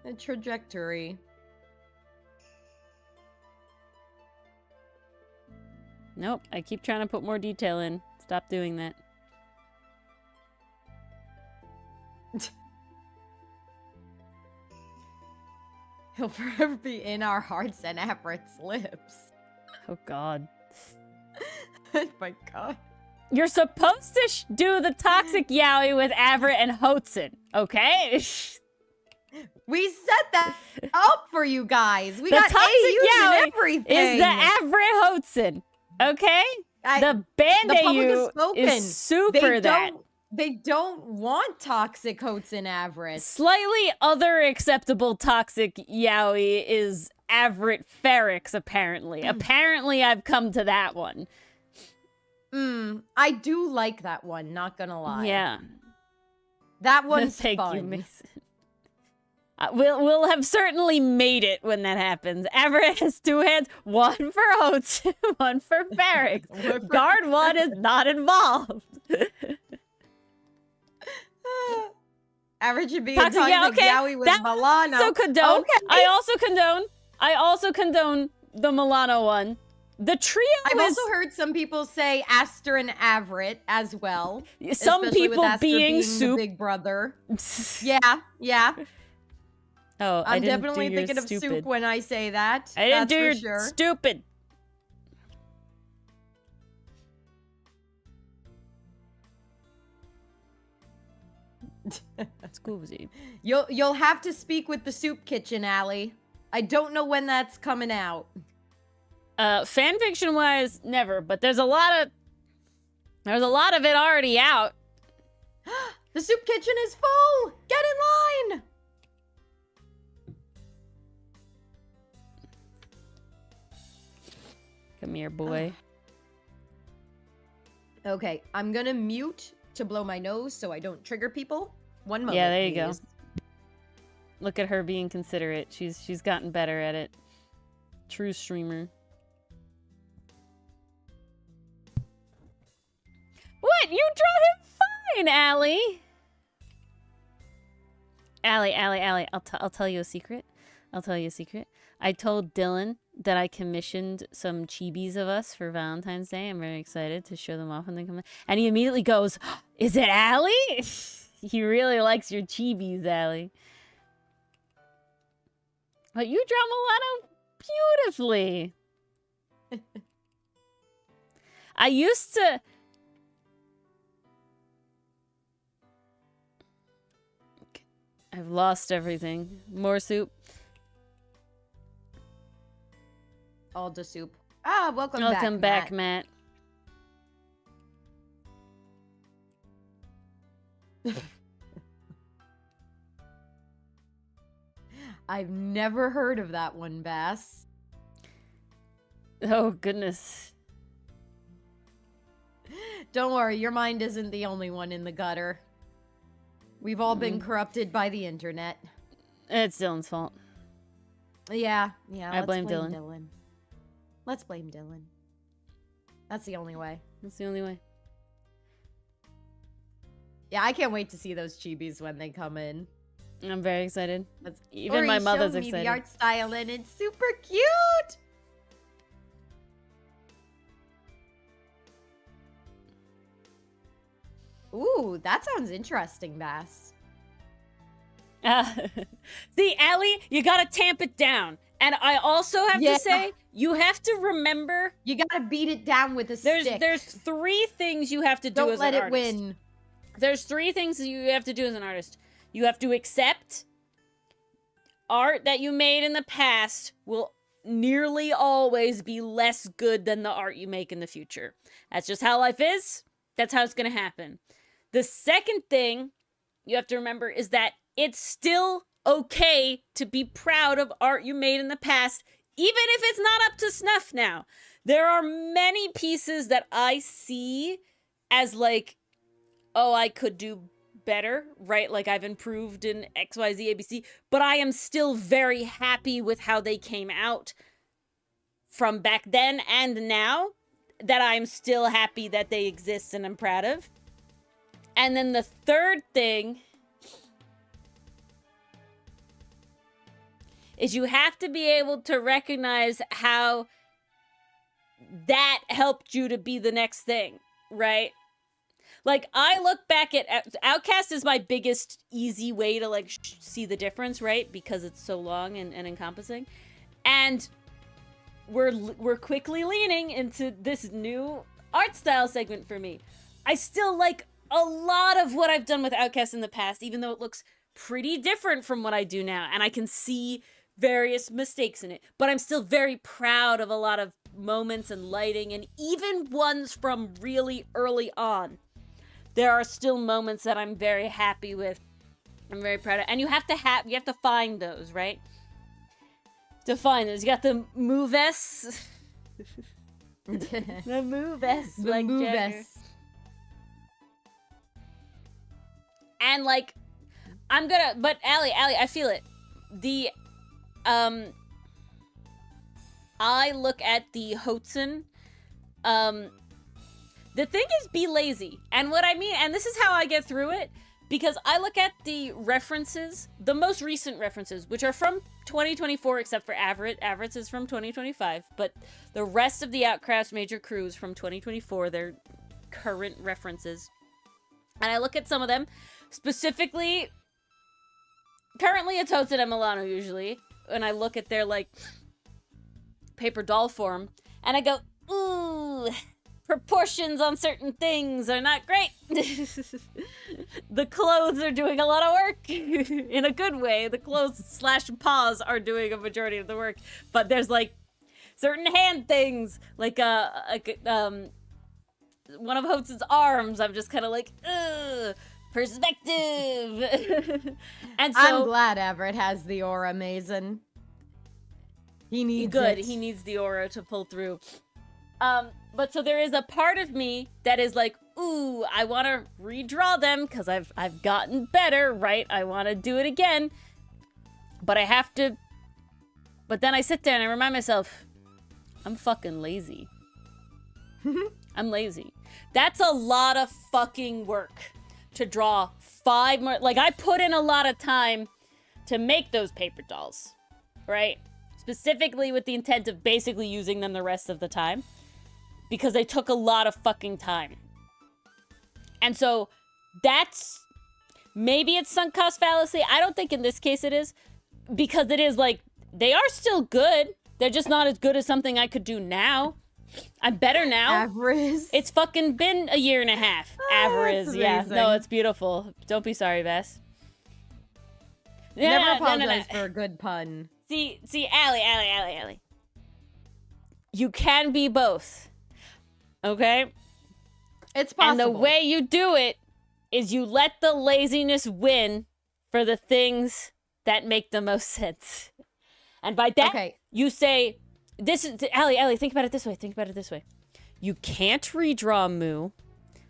B: A trajectory.
A: Nope, I keep trying to put more detail in. Stop doing that.
B: He'll forever be in our hearts and Everett's lips.
A: Oh god.
B: Oh my god.
A: You're supposed to do the toxic yaoi with Everett and Hotson, okay?
B: We set that up for you guys. We
A: The
B: got
A: toxic
B: AUs
A: yaoi
B: and everything.
A: is the Everett Hotson, okay? The band
B: the public has
A: AU
B: spoken.
A: is super that.
B: They don't want toxic Coats and Everett.
A: Slightly other acceptable toxic yaoi is Everett Ferrix, apparently. Apparently, I've come to that one.
B: I do like that one, not gonna lie.
A: Yeah.
B: That one's
A: Thank
B: fun.
A: you, Mason. We'll have certainly made it when that happens. Everett has 2 hands, one for Oates, one for Ferrix. Guard 1 is not involved.
B: Everett should be
A: Toxic,
B: a toxic
A: okay.
B: yaoi with
A: That
B: Milano.
A: also condone.
B: Okay.
A: I also condone the Milano one. The trio
B: I've
A: is
B: also heard some people say Aster and Everett as well.
A: some
B: especially
A: people
B: with Aster
A: being
B: the
A: soup.
B: big brother. Yeah.
A: Oh,
B: I'm definitely thinking of soup when I say that.
A: I didn't
B: That's
A: do
B: for
A: your
B: sure.
A: stupid. Scusi.
B: You'll have to speak with the soup kitchen, Allie. I don't know when that's coming out.
A: Fan fiction wise, never. But there's a lot of it already out.
B: The soup kitchen is full. Get in line.
A: Come here, boy.
B: Okay, I'm gonna mute to blow my nose so I don't trigger people. One moment.
A: Yeah, there you
B: please.
A: go. Look at her being considerate. She's gotten better at it. True streamer. What? You draw him fine, Allie. Allie. I'll tell you a secret. I told Dylan that I commissioned some chibis of us for Valentine's Day. I'm very excited to show them off when they come in. And he immediately goes, "Is it Allie?" He really likes your chibis, Allie. But you draw Milano beautifully. I used to... I've lost everything. More soup.
B: All the soup. Ah, welcome
A: back, Matt.
B: I've never heard of that one, Bass.
A: Oh, goodness.
B: Don't worry, your mind isn't the only one in the gutter. We've all been corrupted by the internet.
A: It's Dylan's fault.
B: Yeah.
A: I blame Dylan.
B: Let's blame Dylan. That's the only way.
A: That's the only way.
B: Yeah, I can't wait to see those chibis when they come in.
A: I'm very excited. Even
B: Ori
A: my mother's
B: showed me
A: excited.
B: the art style and it's super cute. Ooh, that sounds interesting, Bass.
A: See, Allie, you gotta tamp it down. And I also have to say, you have to remember...
B: You gotta beat it down with a stick.
A: There's 3 things you have to do as an artist.
B: Don't let it win.
A: There's 3 things you have to do as an artist. You have to accept art that you made in the past will nearly always be less good than the art you make in the future. That's just how life is. That's how it's gonna happen. The second thing you have to remember is that it's still okay to be proud of art you made in the past, even if it's not up to snuff now. There are many pieces that I see as like, oh, I could do better, right? Like I've improved in XYZ ABC, but I am still very happy with how they came out from back then and now, that I'm still happy that they exist and I'm proud of. And then the third thing is you have to be able to recognize how that helped you to be the next thing, right? Like, I look back at Outcast is my biggest easy way to, like, see the difference, right? Because it's so long and encompassing. And we're quickly leaning into this new art style segment for me. I still like a lot of what I've done with Outcast in the past, even though it looks pretty different from what I do now. And I can see various mistakes in it. But I'm still very proud of a lot of moments and lighting, and even ones from really early on. There are still moments that I'm very happy with. I'm very proud of. And you have to find those, right? To find those. You got the Move-S. The Move-S.
B: The
A: like
B: Move-S.
A: Jagger. And, like, but Allie, I feel it. I look at the Hotsun, the thing is, be lazy. And what I mean, and this is how I get through it, because I look at the references, the most recent references, which are from 2024, except for Averett. Averett's is from 2025, but the rest of the Outcast Major Crews from 2024, they're current references. And I look at some of them, specifically, currently it's Hotsun and Milano usually, and I look at their, like, paper doll form, and I go, ooh, proportions on certain things are not great. The clothes are doing a lot of work in a good way. The clothes / paws are doing a majority of the work, but there's, like, certain hand things, like one of Hotsun's arms. I'm just kind of like, ugh, perspective. And so
B: I'm glad Everett has the aura, Mason. He needs it.
A: He needs the aura to pull through. But so there is a part of me that is like, ooh, I want to redraw them because I've gotten better, right? I want to do it again. But I have to. But then I sit there and I remind myself, I'm fucking lazy. I'm lazy. That's a lot of fucking work to draw 5 more. Like, I put in a lot of time to make those paper dolls, right? Specifically with the intent of basically using them the rest of the time. Because they took a lot of fucking time. And so, maybe it's sunk cost fallacy. I don't think in this case it is. Because it is like, they are still good. They're just not as good as something I could do now. I'm better now.
B: Avarice.
A: It's fucking been a year and a half. Avarice, yeah. No, it's beautiful. Don't be sorry, Bess.
B: Never apologize for a good pun.
A: See, Allie. You can be both. Okay?
B: It's possible.
A: And the way you do it is you let the laziness win for the things that make the most sense. And by that, you say, this is, Allie, think about it this way. You can't redraw Moo.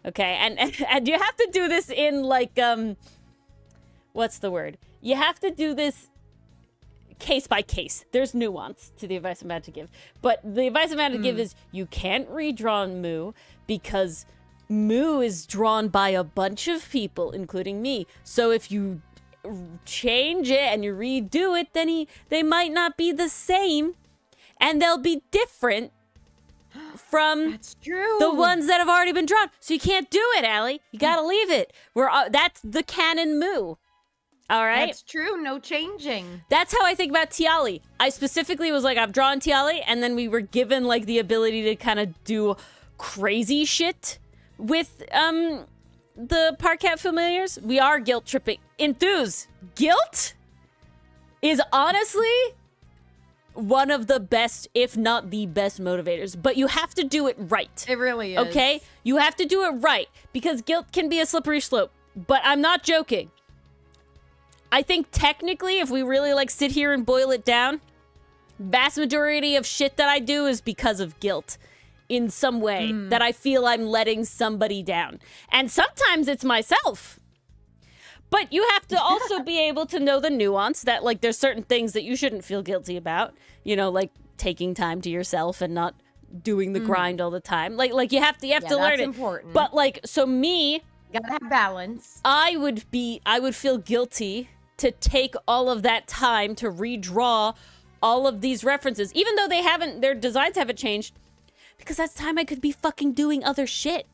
A: Okay? And you have to do this in, like, what's the word? You have to do this case by case. There's nuance to the advice I'm about to give. But the advice I'm about to give is you can't redraw Moo because Moo is drawn by a bunch of people, including me. So if you change it and you redo it, then they might not be the same and they'll be different from
B: That's true.
A: the ones that have already been drawn. So you can't do it, Allie. You gotta leave it. That's the canon Moo. All right?
B: That's true. No changing.
A: That's how I think about Tiali. I specifically was like, I've drawn Tiali, and then we were given, like, the ability to kind of do crazy shit with the Parcat familiars. We are guilt tripping. Enthuse. Guilt is honestly one of the best, if not the best motivators, but you have to do it right.
B: It really is.
A: Okay? You have to do it right, because guilt can be a slippery slope, but I'm not joking. I think technically, if we really, like, sit here and boil it down, vast majority of shit that I do is because of guilt in some way, that I feel I'm letting somebody down. And sometimes it's myself. But you have to also be able to know the nuance that, like, there's certain things that you shouldn't feel guilty about. You know, like taking time to yourself and not doing the grind all the time. Like you have to learn it.
B: Important.
A: But, like, so me
B: Gotta have balance.
A: I would feel guilty to take all of that time to redraw all of these references, even though their designs haven't changed, because that's time I could be fucking doing other shit.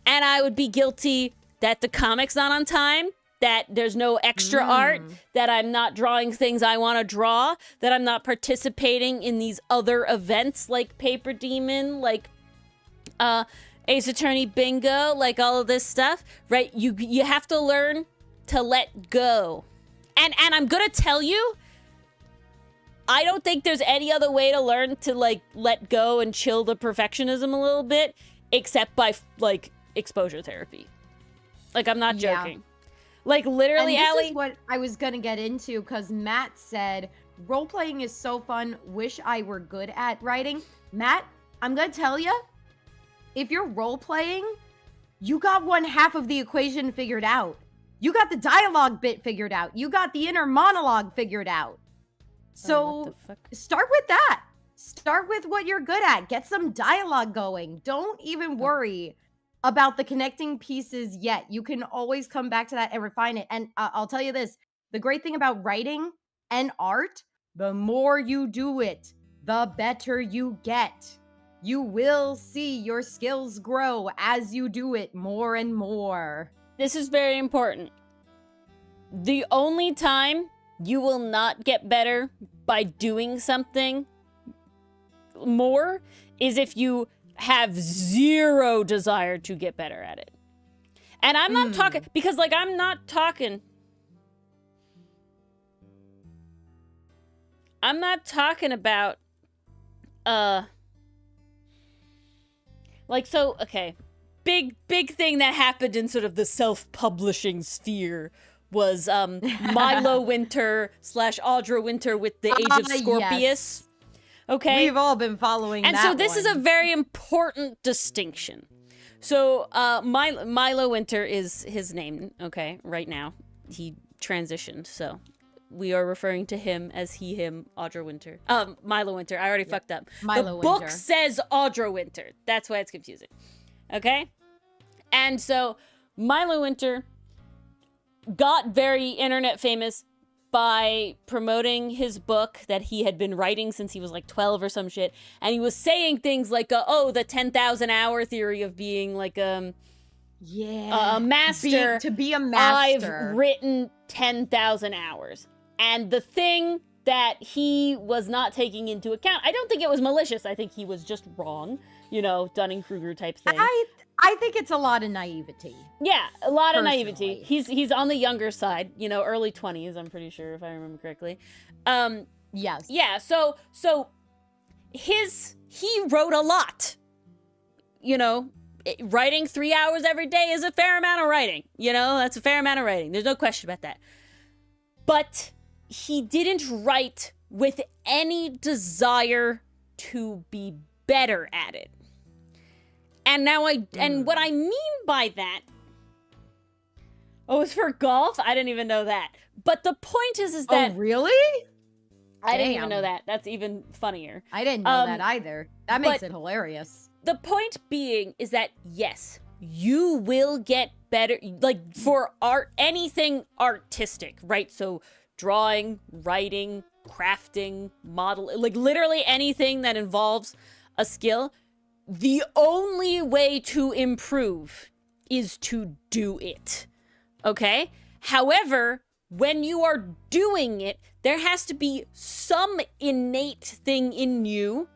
A: And I would be guilty that the comic's not on time, that there's no extra art, that I'm not drawing things I want to draw, that I'm not participating in these other events like Paper Demon, like Ace Attorney Bingo, like all of this stuff, right? You have to learn to let go. And I'm gonna tell you, I don't think there's any other way to learn to like let go and chill the perfectionism a little bit, except by like exposure therapy. Like, I'm not joking. Like, literally,
B: and this
A: Allie,
B: is what I was gonna get into, because Matt said role playing is so fun. Wish I were good at writing. Matt, I'm gonna tell you, if you're role playing, you got one half of the equation figured out. You got the dialogue bit figured out. You got the inner monologue figured out. So start with that. Start with what you're good at. Get some dialogue going. Don't even worry about the connecting pieces yet. You can always come back to that and refine it. And I'll tell you this, the great thing about writing and art, the more you do it, the better you get. You will see your skills grow as you do it more and more.
A: This is very important. The only time you will not get better by doing something more is if you have zero desire to get better at it. And I'm not talking, because like I'm not talking about like, so okay, big thing that happened in sort of the self-publishing sphere was Milo Winter / Audra Winter with the Age of Scorpius.
B: Yes.
A: Okay,
B: we've all been following
A: and
B: that
A: so this
B: one.
A: is a very important distinction. So Milo Winter is his name, okay, right now. He transitioned, so we are referring to him as he, him, Audra Winter. Milo Winter. I already fucked up.
B: Milo
A: the book
B: Winter.
A: says Audra Winter. That's why it's confusing. Okay? And so Milo Winter got very internet famous by promoting his book that he had been writing since he was like 12 or some shit. And he was saying things like, the 10,000 hour theory of being like a master.
B: To be a master.
A: I've written 10,000 hours. And the thing that he was not taking into account, I don't think it was malicious. I think he was just wrong. You know, Dunning-Kruger type thing.
B: I think it's a lot of naivety.
A: Yeah, a lot of
B: Personally.
A: naivety. He's on the younger side, you know, early 20s, I'm pretty sure, if I remember correctly.
B: Yes.
A: Yeah, so he wrote a lot. You know, writing 3 hours every day is a fair amount of writing. You know, that's a fair amount of writing. There's no question about that. But he didn't write with any desire to be better at it. And now and what I mean by that, it's for golf? I didn't even know that. But the point is that...
B: Oh, really?
A: I didn't even know that. That's even funnier.
B: I didn't know that either. That makes it hilarious.
A: The point being is that, yes, you will get better, like, for art, anything artistic, right? So, drawing, writing, crafting, modeling, like, literally anything that involves a skill. The only way to improve is to do it, okay? However, when you are doing it, there has to be some innate thing in you,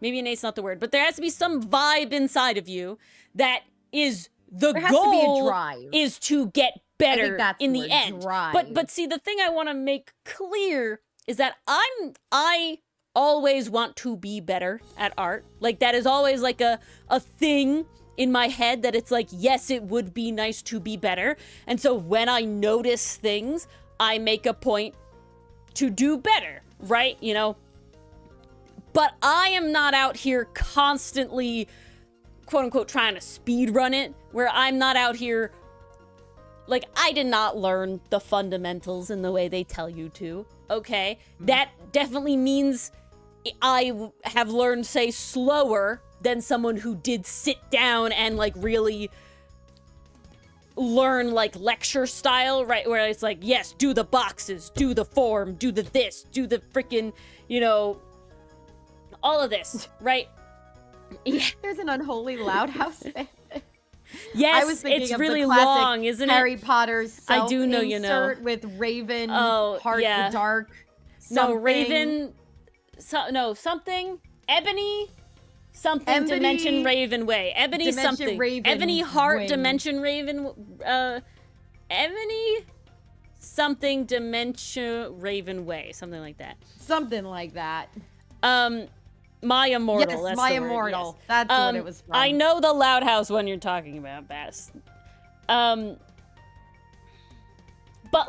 A: maybe innate's not the word, but there has to be some vibe inside of you that is the
B: there has
A: goal
B: to be a drive.
A: Is to get better in the end.
B: Drive.
A: But see, the thing I want to make clear is that I always want to be better at art. Like, that is always like a thing in my head that it's like, yes, it would be nice to be better. And so when I notice things, I make a point to do better, right? You know, but I am not out here constantly, quote unquote, trying to speed run it, where I'm not out here, like, I did not learn the fundamentals in the way they tell you to, okay? That definitely means I have learned, say, slower than someone who did sit down and like really learn like lecture style, right? Where it's like, yes, do the boxes, do the form, do the this, do the freaking, you know, all of this, right? Yeah.
B: There's an unholy loud house fan.
A: Yes,
B: I was thinking
A: it's
B: of
A: really
B: the classic
A: long, isn't
B: Harry
A: it?
B: Potter's
A: I do know you know.
B: self-insert with Raven, Heart
A: yeah.
B: the Dark.
A: No, Raven, something, Ebony, something,
B: Ebony,
A: Dimension Raven Way. Ebony
B: Dimension
A: something.
B: Raven
A: Ebony Heart,
B: Way.
A: Dimension Raven, Ebony something, Dimension Raven Way. Something like that.
B: Something like that.
A: My Immortal.
B: Yes,
A: that's
B: My
A: the word,
B: Immortal.
A: yes.
B: That's what it was from.
A: I know the Loud House one you're talking about, Bass. But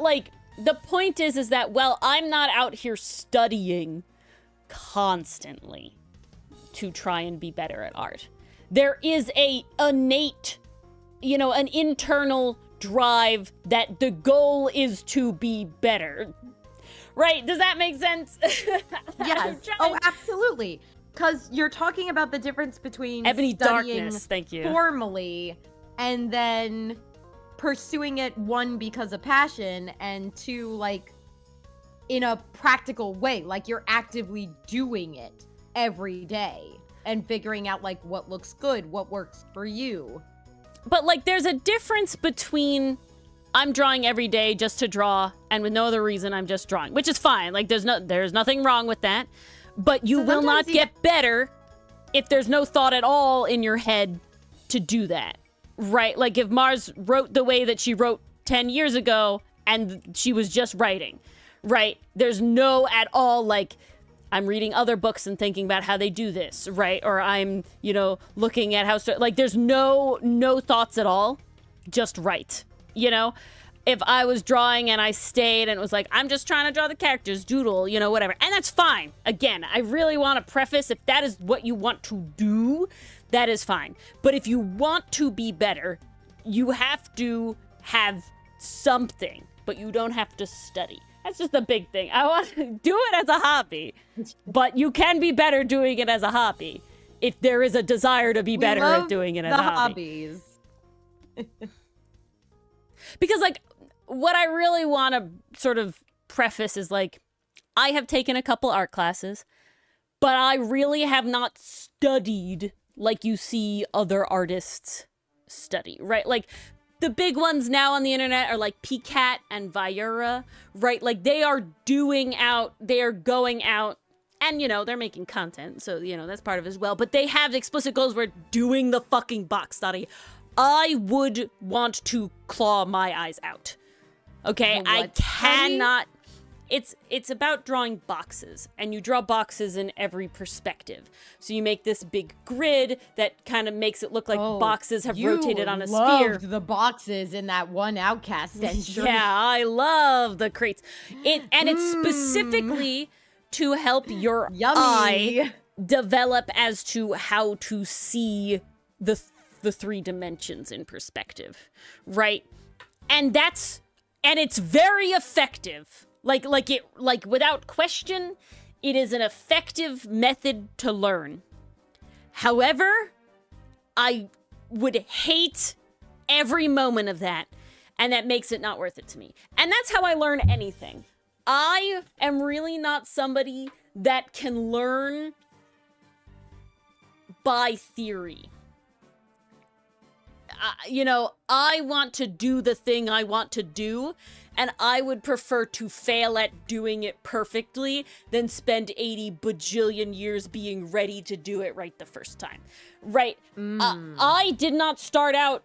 A: like, the point is that, well, I'm not out here studying constantly to try and be better at art. There is a innate, you know, an internal drive that the goal is to be better. Right? Does that make sense?
B: Yes. Oh, absolutely. Because you're talking about the difference between
A: Ebony
B: studying
A: Darkness, thank you.
B: formally and then pursuing it, one, because of passion, and two, like, in a practical way. Like, you're actively doing it every day and figuring out, like, what looks good, what works for you.
A: But, like, there's a difference between I'm drawing every day just to draw, and with no other reason I'm just drawing, which is fine. Like, there's nothing wrong with that. But you will not get better if there's no thought at all in your head to do that, right? Like, if Mars wrote the way that she wrote 10 years ago and she was just writing, right? There's no at all, like, I'm reading other books and thinking about how they do this, right? Or I'm, you know, looking at how, like, there's no thoughts at all, just write, you know? If I was drawing and I stayed and it was like, I'm just trying to draw the characters, doodle, you know, whatever. And that's fine. Again, I really want to preface, if that is what you want to do, that is fine. But if you want to be better, you have to have something, but you don't have to study. That's just the big thing. I want to do it as a hobby, but you can be better doing it as a hobby if there is a desire to be better at doing it as a hobby.
B: Hobbies.
A: Because, like, what I really want to sort of preface is, like, I have taken a couple art classes, but I really have not studied like you see other artists study, right? Like, the big ones now on the internet are, like, PCAT and Viura, right? Like, they are going out, and, you know, they're making content, so, you know, that's part of it as well. But they have explicit goals where doing the fucking box study. I would want to claw my eyes out. Okay, I cannot. It's about drawing boxes, and you draw boxes in every perspective. So you make this big grid that kind of makes it look like boxes have rotated on a sphere.
B: You loved the boxes in that one Outcast entry.
A: Yeah, I love the crates. It's specifically to help your eye develop as to how to see the 3 dimensions in perspective, right? And it's very effective. Like without question, it is an effective method to learn. However, I would hate every moment of that, and that makes it not worth it to me. And that's how I learn anything. I am really not somebody that can learn by theory. You know, I want to do the thing I want to do, and I would prefer to fail at doing it perfectly than spend 80 bajillion years being ready to do it right the first time. Right? I did not start out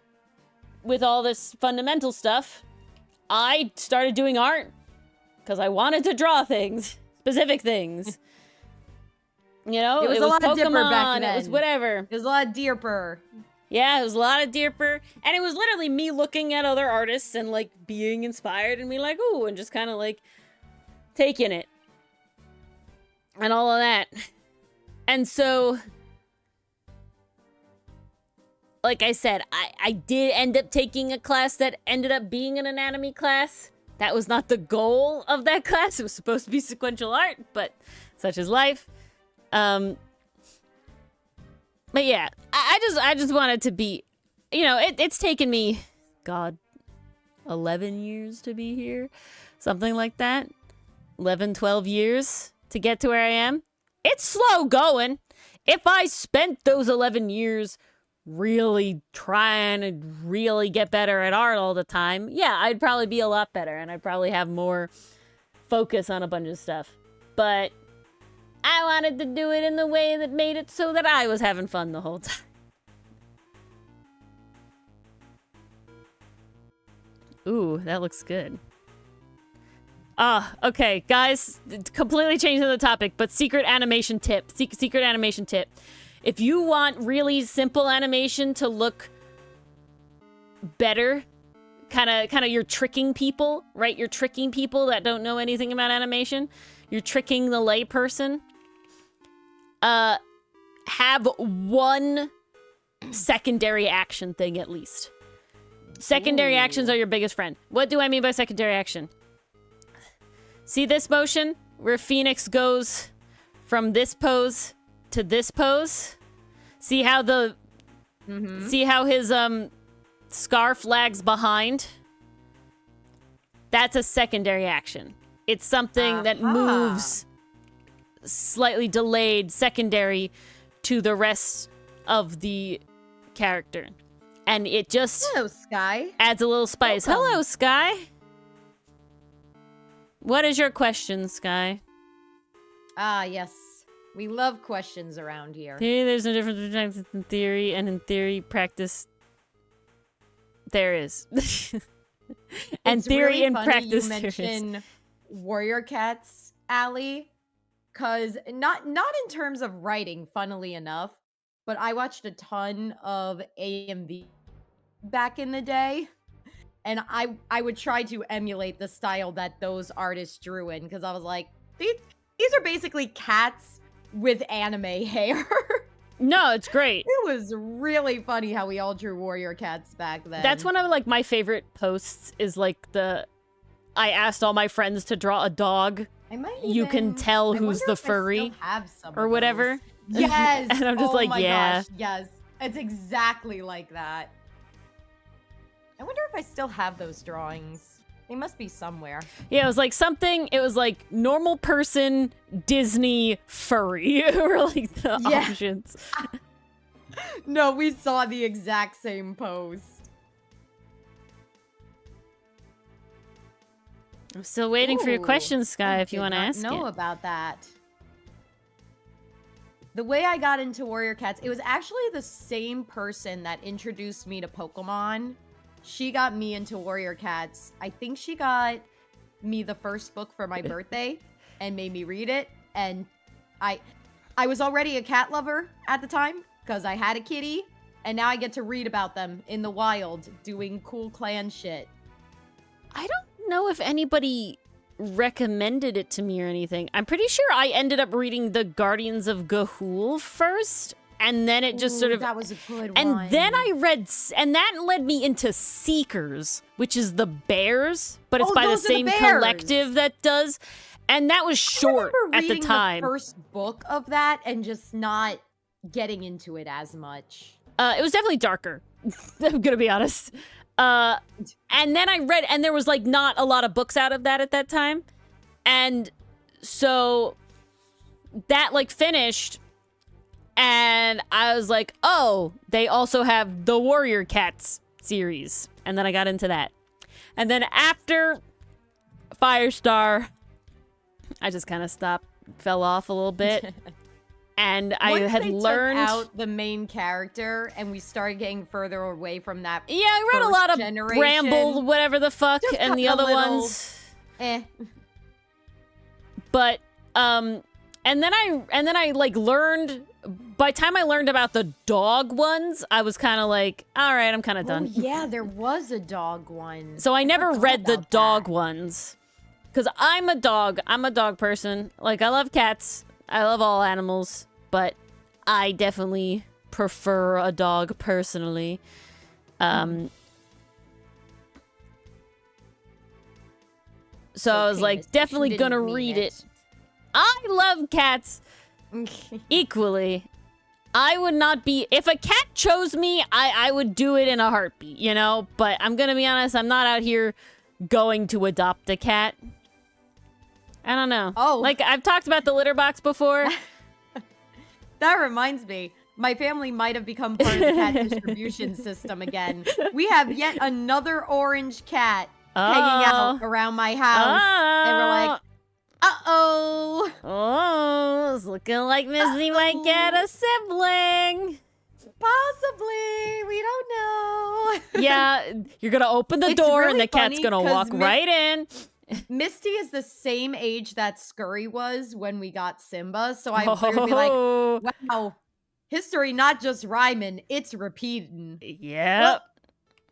A: with all this fundamental stuff. I started doing art because I wanted to draw things, specific things. You know,
B: it was a lot
A: Pokemon,
B: of Dipper back then.
A: It was whatever.
B: It was a lot of Deerper.
A: Yeah, it was a lot of Deerper, and it was literally me looking at other artists and, like, being inspired and being like, ooh, and just kind of, like, taking it. And all of that. And so, like I said, I did end up taking a class that ended up being an anatomy class. That was not the goal of that class. It was supposed to be sequential art, but such is life. But yeah, I just wanted to be, you know, it's taken me, God, 11 years to be here, something like that. 11, 12 years to get to where I am. It's slow going. If I spent those 11 years really trying to really get better at art all the time, yeah, I'd probably be a lot better and I'd probably have more focus on a bunch of stuff. But I wanted to do it in the way that made it so that I was having fun the whole time. Ooh, that looks good. Okay, guys, completely changing the topic, but secret animation tip. Secret animation tip. If you want really simple animation to look better, kind of you're tricking people, right? You're tricking people that don't know anything about animation. You're tricking the layperson. Have one secondary action thing at least. Secondary actions are your biggest friend. What do I mean by secondary action? See this motion where Phoenix goes from this pose to this pose? See how the see how his scarf lags behind? That's a secondary action. It's something that moves slightly delayed, secondary to the rest of the character. And it just adds a little spice.
B: Welcome.
A: Hello, Sky. What is your question, Sky?
B: Yes. We love questions around here.
A: Hey, there's no difference between in theory and in theory practice. There is. And
B: It's
A: theory
B: really
A: and
B: funny
A: practice
B: you
A: there is.
B: mention Warrior Cats, Allie, because not in terms of writing, funnily enough, but I watched a ton of AMV back in the day, and I would try to emulate the style that those artists drew in, because I was like, these are basically cats with anime hair.
A: No, it's great.
B: It was really funny how we all drew warrior cats back then.
A: That's one of like my favorite posts is like I asked all my friends to draw a dog. You can tell who's the furry or whatever.
B: Yes.
A: And I'm just
B: oh
A: like,
B: my
A: yeah.
B: Gosh, yes. It's exactly like that. I wonder if I still have those drawings. They must be somewhere.
A: Yeah, it was like normal person, Disney, furry were like the options.
B: No, we saw the exact same post.
A: I'm still waiting for your questions, Sky, if you want to ask
B: know
A: it.
B: About that. The way I got into Warrior Cats, it was actually the same person that introduced me to Pokemon. She got me into Warrior Cats. I think she got me the first book for my birthday and made me read it. And I was already a cat lover at the time because I had a kitty. And now I get to read about them in the wild doing cool clan shit.
A: I don't know if anybody recommended it to me or anything. I'm pretty sure I ended up reading the Guardians of Ga'Hoole first. And then it just sort of...
B: That was a good
A: and
B: one.
A: then I read... And that led me into Seekers, which is the bears, but it's by the same collective that does. And that was short at the time.
B: The first book of that and just not getting into it as much.
A: It was definitely darker. I'm gonna be honest. And then I read... And there was, like, not a lot of books out of that at that time. And so that, like, finished... And I was like, oh, they also have the Warrior Cats series. And then I got into that. And then after Firestar, I just kind of stopped, fell off a little bit. And I had learned
B: out the main character and we started getting further away from that.
A: Yeah, I read a lot of Bramble, whatever the fuck, just and the other ones. But and then I like learned. By the time I learned about the dog ones, I was kind of like, all right, I'm kind of done.
B: Oh, yeah, there was a dog one.
A: So I never read the dog ones. Because I'm a dog person. Like, I love cats. I love all animals. But I definitely prefer a dog personally. So I was like, definitely gonna read it. I love cats equally. I would not be, if a cat chose me, I would do it in a heartbeat, you know? But I'm gonna be honest, I'm not out here going to adopt a cat. I don't know.
B: Oh.
A: Like, I've talked about the litter box before.
B: That reminds me. My family might have become part of the cat distribution system again. We have yet another orange cat hanging out around my house. And we're like, uh-oh.
A: Oh, it's looking like Missy might get a sibling.
B: Possibly. We don't know.
A: Yeah, you're going to open the door and the cat's going to walk right in.
B: Misty is the same age that Scurry was when we got Simba. So I would be like, wow, history not just rhyming, it's repeating.
A: Yep.
B: Well,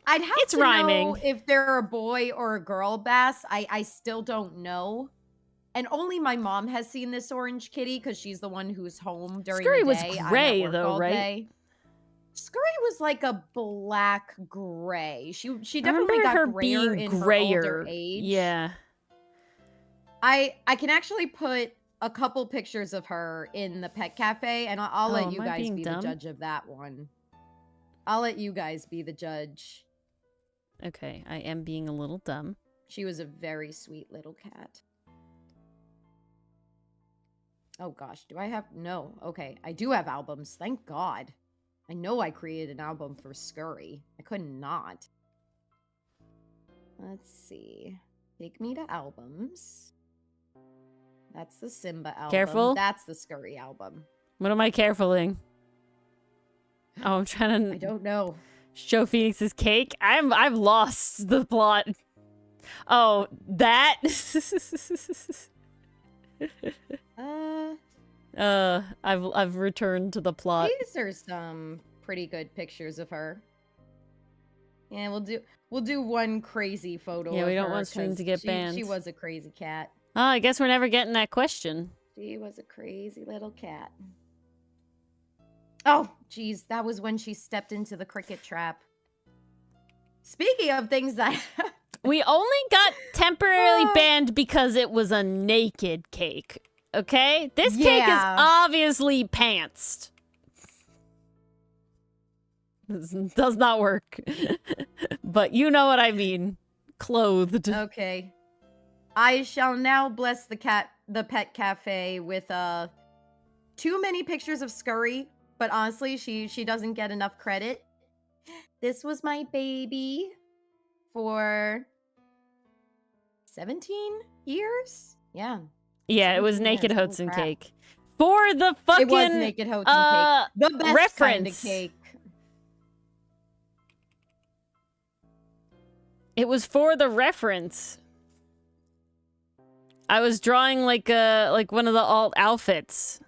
B: I'd have to
A: rhyming.
B: know if they're a boy or a girl bass. I still don't know. And only my mom has seen this orange kitty because she's the one who's home during
A: Scurry
B: the day.
A: was gray, though, right?
B: Day. Scurry was like a black gray. She definitely got
A: her
B: grayer
A: being
B: in
A: grayer.
B: her older age.
A: Yeah.
B: I can actually put a couple pictures of her in the pet cafe, and I'll let you guys be the judge of that one. I'll let you guys be the judge.
A: Okay, I am being a little dumb.
B: She was a very sweet little cat. Oh gosh, do I have... No, okay. I do have albums, thank God. I know I created an album for Scurry. I could not. Let's see. Take me to albums. That's the Simba album.
A: Careful.
B: That's the Scurry album.
A: What am I carefuling? Oh, I'm trying to...
B: I don't know.
A: Show Phoenix's cake? I've lost the plot. Oh, that? I've returned to the plot.
B: These are some pretty good pictures of her. Yeah, we'll do one crazy photo.
A: Yeah, we
B: of
A: don't
B: her
A: want stream to get banned.
B: She was a crazy cat.
A: Oh, I guess we're never getting that question.
B: She was a crazy little cat. Oh, geez, that was when she stepped into the cricket trap. Speaking of things that...
A: We only got temporarily banned because it was a naked cake. Okay? This cake is obviously pantsed. This does not work. But you know what I mean. Clothed.
B: Okay. I shall now bless the pet cafe with too many pictures of Scurry, but honestly, she doesn't get enough credit. This was my baby for 17 years? Yeah.
A: Yeah, it was Naked Oats and Cake. For the fucking...
B: It was Naked Oats and Cake. The best
A: reference.
B: kind of cake.
A: It was for the reference. I was drawing like one of the alt outfits.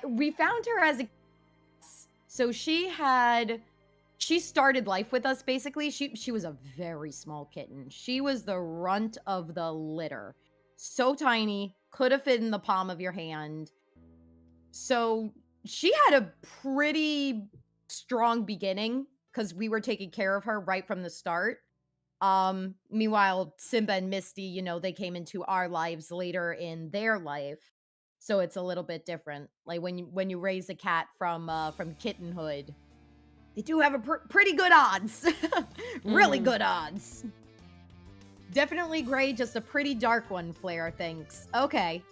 B: We found her as a... So she started life with us, basically. She was a very small kitten. She was the runt of the litter. So tiny, could have fit in the palm of your hand. So she had a pretty strong beginning because we were taking care of her right from the start. Meanwhile, Simba and Misty, you know, they came into our lives later in their life. So it's a little bit different. Like when you raise a cat from kittenhood, they do have a pretty good odds. Really good odds. Definitely gray, just a pretty dark one, Flair thinks. Okay.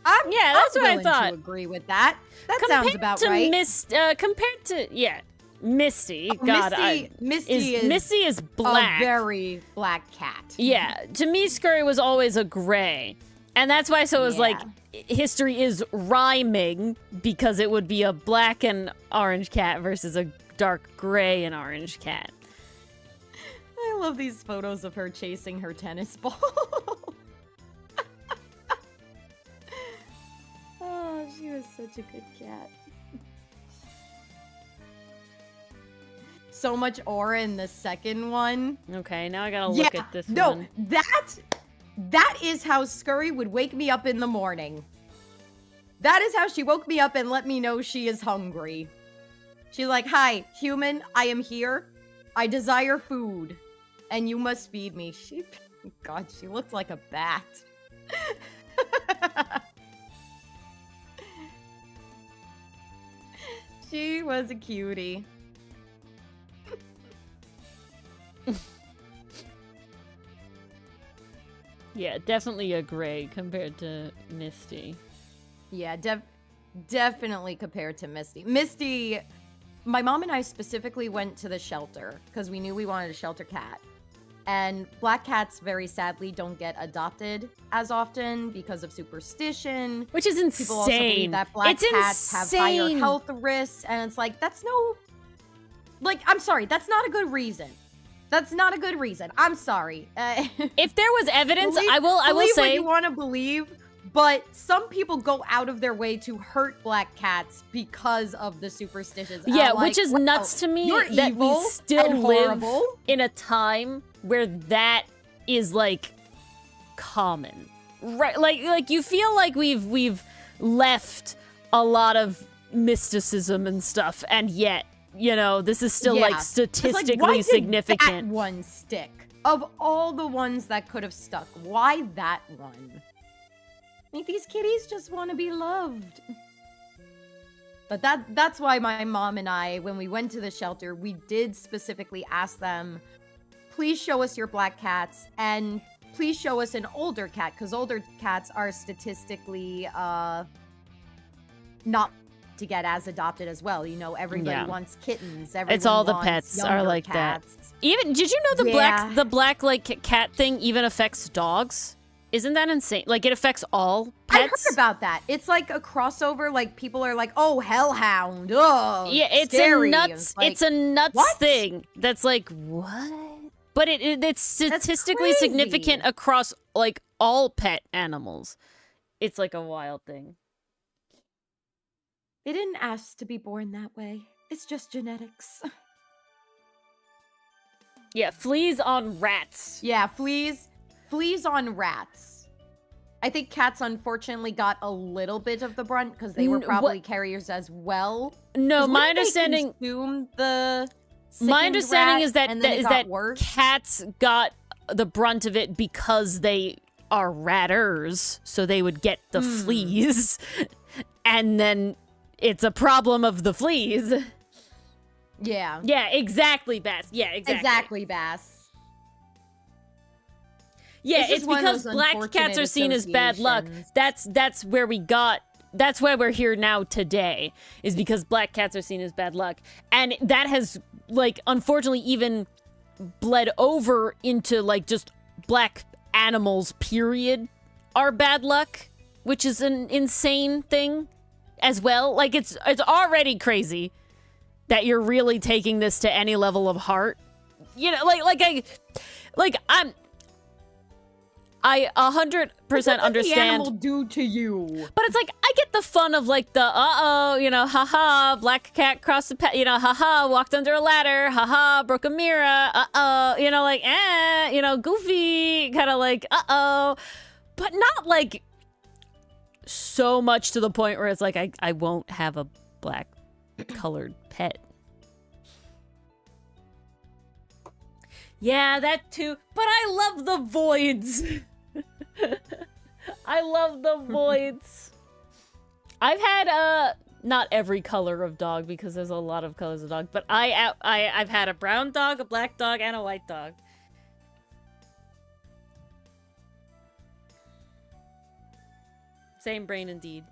A: That's what I thought.
B: To agree with that. That sounds about right.
A: Compared to Misty.
B: Oh,
A: God,
B: Misty
A: is black.
B: A very black cat.
A: Yeah, to me, Scurry was always a gray, and that's why. So it was like history is rhyming because it would be a black and orange cat versus a dark gray and orange cat.
B: I love these photos of her chasing her tennis ball. Oh, she was such a good cat. So much aura in the second one.
A: Okay, now I gotta look at this one.
B: No, that is how Scurry would wake me up in the morning. That is how she woke me up and let me know she is hungry. She's like, "Hi, human, I am here. I desire food, and you must feed me." God, she looks like a bat. She was a cutie.
A: Yeah, definitely a gray compared to Misty.
B: Yeah, definitely compared to Misty. Misty, my mom and I specifically went to the shelter because we knew we wanted a shelter cat. And black cats, very sadly, don't get adopted as often because of superstition.
A: Which is insane.
B: People also believe that black cats have higher health risks. And it's like, that's no... Like, I'm sorry, that's not a good reason. That's not a good reason. I'm sorry.
A: If there was evidence, I will
B: believe
A: say...
B: what you want to believe, but some people go out of their way to hurt black cats because of the superstitions.
A: Yeah, which is nuts to me that we still live in a time where that is, like, common. Right? Like you feel like we've left a lot of mysticism and stuff, and yet... You know, this is still, like, statistically
B: why
A: significant.
B: Did that one stick? Of all the ones that could have stuck, why that one? Like, these kitties just want to be loved. But that's why my mom and I, when we went to the shelter, we did specifically ask them, please show us your black cats, and please show us an older cat, because older cats are statistically not to get as adopted as well. You know, everybody wants kittens.
A: It's all the pets are like cats. That. Even did you know the black like cat thing even affects dogs? Isn't that insane? Like it affects all pets.
B: I heard about that. It's like a crossover. Like people are like, "Oh, hellhound." Oh,
A: yeah, it's
B: scary.
A: a nuts. It's a nuts thing. That's like what? But it's statistically significant across like all pet animals. It's like a wild thing.
B: They didn't ask to be born that way. It's just genetics.
A: Yeah, fleas on rats.
B: Yeah, fleas on rats. I think cats unfortunately got a little bit of the brunt because they were probably carriers as well.
A: No, my understanding. My understanding is that cats got the brunt of it because they are ratters, so they would get the fleas, and then. It's a problem of the fleas.
B: Yeah.
A: Yeah, exactly, Bass. Yeah, exactly.
B: Exactly, Bass.
A: Yeah, it's because black cats are seen as bad luck. That's where we got... That's why we're here now today, is because black cats are seen as bad luck. And that has, like, unfortunately even bled over into, like, just black animals, period, are bad luck, which is an insane thing. As well, like it's already crazy that you're really taking this to any level of heart. You know, I 100% understand. What did the
B: animal do to you?
A: But it's like I get the fun of like the you know, haha, black cat crossed the you know, haha, walked under a ladder, haha, broke a mirror, you know, like you know, goofy, kind of like but not like. So much to the point where it's like I won't have a black colored pet. Yeah, that too. But I love the voids. I love the voids. I've had not every color of dog because there's a lot of colors of dog, but I've had a brown dog, a black dog, and a white dog. Same brain indeed.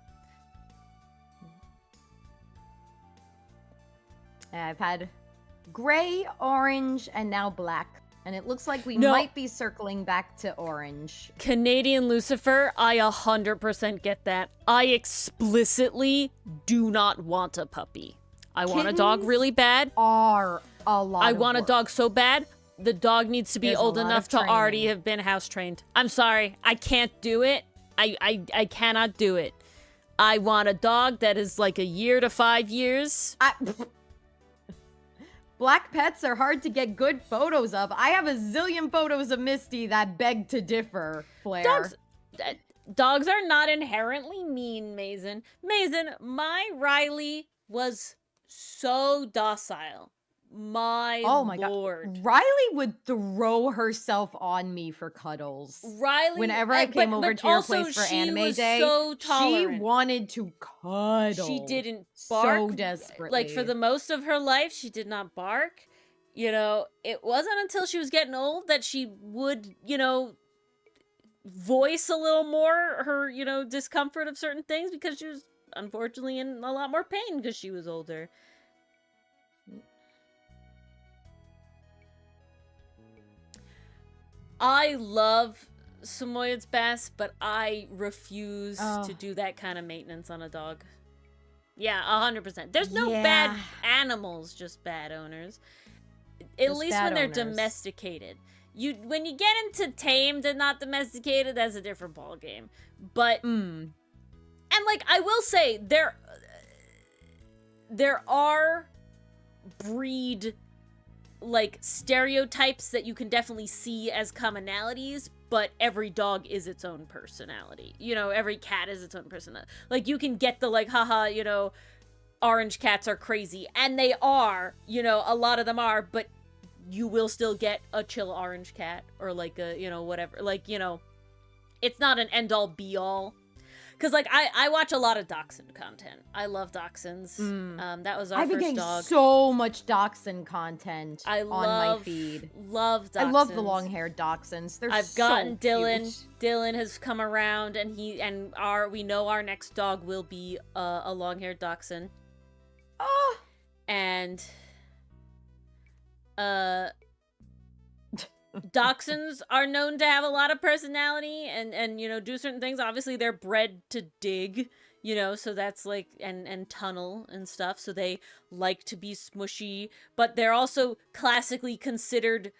B: I've had gray, orange, and now black. And it looks like we might be circling back to orange.
A: Canadian Lucifer, I 100% get that. I explicitly do not want a puppy. I want a dog really bad.
B: Are a lot
A: I want a dog so bad. The dog needs to be old enough to already have been house trained. I'm sorry. I can't do it. I cannot do it. I want a dog that is like a year to 5 years.
B: Black pets are hard to get good photos of. I have a zillion photos of Misty that beg to differ, Flair.
A: Dogs are not inherently mean, Mason. Mason, my Riley was so docile. My
B: Oh my god.
A: lord.
B: Riley would throw herself on me for cuddles.
A: Riley,
B: Whenever I came over
A: but
B: to your
A: also
B: place for
A: she
B: anime
A: was
B: day,
A: so
B: she
A: tolerant.
B: wanted to
A: She
B: cuddle
A: didn't bark.
B: so
A: Like, for
B: desperately.
A: the most of her life, she did not bark. You know, it wasn't until she was getting old that she would, you know, voice a little more her, you know, discomfort of certain things, because she was unfortunately in a lot more pain because she was older. I love Samoyed's Bass, but I refuse to do that kind of maintenance on a dog. Yeah, 100%. There's no bad animals, just bad owners. At least when they're domesticated. When you get into tamed and not domesticated, that's a different ball game. But and like, I will say, there are breed like stereotypes that you can definitely see as commonalities, but every dog is its own personality. You know, every cat is its own personality. Like, you can get the like, haha, you know, orange cats are crazy, and they are, you know, a lot of them are, but you will still get a chill orange cat, or like a, you know, whatever, like, you know, it's not an end all be all. Because, like, I watch a lot of dachshund content. I love dachshunds. That was our
B: I've been
A: first
B: getting
A: dog.
B: so much dachshund content on my feed.
A: Love dachshunds.
B: I love the long-haired dachshunds. They're
A: I've gotten
B: so
A: Dylan.
B: cute.
A: Dylan has come around, and we know our next dog will be a long-haired dachshund.
B: Oh.
A: And dachshunds are known to have a lot of personality and you know, do certain things. Obviously, they're bred to dig, you know, so that's like, and tunnel and stuff, so they like to be smushy, but they're also classically considered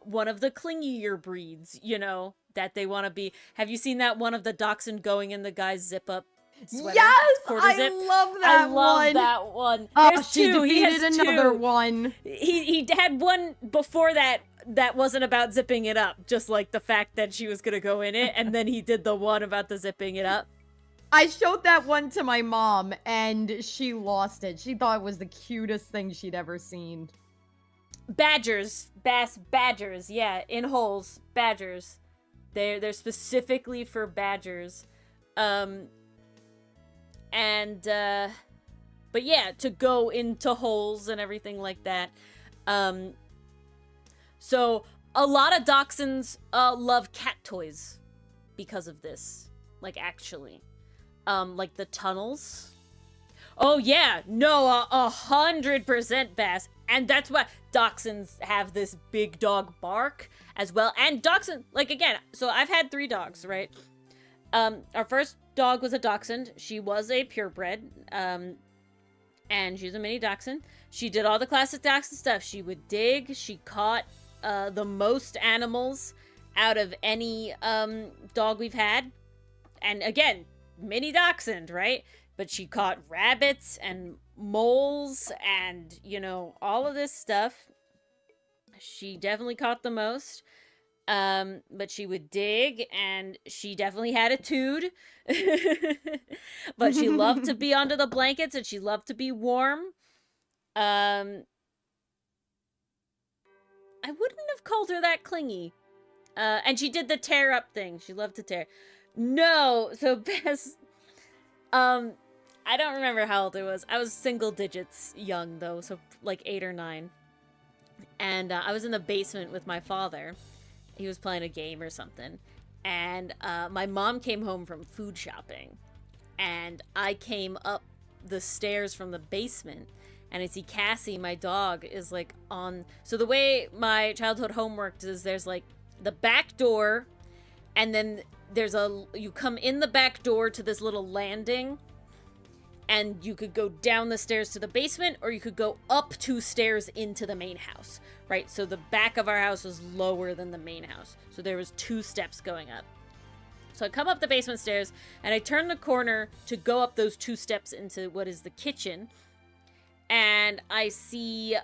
A: one of the clingier breeds, you know, that they want to be. Have you seen that one of the dachshund going in the guy's zip up sweater?
B: Yes,
A: I
B: love that one.
A: I love that one.
B: Oh,
A: There's
B: she
A: two. He
B: defeated
A: has
B: another
A: two.
B: one.
A: He had one before that wasn't about zipping it up, just like the fact that she was gonna go in it, and then he did the one about the zipping it up.
B: I showed that one to my mom, and she lost it. She thought it was the cutest thing she'd ever seen.
A: Badgers, bass badgers, yeah, in holes, badgers. They're specifically for badgers. But yeah, to go into holes and everything like that. So a lot of dachshunds love cat toys because of this. Like, actually. Like the tunnels. Oh yeah, no, 100% Bass. And that's why dachshunds have this big dog bark as well. And dachshund, like, again, so I've had 3 dogs, right? Our first dog was a dachshund. She was a purebred. And she's a mini dachshund. She did all the classic dachshund stuff. She would dig. She caught the most animals out of any dog we've had. And again, mini dachshund, right? But she caught rabbits and moles and, you know, all of this stuff. She definitely caught the most. But she would dig, and she definitely had a tood. But she loved to be under the blankets, and she loved to be warm. I wouldn't have called her that clingy. And she did the tear up thing. She loved to tear. No, so Bess, I don't remember how old I was. I was single digits young, though, so like 8 or 9. And I was in the basement with my father. He was playing a game or something. And my mom came home from food shopping. And I came up the stairs from the basement. And I see Cassie, my dog, is like on... So the way my childhood home worked is there's like the back door. And then you come in the back door to this little landing. And you could go down the stairs to the basement, or you could go up 2 stairs into the main house, right? So the back of our house was lower than the main house. So there was 2 steps going up. So I come up the basement stairs, and I turn the corner to go up those 2 steps into what is the kitchen. And I see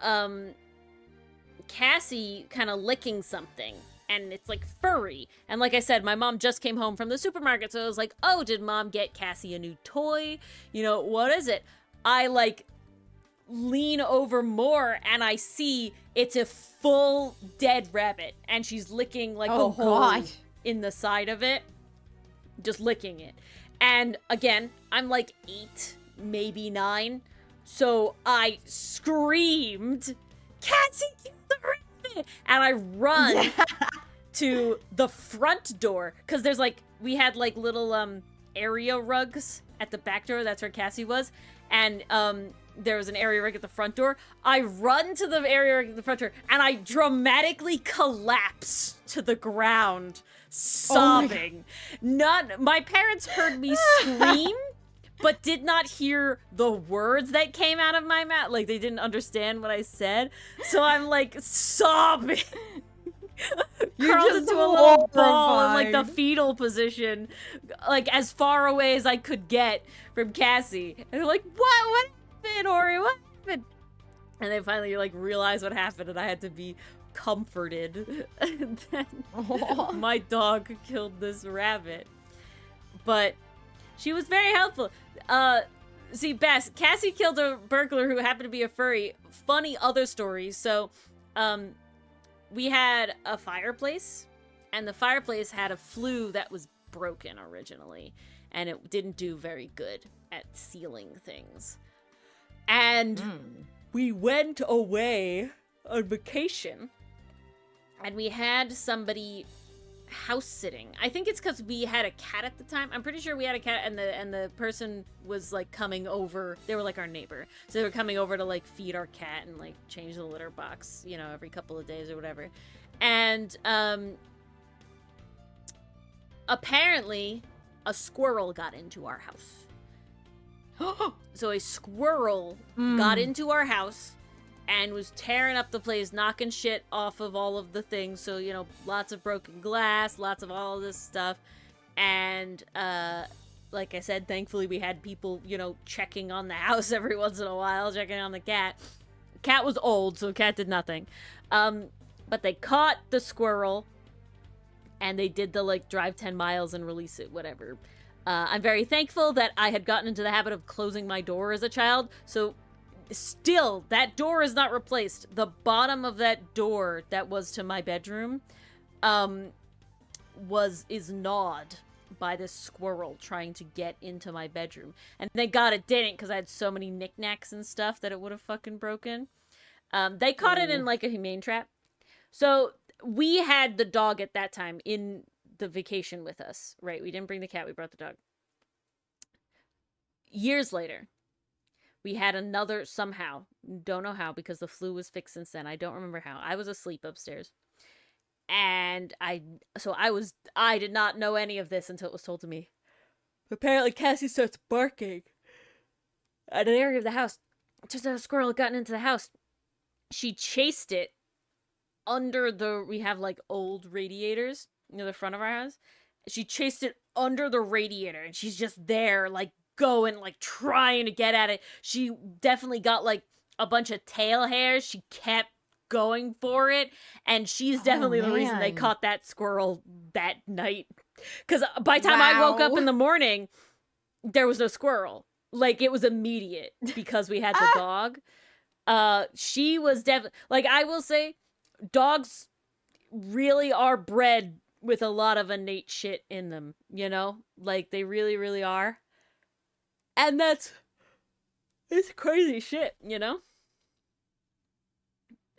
A: Cassie kind of licking something. And it's like furry. And like I said, my mom just came home from the supermarket. So I was like, oh, did mom get Cassie a new toy? You know, what is it? I like lean over more, and I see it's a full dead rabbit, and she's licking like a hole in the side of it, just licking it. And again, I'm like 8, maybe 9, so I screamed, "Cassie, kill the rabbit!" And I run to the front door, because there's like, we had like little area rugs at the back door. That's where Cassie was. And there was an area rug at the front door. I run to the area rug at the front door, and I dramatically collapse to the ground, sobbing. My parents heard me scream, but did not hear the words that came out of my mouth. Like, they didn't understand what I said. So I'm like sobbing. Curled into a little ball in like the fetal position, like as far away as I could get from Cassie. And they're like, what happened, Ori? What happened? And they finally like realized what happened, and I had to be comforted. And then my dog killed this rabbit. But she was very helpful. See, Bess, Cassie killed a burglar who happened to be a furry. Funny other stories. So, we had a fireplace, and the fireplace had a flue that was broken originally, and it didn't do very good at sealing things. And we went away on vacation, and we had somebody house sitting. I think it's because we had a cat at the time. I'm pretty sure we had a cat, and the person was like coming over. They were like our neighbor, so they were coming over to like feed our cat and like change the litter box, you know, every couple of days or whatever. And apparently a squirrel got into our house. So a squirrel got into our house and was tearing up the place, knocking shit off of all of the things. So, you know, lots of broken glass, lots of all of this stuff. And, like I said, thankfully we had people, you know, checking on the house every once in a while, checking on the cat. Cat was old, so cat did nothing. But they caught the squirrel, and they did the, like, drive 10 miles and release it, whatever. I'm very thankful that I had gotten into the habit of closing my door as a child, so still, that door is not replaced. The bottom of that door that was to my bedroom is gnawed by this squirrel trying to get into my bedroom. And thank God it didn't, because I had so many knickknacks and stuff that it would have fucking broken. They caught it in like a humane trap. So we had the dog at that time in the vacation with us, right? We didn't bring the cat, we brought the dog. Years later, we had another, somehow, don't know how, because the flue was fixed since then. I don't remember how. I was asleep upstairs. And I did not know any of this until it was told to me. Apparently Cassie starts barking at an area of the house. Just as a squirrel had gotten into the house. She chased it under we have like old radiators near the front of our house. She chased it under the radiator, and she's just there, like, going, like, trying to get at it. She definitely got like a bunch of tail hairs. She kept going for it, and she's definitely the reason they caught that squirrel that night, because by the time I woke up in the morning, there was no squirrel. Like, it was immediate because we had the dog. She was definitely, like, I will say, dogs really are bred with a lot of innate shit in them, you know? Like, they really, really are. And it's crazy shit, you know?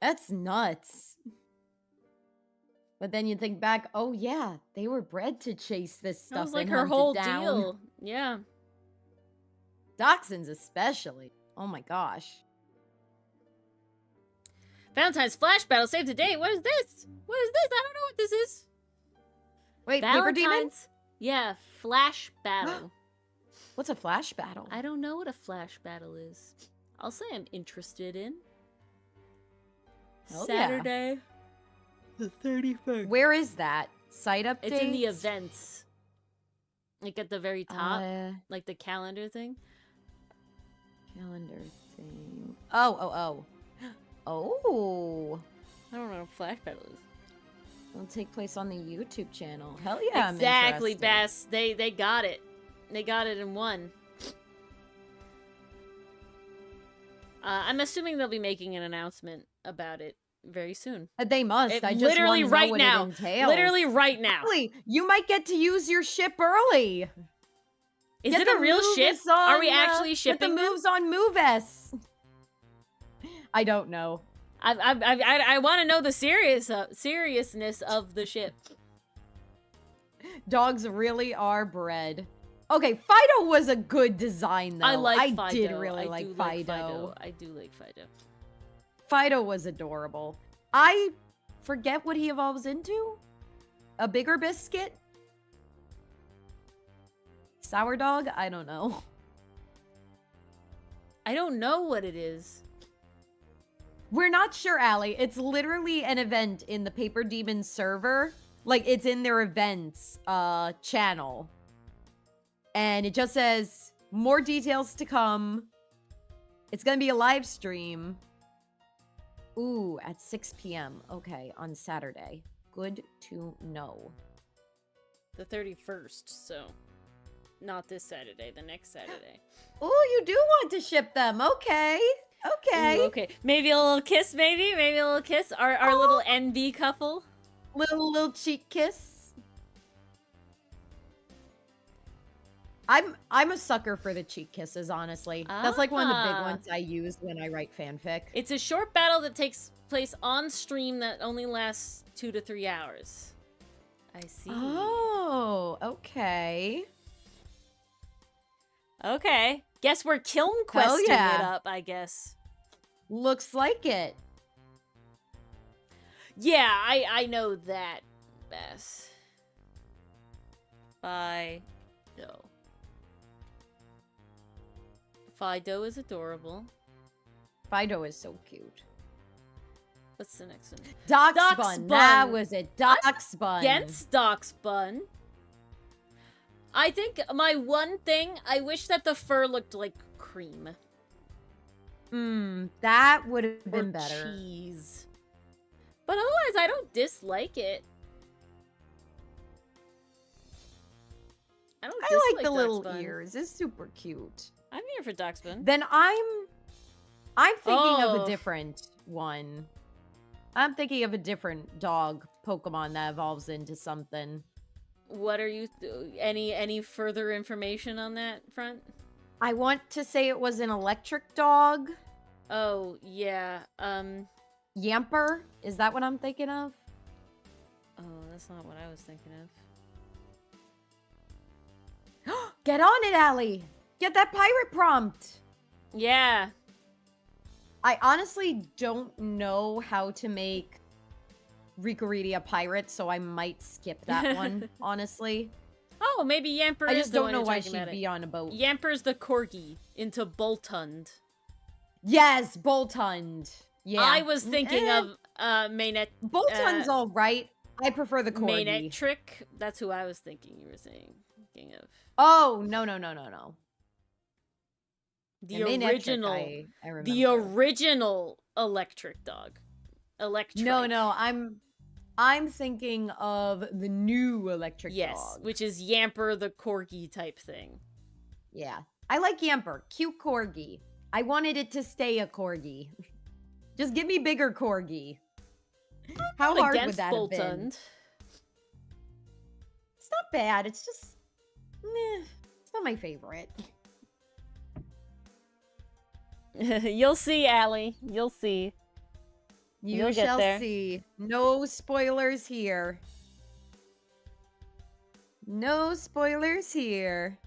B: That's nuts. But then you think back, oh yeah, they were bred to chase this stuff.
A: That was like
B: and
A: her
B: hunt
A: whole
B: it down.
A: deal. Yeah.
B: Dachshunds especially. Oh my gosh.
A: Valentine's Flash Battle saved the day. What is this? What is this? I don't know what this is.
B: Wait, Paper Demon?
A: Yeah, Flash Battle.
B: What's a flash battle?
A: I don't know what a flash battle is. I'll say I'm interested in.
B: Hell
A: Saturday, the 31st.
B: Where is that? Site updates?
A: It's in the events. Like at the very top. Like the calendar thing.
B: Calendar thing. Oh. Oh.
A: I don't know what a flash battle is.
B: It'll take place on the YouTube channel. Hell yeah,
A: exactly,
B: I'm
A: Bass. They got it. They got it in one. I'm assuming they'll be making an announcement about it very soon.
B: They must.
A: It,
B: I just
A: literally
B: want to know
A: right
B: what
A: now.
B: it entails.
A: Literally right now.
B: Allie, you might get to use your ship early.
A: Is
B: Get
A: it a
B: the
A: real ship?
B: moves on,
A: Are we actually
B: get
A: shipping
B: the
A: them?
B: moves on MoveS. I don't know.
A: I want to know the seriousness of the ship.
B: Dogs really are bred. Okay, Fido was a good design, though.
A: I like Fido.
B: I did really like Fido.
A: I do like Fido.
B: Fido was adorable. I forget what he evolves into. A bigger biscuit? Sour dog? I don't know.
A: I don't know what it is.
B: We're not sure, Allie. It's literally an event in the Paper Demon server. Like, it's in their events channel. And it just says, more details to come. It's gonna be a live stream. Ooh, at 6 p.m. Okay, on Saturday. Good to know.
A: The 31st, so not this Saturday, the next Saturday.
B: Ooh, you do want to ship them. Okay. Okay.
A: Ooh, okay. Maybe a little kiss, maybe? Maybe a little kiss? Our little NB couple?
B: Little cheek kiss. I'm a sucker for the cheek kisses, honestly. That's like one of the big ones I use when I write fanfic.
A: It's a short battle that takes place on stream that only lasts 2 to 3 hours. I see.
B: Oh, okay.
A: Okay. Guess we're kiln questing it up, I guess.
B: Looks like it.
A: Yeah, I know that, Bess. Fido. Fido is adorable.
B: Fido is so cute.
A: What's the next one?
B: Doxbun. That was it. Doxbun.
A: Against Doxbun. I think my one thing, I wish that the fur looked like cream.
B: That would have been better.
A: Cheese. But otherwise, I don't dislike it. I
B: like the little ears. It's super cute.
A: I'm here for Doxbun.
B: Then I'm thinking of a different one. I'm thinking of a different dog Pokemon that evolves into something.
A: What are you... any further information on that front?
B: I want to say it was an electric dog.
A: Oh, yeah.
B: Yamper? Is that what I'm thinking of?
A: Oh, that's not what I was thinking of.
B: Get on it, Allie! Get that pirate prompt!
A: Yeah.
B: I honestly don't know how to make Rikoriti a pirate, so I might skip that one, honestly.
A: Oh, maybe Yamper
B: I
A: is
B: just
A: the
B: don't
A: one
B: know
A: you're
B: why
A: talking
B: she'd
A: about
B: be on a boat.
A: Yamper's the corgi into Boltund.
B: Yes, Boltund. Yeah.
A: I was thinking of Mainet.
B: Boltund's all right. I prefer the corgi.
A: Mainet Trick. That's who I was thinking you were saying. Thinking of.
B: Oh, no.
A: The original.
B: I remember.
A: The original electric dog. Electric.
B: No. I'm thinking of the new electric dog.
A: Yes, which is Yamper the corgi type thing.
B: Yeah. I like Yamper. Cute corgi. I wanted it to stay a corgi. Just give me bigger corgi. How hard would that have been? It's not bad. It's just... meh. It's not my favorite.
A: You'll see, Allie. You'll see.
B: You shall see. No spoilers here. No spoilers here.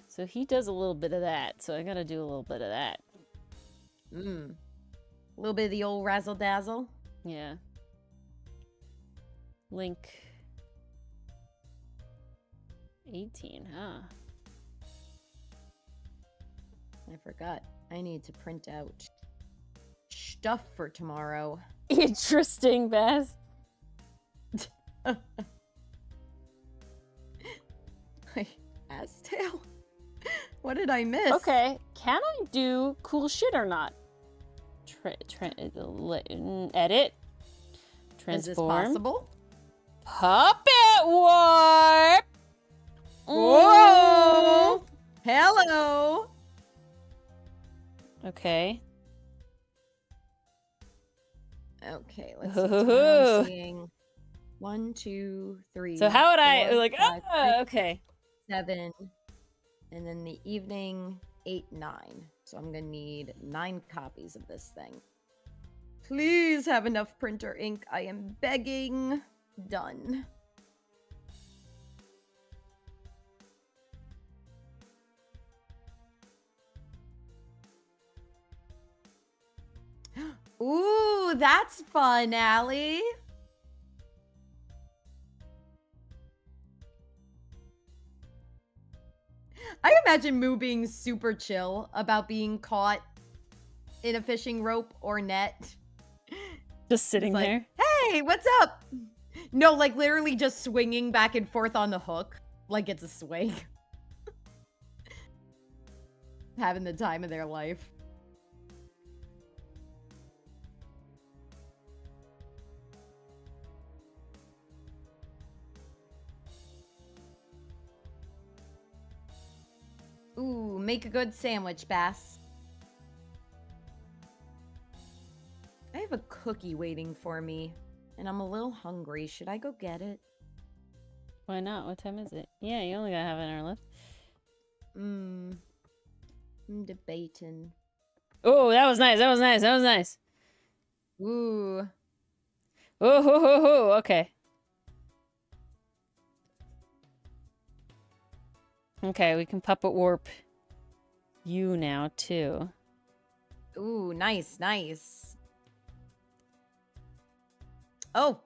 A: So he does a little bit of that, so I gotta do a little bit of that.
B: A little bit of the old razzle dazzle.
A: Yeah. Link 18, huh?
B: I forgot. I need to print out stuff for tomorrow.
A: Interesting, Beth.
B: Aztail? What did I miss?
A: Okay, can I do cool shit or not? Edit. Transform.
B: Is this possible?
A: Puppet warp.
B: Whoa! Hello.
A: Okay.
B: Okay, let's see. So now I'm
A: Ooh.
B: seeing 1, 2, 3,
A: So how would I
B: 4,
A: like?
B: 5, 6,
A: Okay.
B: 7, and then the evening 8, 9. So I'm gonna need 9 copies of this thing. Please have enough printer ink. I am begging. Done. Ooh, that's fun, Allie. I imagine Moo being super chill about being caught in a fishing rope or net.
A: Just sitting
B: He's like,
A: there.
B: hey, what's up? No, like literally just swinging back and forth on the hook like it's a swing. Having the time of their life. Ooh, make a good sandwich, Bass. I have a cookie waiting for me, and I'm a little hungry. Should I go get it?
A: Why not? What time is it? Yeah, you only got half an hour left.
B: I'm debating.
A: Oh, that was nice. That was nice. That was nice.
B: Ooh.
A: Oh, ho, ho, ho. Okay. Okay, we can puppet warp you now, too.
B: Ooh, nice, nice. Oh.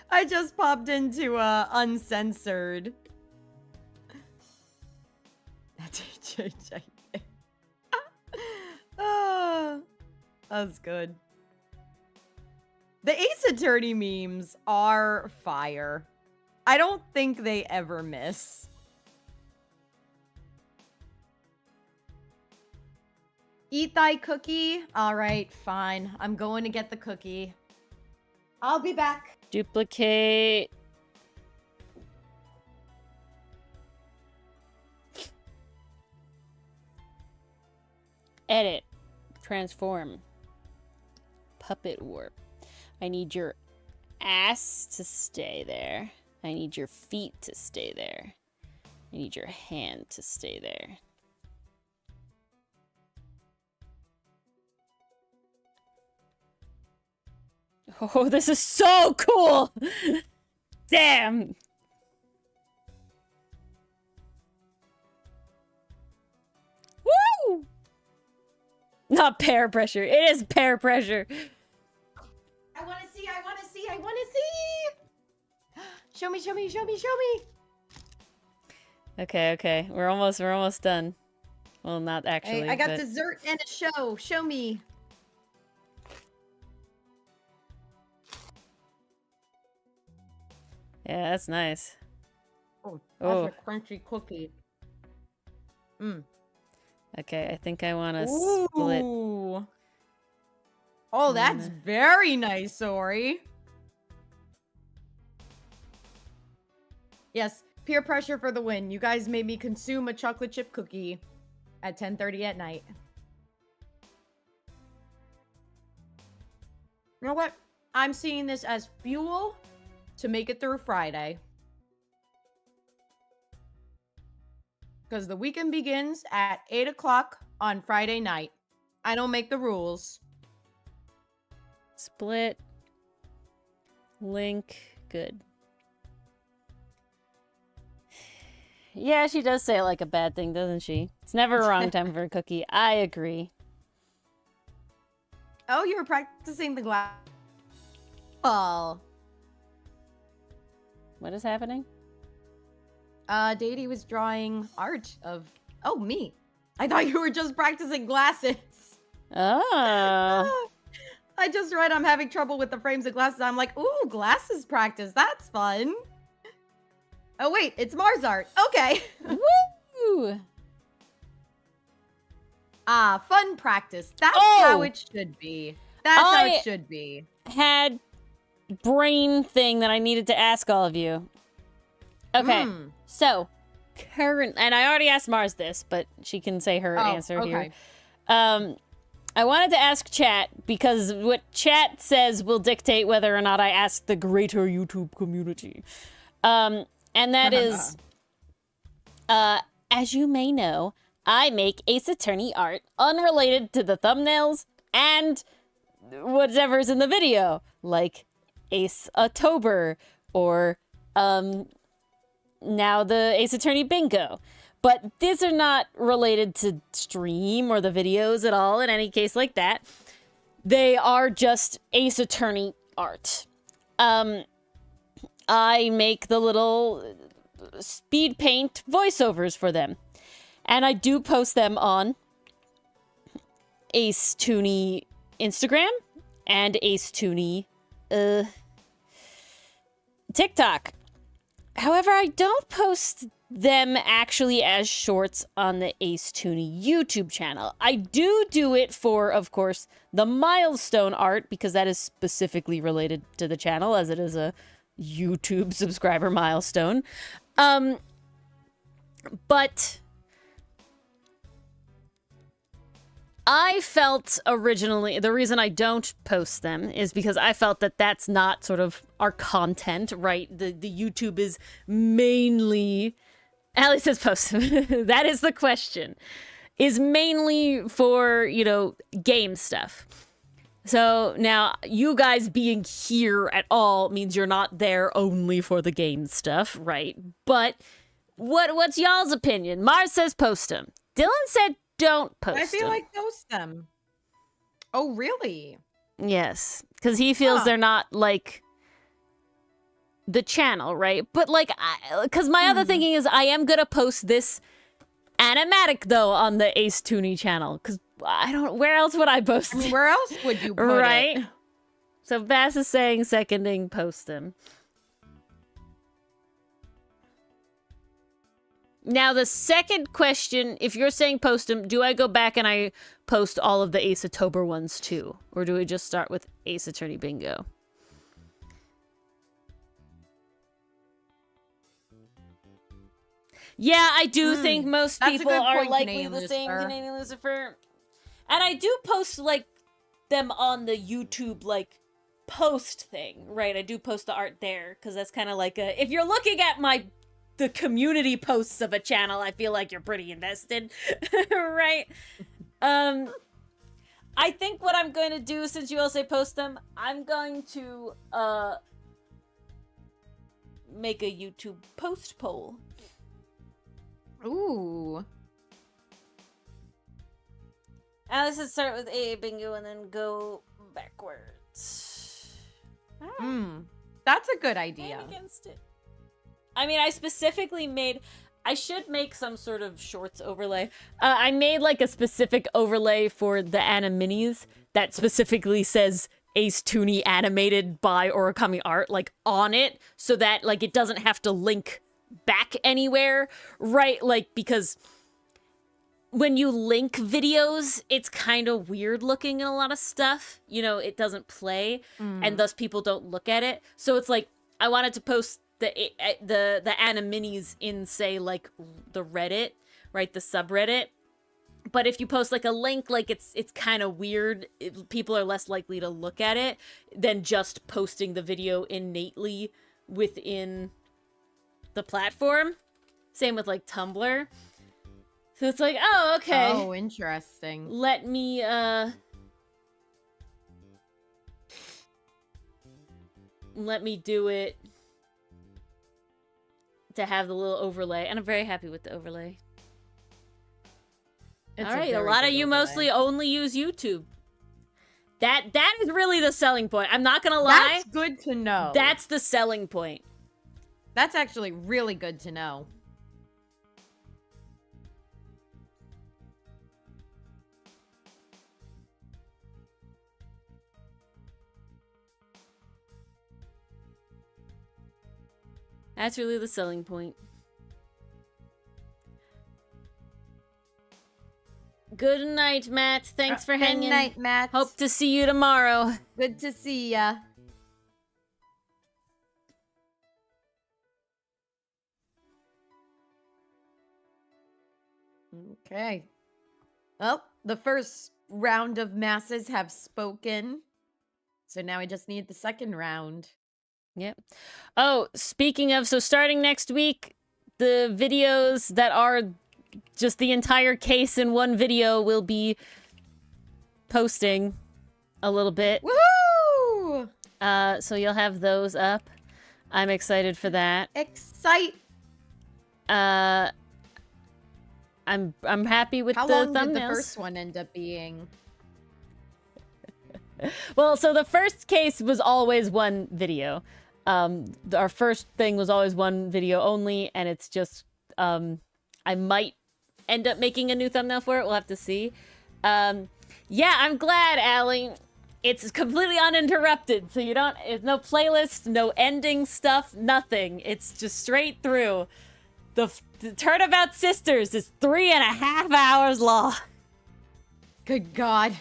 B: I just popped into uncensored. Ah, that's good. The Ace Attorney memes are fire. I don't think they ever miss. Eat thy cookie? Alright, fine. I'm going to get the cookie. I'll be back.
A: Duplicate. Edit. Transform. Puppet warp. I need your ass to stay there. I need your feet to stay there. I need your hand to stay there. Oh, this is so cool! Damn! Woo! Not pear pressure. It is pear pressure.
B: I want to see, I want to see, I want to see! Show me, show me, show me, show me!
A: Okay, okay. We're almost done. Well, not actually.
B: Hey, I got
A: but...
B: dessert and a show. Show me.
A: Yeah, that's nice.
B: Oh,
A: Oh.
B: that's a crunchy cookie.
A: Okay, I think I want to split.
B: Ooh. Oh, that's very nice, Ori. Yes, peer pressure for the win. You guys made me consume a chocolate chip cookie at 10:30 at night. You know what? I'm seeing this as fuel to make it through Friday. Because the weekend begins at 8 o'clock on Friday night. I don't make the rules.
A: Split. Link. Good. Yeah, she does say it like a bad thing, doesn't she? It's never a wrong time for a cookie. I agree.
B: Oh, you were practicing the glass. Oh.
A: What is happening?
B: Daddy was drawing art of... Oh, me. I thought you were just practicing glasses.
A: Oh.
B: I just read I'm having trouble with the frames of glasses. I'm like, ooh, glasses practice. That's fun. Oh, wait, it's Mars art. Okay.
A: Woo!
B: Ah, fun practice. That's how it should be. That's how it should be.
A: Had brain thing that I needed to ask all of you. Okay, so current, and I already asked Mars this, but she can say her answer here. I wanted to ask chat because what chat says will dictate whether or not I ask the greater YouTube community. And that is, as you may know, I make Ace Attorney art unrelated to the thumbnails and whatever's in the video, like Ace October or now the Ace Attorney bingo. But these are not related to stream or the videos at all in any case like that. They are just Ace Attorney art. I make the little speed paint voiceovers for them. And I do post them on Ace Tooney Instagram and Ace Tooney TikTok. However, I don't post them actually as shorts on the Ace Tooney YouTube channel. I do it for, of course, the milestone art, because that is specifically related to the channel, as it is a YouTube subscriber milestone. But I felt originally, the reason I don't post them is because I felt that that's not sort of our content, right? The YouTube is mainly, Allie says post them. That is the question. Is mainly for, you know, game stuff. So now you guys being here at all means you're not there only for the game stuff, right? But what's y'all's opinion? Mars says post them. Dylan said don't post them.
B: I feel like post them. Oh, really?
A: Yes, because he feels they're not like the channel, right? But like, because my other thinking is I am gonna post this Animatic though on the Ace Tooney channel, because I don't. Where else would I post?
B: I mean, where else would you put
A: right?
B: it?
A: So Bass is saying seconding post them. Now the second question, if you're saying post them, do I go back and I post all of the Ace October ones too, or do we just start with Ace Attorney Bingo? Yeah, I do think most people are likely the same Canadian Lucifer. And I do post, like, them on the YouTube, like, post thing, right? I do post the art there, because that's kind of like a... If you're looking at the community posts of a channel, I feel like you're pretty invested, right? I think what I'm going to do, since you all say post them, I'm going to, make a YouTube post poll.
B: Ooh.
A: Alice said start with A bingo and then go backwards.
B: That's a good idea.
A: I'm against it. I mean, I specifically made... I should make some sort of shorts overlay. I made like a specific overlay for the Animini's that specifically says Ace Tooney animated by Origami Art, like on it, so that like it doesn't have to link back anywhere, right? Like, because when you link videos, it's kind of weird looking in a lot of stuff. You know, it doesn't play, and thus people don't look at it. So it's like, I wanted to post the Animini's in, say, like, the Reddit, right? The subreddit. But if you post, like, a link, like, it's kind of weird. People are less likely to look at it than just posting the video innately within the platform. Same with, like, Tumblr. So it's like, oh, okay.
B: Oh, interesting.
A: Let me do it to have the little overlay. And I'm very happy with the overlay. All right, a lot of you mostly only use YouTube. That is really the selling point. I'm not gonna lie.
B: That's good to know.
A: That's the selling point.
B: That's actually really good to know.
A: That's really the selling point. Good night, Matt. Thanks for hanging.
B: Good night, Matt.
A: Hope to see you tomorrow.
B: Good to see ya. Okay. Well, the first round of masses have spoken. So now I just need the second round.
A: Yep. Oh, speaking of, so starting next week, the videos that are just the entire case in one video will be posting a little bit.
B: Woohoo!
A: So you'll have those up. I'm excited for that.
B: Excite.
A: I'm happy with
B: How
A: the
B: long
A: thumbnails.
B: did the first one end up being?
A: Well, so the first case was always one video. Our first thing was always one video only, and it's just, I might end up making a new thumbnail for it. We'll have to see. Yeah, I'm glad, Allie. It's completely uninterrupted, so you don't, there's no playlist, no ending stuff, nothing. It's just straight through. The Turnabout Sisters is 3.5 hours long.
B: Good God.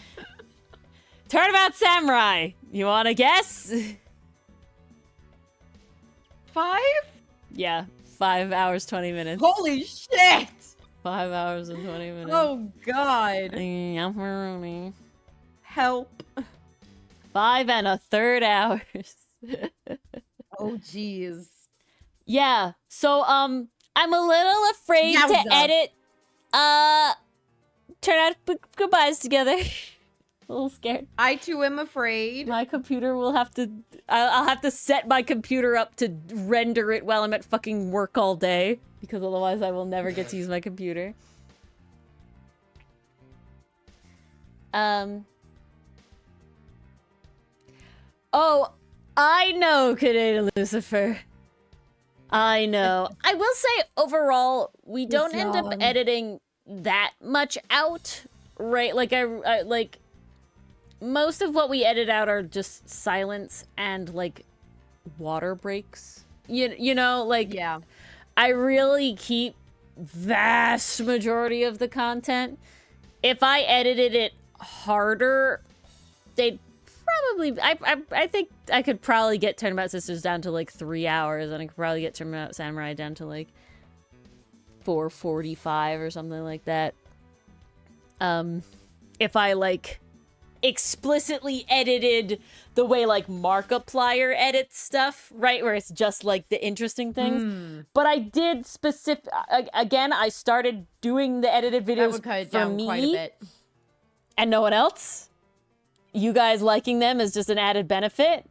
A: Turnabout Samurai, you want to guess?
B: 5?
A: Yeah, 5 hours, 20 minutes.
B: Holy shit!
A: 5 hours and 20 minutes.
B: Oh God. Help.
A: 5 1/3 hours.
B: Oh jeez.
A: Yeah, so, I'm a little afraid to
B: Yowza.
A: edit, Turnout Goodbyes together. A little scared.
B: I too am afraid.
A: My computer will have to, I'll have to set my computer up to render it while I'm at fucking work all day, because otherwise I will never get to use my computer. Oh, I know, Canadian Lucifer. I know. I will say, overall, we don't end up editing that much out, right? Like, I like, most of what we edit out are just silence and, like, water breaks. You know, like,
B: Yeah.
A: I really keep vast majority of the content. If I edited it harder, they'd probably, I think I could probably get Turnabout Sisters down to like 3 hours, and I could probably get Turnabout Samurai down to like 4:45 or something like that. If I like explicitly edited the way like Markiplier edits stuff, right, where it's just like the interesting things. But I did again, I started doing the edited videos
B: That would cut it
A: for
B: down
A: me
B: quite a bit.
A: and no one else. You guys liking them is just an added benefit.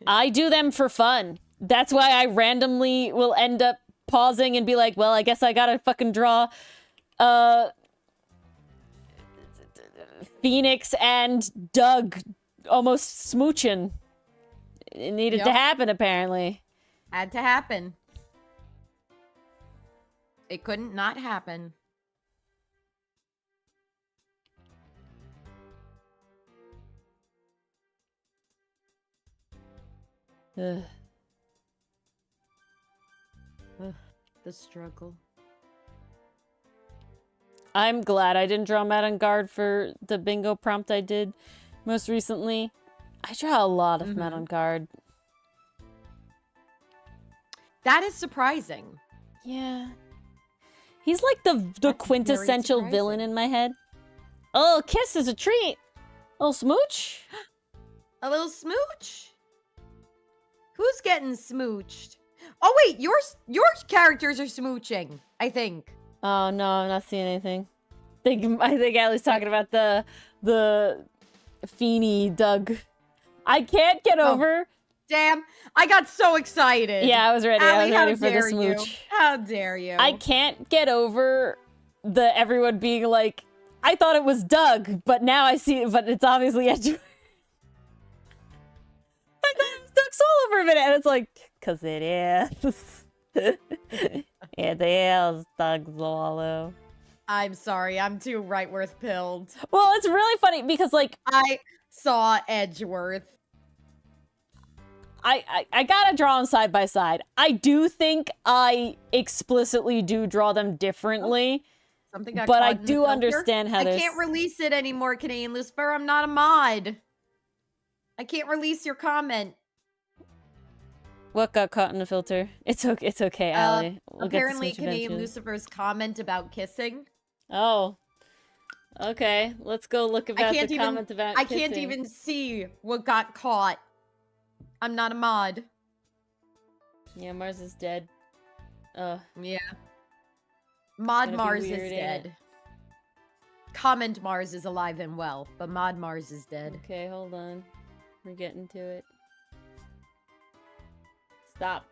A: I do them for fun. That's why I randomly will end up pausing and be like, well, I guess I gotta fucking draw Phoenix and Doug almost smooching. It needed to happen, apparently.
B: Had to happen. It couldn't not happen.
A: Ugh.
B: The struggle.
A: I'm glad I didn't draw Mad on Guard for the bingo prompt I did most recently. I draw a lot of Mad on Guard.
B: That is surprising.
A: Yeah. He's like the quintessential villain in my head. Oh, kiss is a treat. Oh, smooch?
B: A little smooch? Who's getting smooched? Oh wait, your characters are smooching, I think.
A: Oh no, I'm not seeing anything. I think Allie's talking about the Feeny Doug. I can't get over.
B: Damn, I got so excited.
A: Yeah, I was ready.
B: Allie,
A: I was ready for the
B: you?
A: smooch.
B: How dare you?
A: I can't get over everyone being like, I thought it was Doug, but now I see it, but it's obviously Edgeworth. I thought it was Doug Solo for a minute, and it's like, cause it is. It is Doug Solo.
B: I'm sorry, I'm too Rightworth pilled.
A: Well, it's really funny because like
B: I saw Edgeworth.
A: I gotta draw them side by side. I do think I explicitly do draw them differently.
B: Something got
A: but
B: caught
A: I
B: in the
A: do
B: filter.
A: understand how
B: I
A: to.
B: can't release it anymore, Canadian Lucifer. I'm not a mod. I can't release your comment.
A: What got caught in the filter? It's okay. It's okay, Allie. We'll
B: Apparently,
A: get to Switch
B: Canadian
A: eventually.
B: Lucifer's comment about kissing.
A: Oh. Okay. Let's go look about the comment about
B: I
A: kissing.
B: can't even see what got caught. I'm not a mod.
A: Yeah, Mars is dead. Ugh.
B: Yeah. Mod
A: Gonna be
B: Mars
A: weird,
B: is
A: ain't
B: dead.
A: it?
B: Comment Mars is alive and well, but Mod Mars is dead.
A: Okay, hold on. We're getting to it. Stop.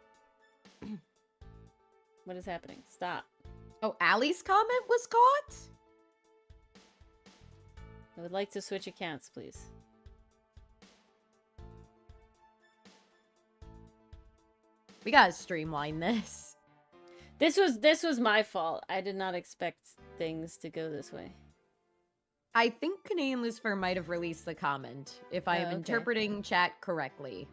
A: What is happening? Stop.
B: Oh, Allie's comment was caught?
A: I would like to switch accounts, please.
B: We gotta streamline this.
A: This was my fault. I did not expect things to go this way.
B: I think Canadian Lucifer might have released the comment, if I am
A: okay.
B: interpreting chat correctly.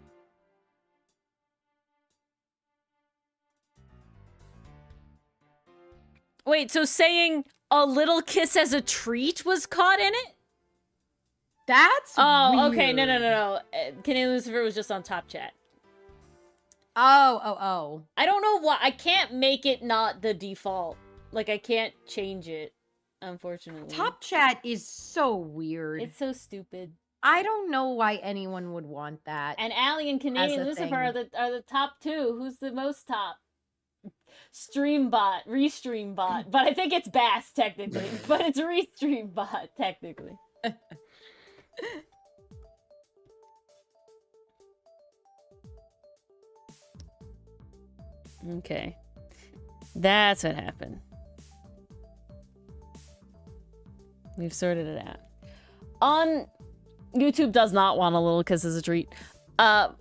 A: Wait, so saying a little kiss as a treat was caught in it?
B: That's
A: Oh, okay.
B: weird.
A: No. Canadian Lucifer was just on top chat.
B: Oh.
A: I don't know why. I can't make it not the default. Like, I can't change it, unfortunately.
B: Top chat is so weird.
A: It's so stupid.
B: I don't know why anyone would want that.
A: And Allie and Canadian
B: As a
A: Lucifer
B: thing.
A: are the top two. Who's the most top? Streambot, Restreambot. But I think it's Bass, technically. But it's Restreambot, technically. Okay. That's what happened. We've sorted it out. On YouTube does not want a little kiss as a treat.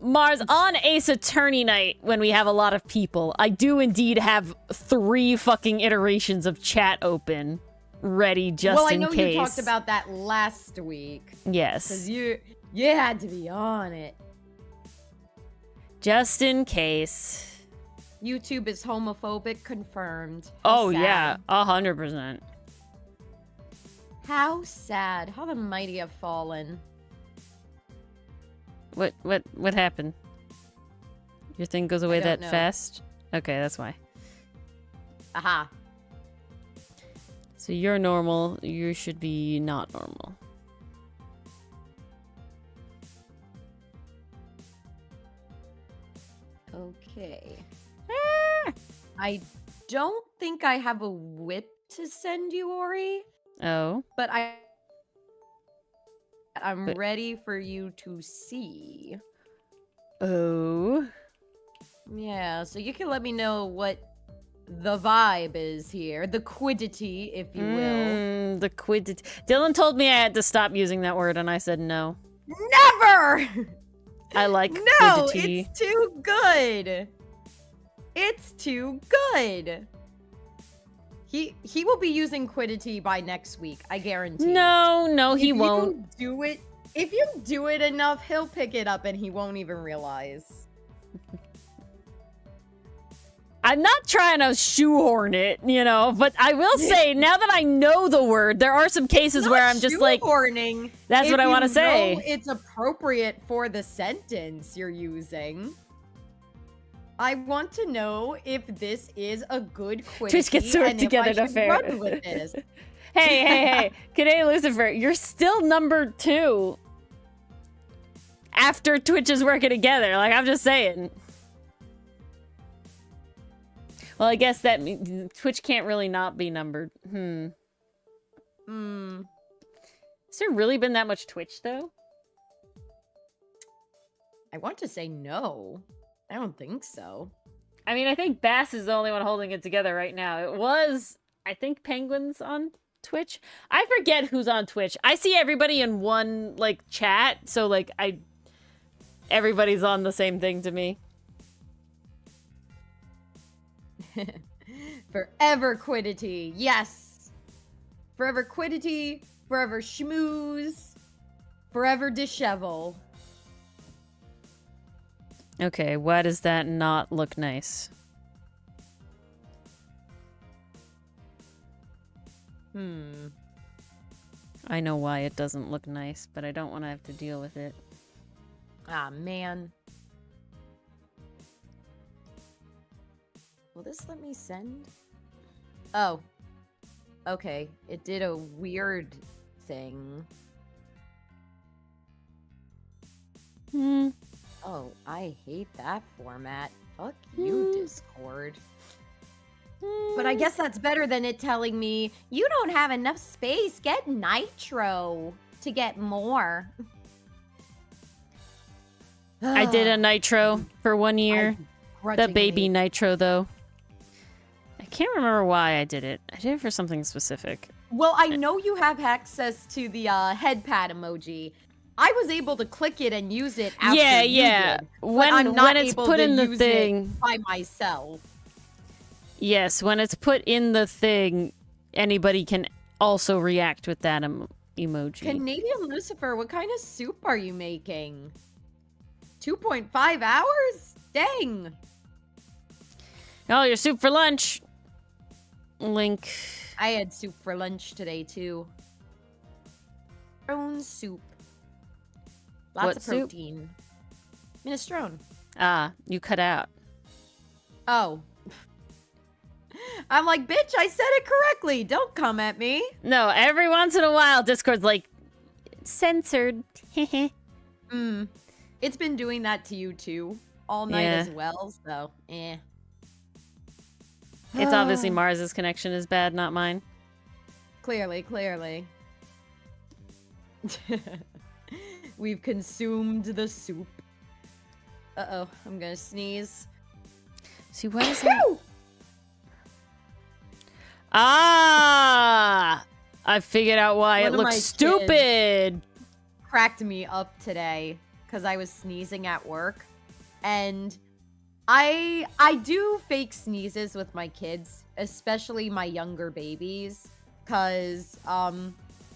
A: Mars, on Ace Attorney night, when we have a lot of people, I do indeed have 3 fucking iterations of chat open, ready just in case.
B: Well, I know you talked about that last week.
A: Yes.
B: Because you had to be on it.
A: Just in case.
B: YouTube is homophobic, confirmed.
A: Oh, yeah. 100%.
B: How sad. How the mighty have fallen.
A: What happened? Your thing goes away that
B: know.
A: fast? Okay, that's why.
B: Aha.
A: So you're normal. You should be not normal.
B: Okay. I don't think I have a whip to send you, Ori.
A: Oh.
B: But I'm ready for you to see.
A: Oh.
B: Yeah, so you can let me know what the vibe is here. The quiddity, if you will.
A: The quiddity. Dylan told me I had to stop using that word, and I said no.
B: Never!
A: I like
B: No,
A: quiddity.
B: it's too good. It's too good. He will be using quiddity by next week, I guarantee.
A: No, he won't.
B: If you do it enough, he'll pick it up and he won't even realize.
A: I'm not trying to shoehorn it, but I will say, now that I know the word, there are some cases where I'm just like,
B: shoehorning.
A: that's what I want to say.
B: It's appropriate for the sentence you're using. I want to know if this is a good quiz.
A: Twitch gets sorted together to fair.
B: Run with this.
A: Hey. Canadian Lucifer, you're still number 2 after Twitch is working together. Like, I'm just saying. Well, I guess that means Twitch can't really not be numbered. Has there really been that much Twitch, though?
B: I want to say no. I don't think so.
A: I mean, I think Bass is the only one holding it together right now. It was, I think, Penguin's on Twitch. I forget who's on Twitch. I see everybody in one, chat, so, everybody's on the same thing to me.
B: Forever quiddity, yes. Forever quiddity, forever schmooze, forever dishevel.
A: Okay, why does that not look nice? I know why it doesn't look nice, but I don't want to have to deal with it.
B: Ah, man. Will this let me send? Oh. Okay. It did a weird thing. Oh, I hate that format. Fuck you, Discord. But I guess that's better than it telling me, you don't have enough space, get Nitro to get more.
A: I did a Nitro for 1 year. The baby Nitro, though. I can't remember why I did it. I did it for something specific.
B: Well, I know you have access to the head pad emoji. I was able to click it and use it after you did,
A: when it's put in the thing
B: by myself.
A: Yes, when it's put in the thing, anybody can also react with that emoji.
B: Canadian Lucifer, what kind of soup are you making? 2.5 hours? Dang.
A: Oh, your soup for lunch. Link.
B: I had soup for lunch today, too. Minestrone soup. Lots of protein. Minestrone.
A: Ah, you cut out.
B: Oh. I'm like, bitch, I said it correctly. Don't come at me.
A: No, every once in a while, Discord's like, censored.
B: It's been doing that to you, too. All night as well, so, eh.
A: It's obviously Mars's connection is bad, not mine.
B: Clearly. We've consumed the soup. Uh-oh, I'm gonna sneeze.
A: See, what is that? Ah! I figured out why it looks stupid.
B: Cracked me up today because I was sneezing at work. And I do fake sneezes with my kids, especially my younger babies, because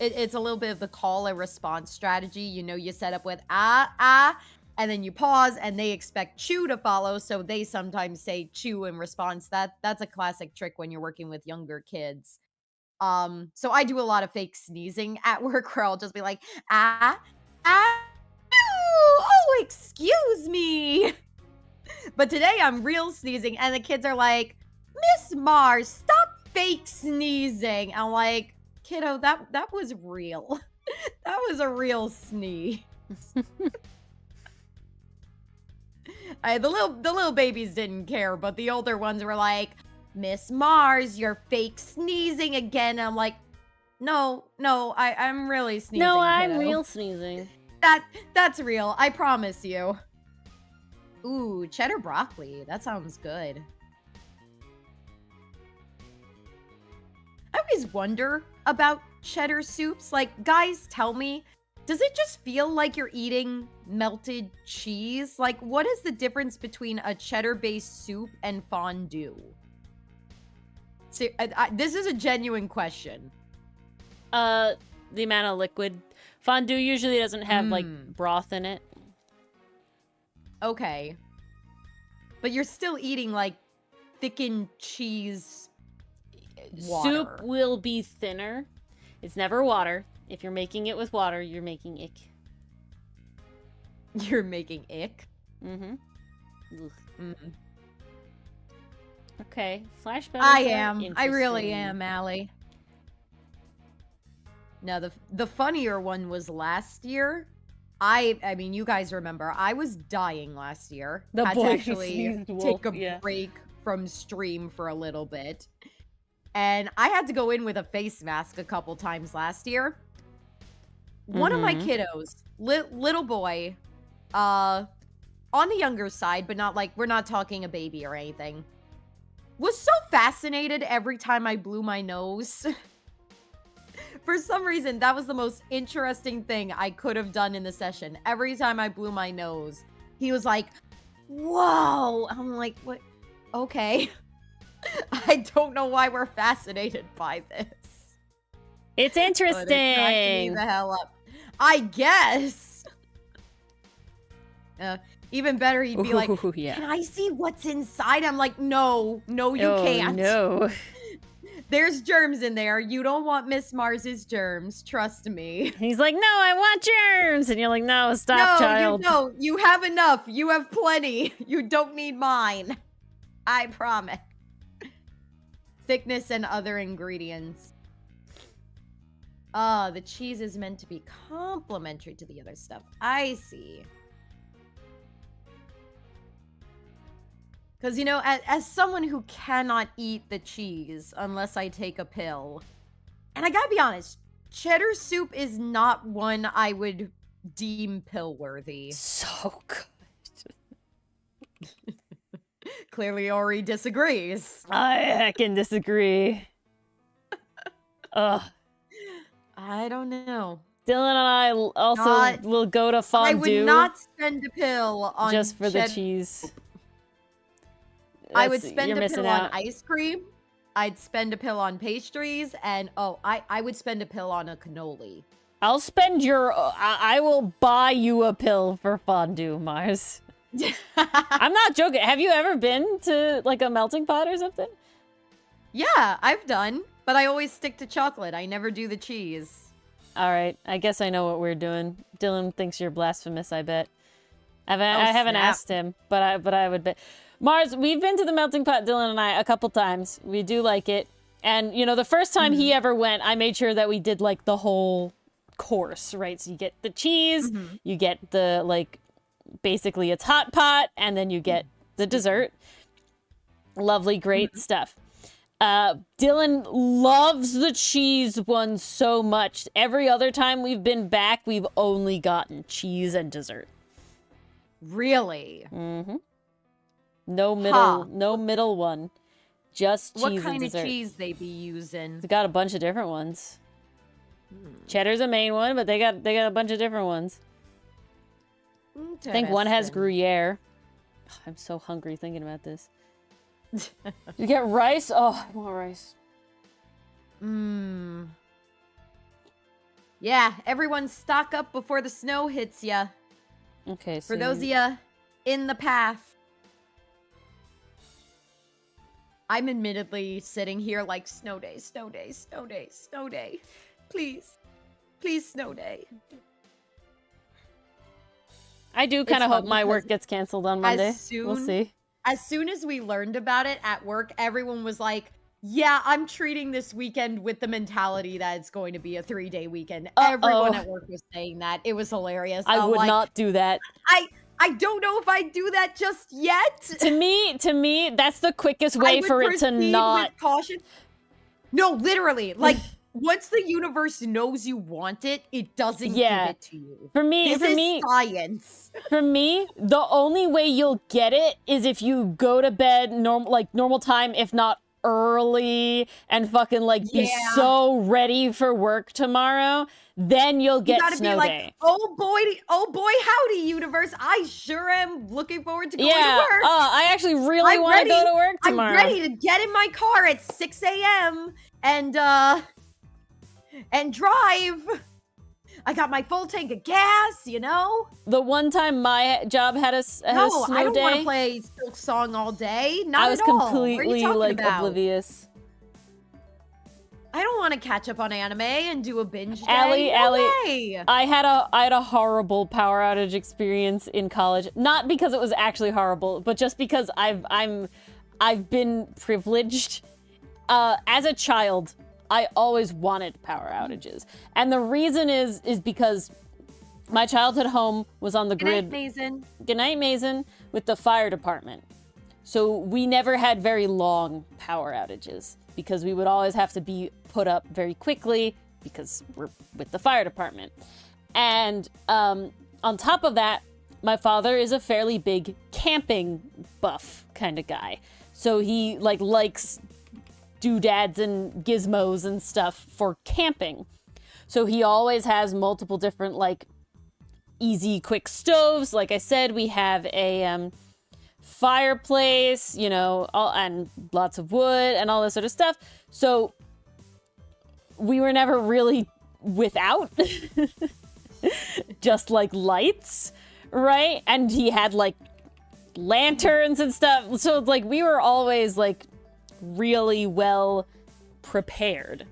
B: it's a little bit of the call and response strategy. You know, you set up with and then you pause, and they expect chew to follow, so they sometimes say chew in response. That's a classic trick when you're working with younger kids. So I do a lot of fake sneezing at work where I'll just be like, oh, excuse me. But today I'm real sneezing, and the kids are like, Miss Mars, stop fake sneezing. I'm like, kiddo, that was real. That was a real sneeze. The little babies didn't care, but the older ones were like, Miss Mars, you're fake sneezing again. And I'm like, no, I'm really sneezing.
A: No, I'm
B: kiddo.
A: real sneezing.
B: That's real. I promise you. Ooh, cheddar broccoli. That sounds good. I always wonder about cheddar soups. Like, guys, tell me, does it just feel like you're eating melted cheese? Like, what is the difference between a cheddar-based soup and fondue? See, this is a genuine question.
A: The amount of liquid. Fondue usually doesn't have, like, broth in it.
B: Okay. But you're still eating, like, thickened cheese water.
A: Soup will be thinner. It's never water. If you're making it with water, you're making ick.
B: You're making ick?
A: Okay. Flashback.
B: I am. I really am, Allie. Now, the funnier one was last year. I mean, you guys remember, I was dying last year.
A: The
B: had
A: boy
B: to
A: who
B: actually
A: sneezed wolf,
B: take a
A: yeah.
B: break from stream for a little bit. And I had to go in with a face mask a couple times last year. One of my kiddos, little boy, on the younger side, but not like, we're not talking a baby or anything, was so fascinated every time I blew my nose. For some reason, that was the most interesting thing I could have done in the session. Every time I blew my nose, he was like, whoa. I'm like, what? Okay. I don't know why we're fascinated by this.
A: It's interesting.
B: But it cracked me the hell up. I guess. Even better, he'd be like, can I see what's inside? I'm like, no, you can't.
A: No.
B: There's germs in there. You don't want Miss Mars's germs. Trust me.
A: He's like, no, I want germs. And you're like, no, stop, child.
B: No, you have enough. You have plenty. You don't need mine. I promise. thickness and other ingredients. Ah, the cheese is meant to be complementary to the other stuff. I see. Because, you know, as someone who cannot eat the cheese unless I take a pill, and I gotta be honest, cheddar soup is not one I would deem pill-worthy.
C: So good.
B: Clearly Ori disagrees.
C: I can disagree. Ugh.
B: I don't know.
C: Dylan and I also will go to fondue.
B: I would not spend a pill on
C: just for the cheese.
B: I would spend a pill on ice cream. I'd spend a pill on pastries, and I would spend a pill on a cannoli.
C: I'll spend your. I will buy you a pill for fondue, Mars. I'm not joking. Have you ever been to like a melting pot or something?
B: Yeah, I've done, but I always stick to chocolate. I never do the cheese.
C: All right, I guess I know what we're doing. Dylan thinks you're blasphemous. I bet. I haven't asked him, but I would bet. Mars, we've been to the melting pot, Dylan and I, a couple times. We do like it, and you know, the first time he ever went, I made sure that we did like the whole course, right? So you get the cheese, you get the like. Basically, it's hot pot, and then you get the dessert. Lovely, great stuff. Dylan loves the cheese one so much. Every other time we've been back, we've only gotten cheese and dessert.
B: Really?
C: Mm-hmm. No middle one. Just cheese and dessert.
B: What kind of cheese they be using?
C: They got a bunch of different ones. Cheddar's a main one, but they got a bunch of different ones. I think one has Gruyere. Oh, I'm so hungry thinking about this. You get rice? Oh, I want rice.
B: Yeah, everyone stock up before the snow hits ya.
C: Okay, so
B: for those of ya in the path. I'm admittedly sitting here like snow day, snow day, snow day, snow day. Please. Please, snow day.
C: I do kind of hope my work gets canceled on Monday. We'll see.
B: As soon as we learned about it at work, everyone was like, yeah, I'm treating this weekend with the mentality that it's going to be a 3-day weekend. Everyone at work was saying that. It was hilarious.
C: I would not do that.
B: I don't know if I'd do that just yet.
C: To me, that's the quickest way for it to not...
B: with caution. No, literally. Like... Once the universe knows you want it, it doesn't give it to you.
C: For me,
B: this is science.
C: For me, the only way you'll get it is if you go to bed normal time, if not early, and fucking like be so ready for work tomorrow. Then you'll get snow day.
B: Oh boy, howdy, universe! I sure am looking forward to going to work.
C: I actually really want to go to work tomorrow.
B: I'm ready to get in my car at 6 a.m. and drive. I got my full tank of gas, you know?
C: The one time my job had a snow day.
B: No, I don't want to play Silk Song all day. Not at all.
C: I was completely like oblivious.
B: I don't want to catch up on anime and do a binge day.
C: Allie, I had a horrible power outage experience in college. Not because it was actually horrible, but just because I've been privileged. As a child, I always wanted power outages. And the reason is because my childhood home was on the grid. Good night, Mason, with the fire department. So we never had very long power outages because we would always have to be put up very quickly because we're with the fire department. And on top of that, my father is a fairly big camping buff kind of guy. So he likes doodads and gizmos and stuff for camping. So he always has multiple different easy quick stoves. Like I said, we have a fireplace, you know, and lots of wood and all this sort of stuff. So we were never really without just lights, right? And he had lanterns and stuff. So we were always really well prepared.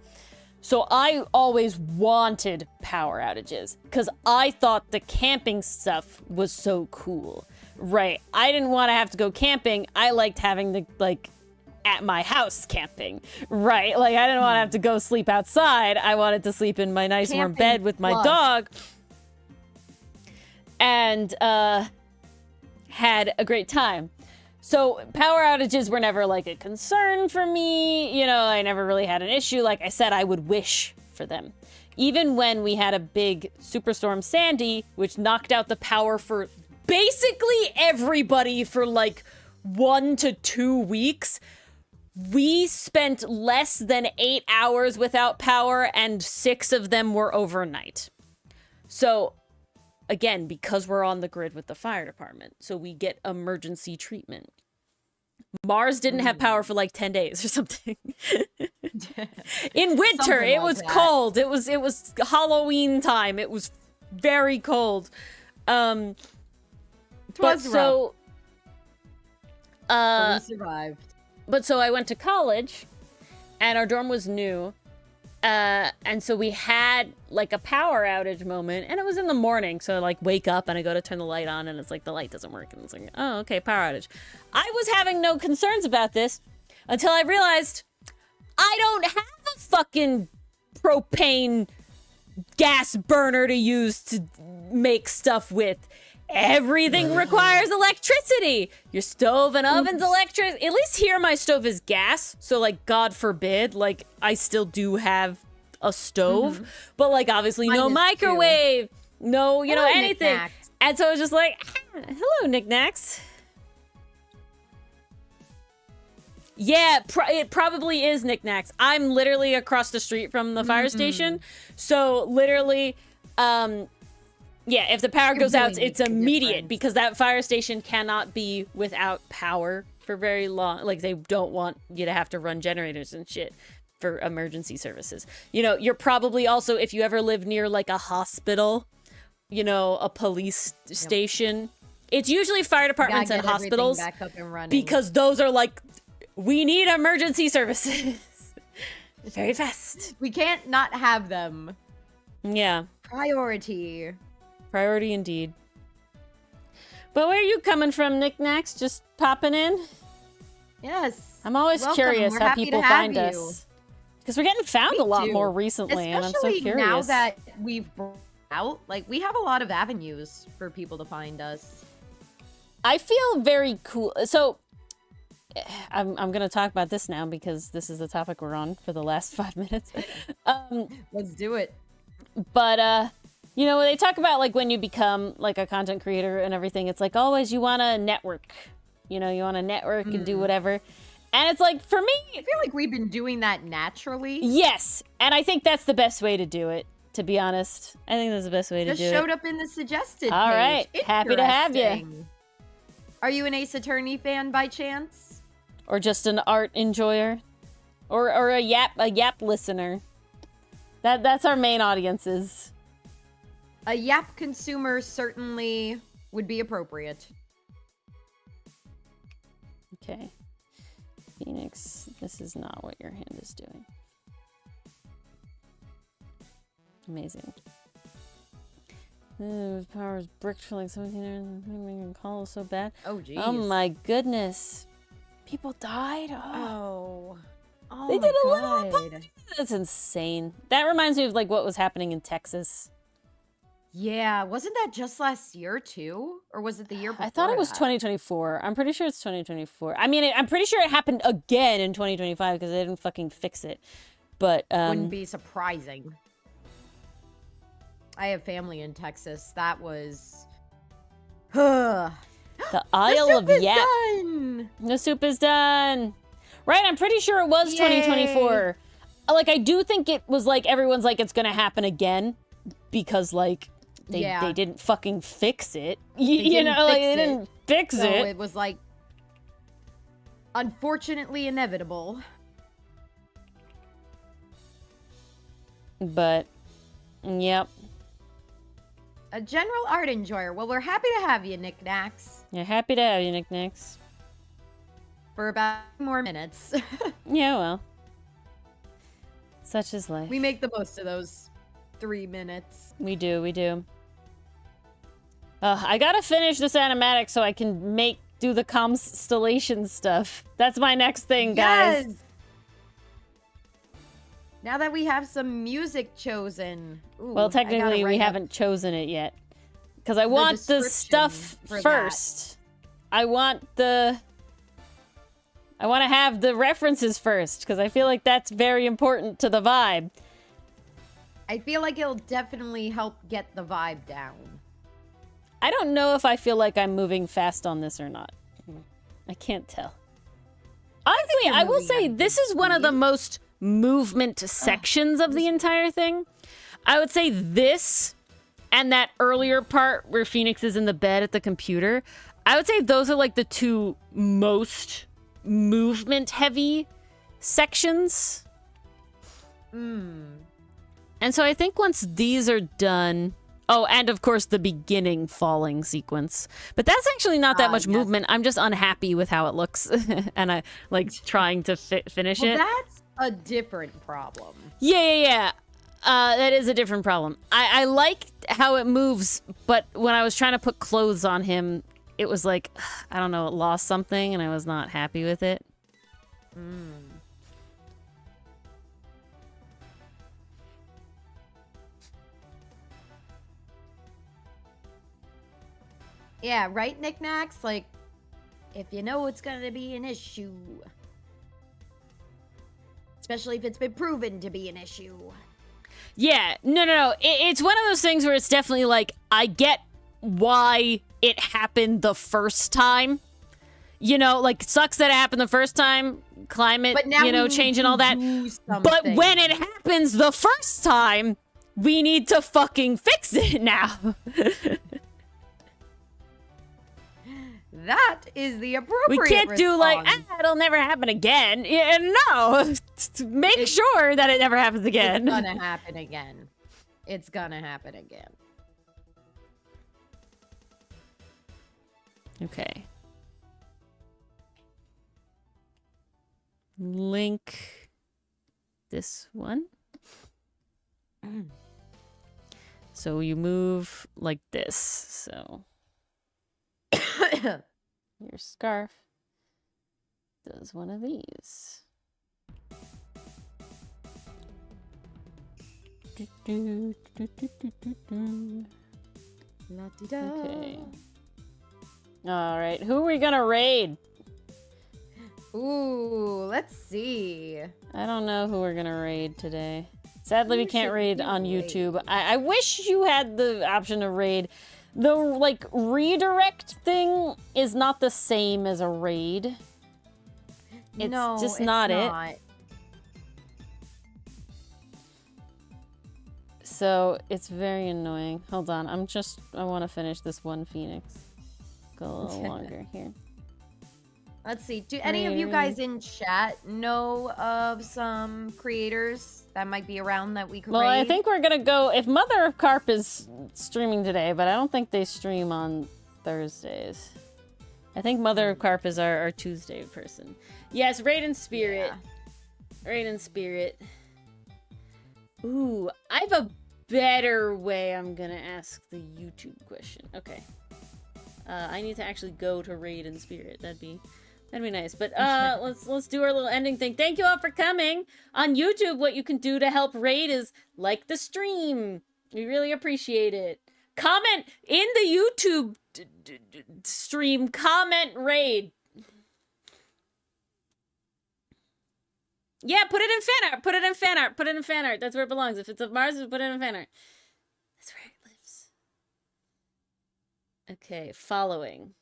C: So I always wanted power outages because I thought the camping stuff was so cool, right? I didn't want to have to go camping. I liked having the at my house camping, right? Like, I didn't want to have to go sleep outside. I wanted to sleep in my nice warm bed with my dog. And had a great time. So power outages were never like a concern for me. You know, I never really had an issue. Like I said, I would wish for them. Even when we had a big superstorm Sandy, which knocked out the power for basically everybody for like 1 to 2 weeks, we spent less than 8 hours without power and 6 of them were overnight. So again, because we're on the grid with the fire department, so we get emergency treatment. Mars didn't have power for like 10 days or something. In winter, it was cold. It was Halloween time. It was very cold. But so
B: we survived.
C: But so I went to college and our dorm was new. And so we had like a power outage moment, and it was in the morning. So I like wake up and I go to turn the light on and it's like the light doesn't work. And it's like, oh, okay, power outage. I was having no concerns about this until I realized I don't have a fucking propane gas burner to use to make stuff with. Everything requires electricity. Your stove and oven's electric. At least here my stove is gas. So like, God forbid, like I still do have a stove, but like obviously no microwave, no, you know, anything. Knickknacks. And so I was just like, hello, knickknacks. Yeah, it probably is knickknacks. I'm literally across the street from the fire station. So literally, yeah, if the power goes out, it's immediate because that fire station cannot be without power for very long. Like, they don't want you to have to run generators and shit for emergency services. You know, you're probably also, if you ever live near like a hospital, you know, a police station, it's usually fire departments and hospitals back up and running. Because those are like, we need emergency services very fast.
B: We can't not have them.
C: Yeah.
B: Priority
C: indeed. But where are you coming from, knickknacks? Just popping in?
B: Yes.
C: I'm always curious how people find us. Because we're getting found a lot more recently, and I'm so curious.
B: Especially now that we've brought out, like, we have a lot of avenues for people to find us.
C: I feel very cool. So, I'm going to talk about this now because this is the topic we're on for the last 5 minutes.
B: Let's do it.
C: But, you know, they talk about, like, when you become, like, a content creator and everything, it's like, always you want to network. You know, you want to network and do whatever. And it's like, for me...
B: I feel like we've been doing that naturally.
C: Yes. And I think that's the best way to do it, to be honest. I think that's the best way to do it.
B: Just showed up in the suggested
C: All
B: page.
C: right. Happy to have you.
B: Are you an Ace Attorney fan by chance?
C: Or just an art enjoyer? Or a yap listener? That's our main audiences.
B: A Yap consumer certainly would be appropriate.
C: Okay. Phoenix, this is not what your hand is doing. Amazing. Power is bricked for like 17 hours. Making calls so bad.
B: Oh, geez.
C: Oh, my goodness. People died?
B: Oh.
C: They did a little. That's insane. That reminds me of like what was happening in Texas.
B: Yeah, wasn't that just last year too? Or was it the year before?
C: I thought it was 2024. I'm pretty sure it's 2024. I mean, I'm pretty sure it happened again in 2025 because they didn't fucking fix it. But
B: wouldn't be surprising. I have family in Texas. That was
C: the Isle of Yap.
B: Done.
C: The soup is done. Right, I'm pretty sure it was 2024. Like, I do think it was like everyone's like it's gonna happen again because like they didn't fucking fix it. You know, like they didn't fix it.
B: It was like unfortunately inevitable.
C: But yep.
B: A general art enjoyer. Well, we're happy to have you, Knickknacks.
C: Yeah, happy to have you, Knickknacks.
B: For about more minutes.
C: Yeah, well. Such is life.
B: We make the most of those 3 minutes.
C: We do. I gotta finish this animatic so I can do the constellation stuff. That's my next thing, guys.
B: Yes! Now that we have some music chosen. Ooh,
C: Well, technically, we
B: write up
C: haven't chosen it yet. Because I want the stuff
B: for
C: first. I want to have the references first, because I feel like that's very important to the vibe.
B: I feel like it'll definitely help get the vibe down.
C: I don't know if I feel like I'm moving fast on this or not. I can't tell. Honestly, I will say this is one of the most movement sections of the entire thing. I would say this and that earlier part where Phoenix is in the bed at the computer, I would say those are like the two most movement heavy sections. And so I think once these are done, oh, and of course the beginning falling sequence, but that's actually not that much movement. I'm just unhappy with how it looks and I like trying to finish it.
B: That's a different problem.
C: Yeah. That is a different problem. I like how it moves, but when I was trying to put clothes on him, it was like, I don't know, it lost something and I was not happy with it.
B: Yeah, right, Knickknacks? Like, if you know it's gonna be an issue. Especially if it's been proven to be an issue.
C: Yeah, no. It's one of those things where it's definitely like, I get why it happened the first time. You know, like, sucks that it happened the first time, climate, you know, change and all that. But when it happens the first time, we need to fucking fix it now.
B: That is the appropriate
C: We can't do like,
B: response.
C: it'll never happen again. Yeah, no, make sure that it never happens again.
B: It's gonna happen again. It's gonna happen again.
C: Okay. Link this one. So you move like this. So your scarf does one of these. Okay. All right. Who are we gonna raid?
B: Ooh, let's see.
C: I don't know who we're gonna raid today. Sadly, we can't raid on YouTube. I wish you had the option to raid. The, like, redirect thing is not the same as a raid. It's just not it. So, it's very annoying. Hold on, I want to finish this one Phoenix. Go a little longer here.
B: Let's see. Do any of you guys in chat know of some creators that might be around that we could
C: Well,
B: raid?
C: I think we're gonna go... If Mother of Carp is streaming today, but I don't think they stream on Thursdays. I think Mother of Carp is our Tuesday person. Yes, Raid in Spirit. Yeah. Raid in Spirit. Ooh, I have a better way I'm gonna ask the YouTube question. Okay. I need to actually go to Raid in Spirit. That'd be nice. But let's do our little ending thing. Thank you all for coming. On YouTube, what you can do to help Raid is like the stream. We really appreciate it. Comment in the YouTube stream. Comment Raid. Yeah, put it in fan art. Put it in fan art. Put it in fan art. That's where it belongs. If it's of Mars, put it in fan art. That's where it lives. Okay, following.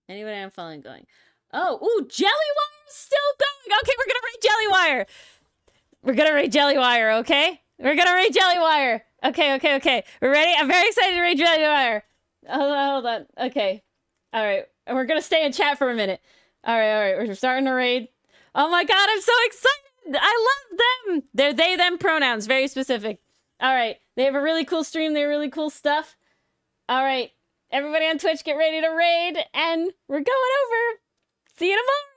C: Anybody I'm following going? Oh, ooh, Jellywire's still going. Okay, we're gonna raid Jellywire. We're gonna raid Jellywire, okay? We're gonna raid Jellywire. Okay. We're ready? I'm very excited to raid Jellywire. Hold on. Okay. All right. And we're gonna stay in chat for a minute. All right. We're starting to raid. Oh my god, I'm so excited. I love them. They're they, them pronouns. Very specific. All right. They have a really cool stream. They have really cool stuff. All right. Everybody on Twitch, get ready to raid. And we're going over. See you tomorrow.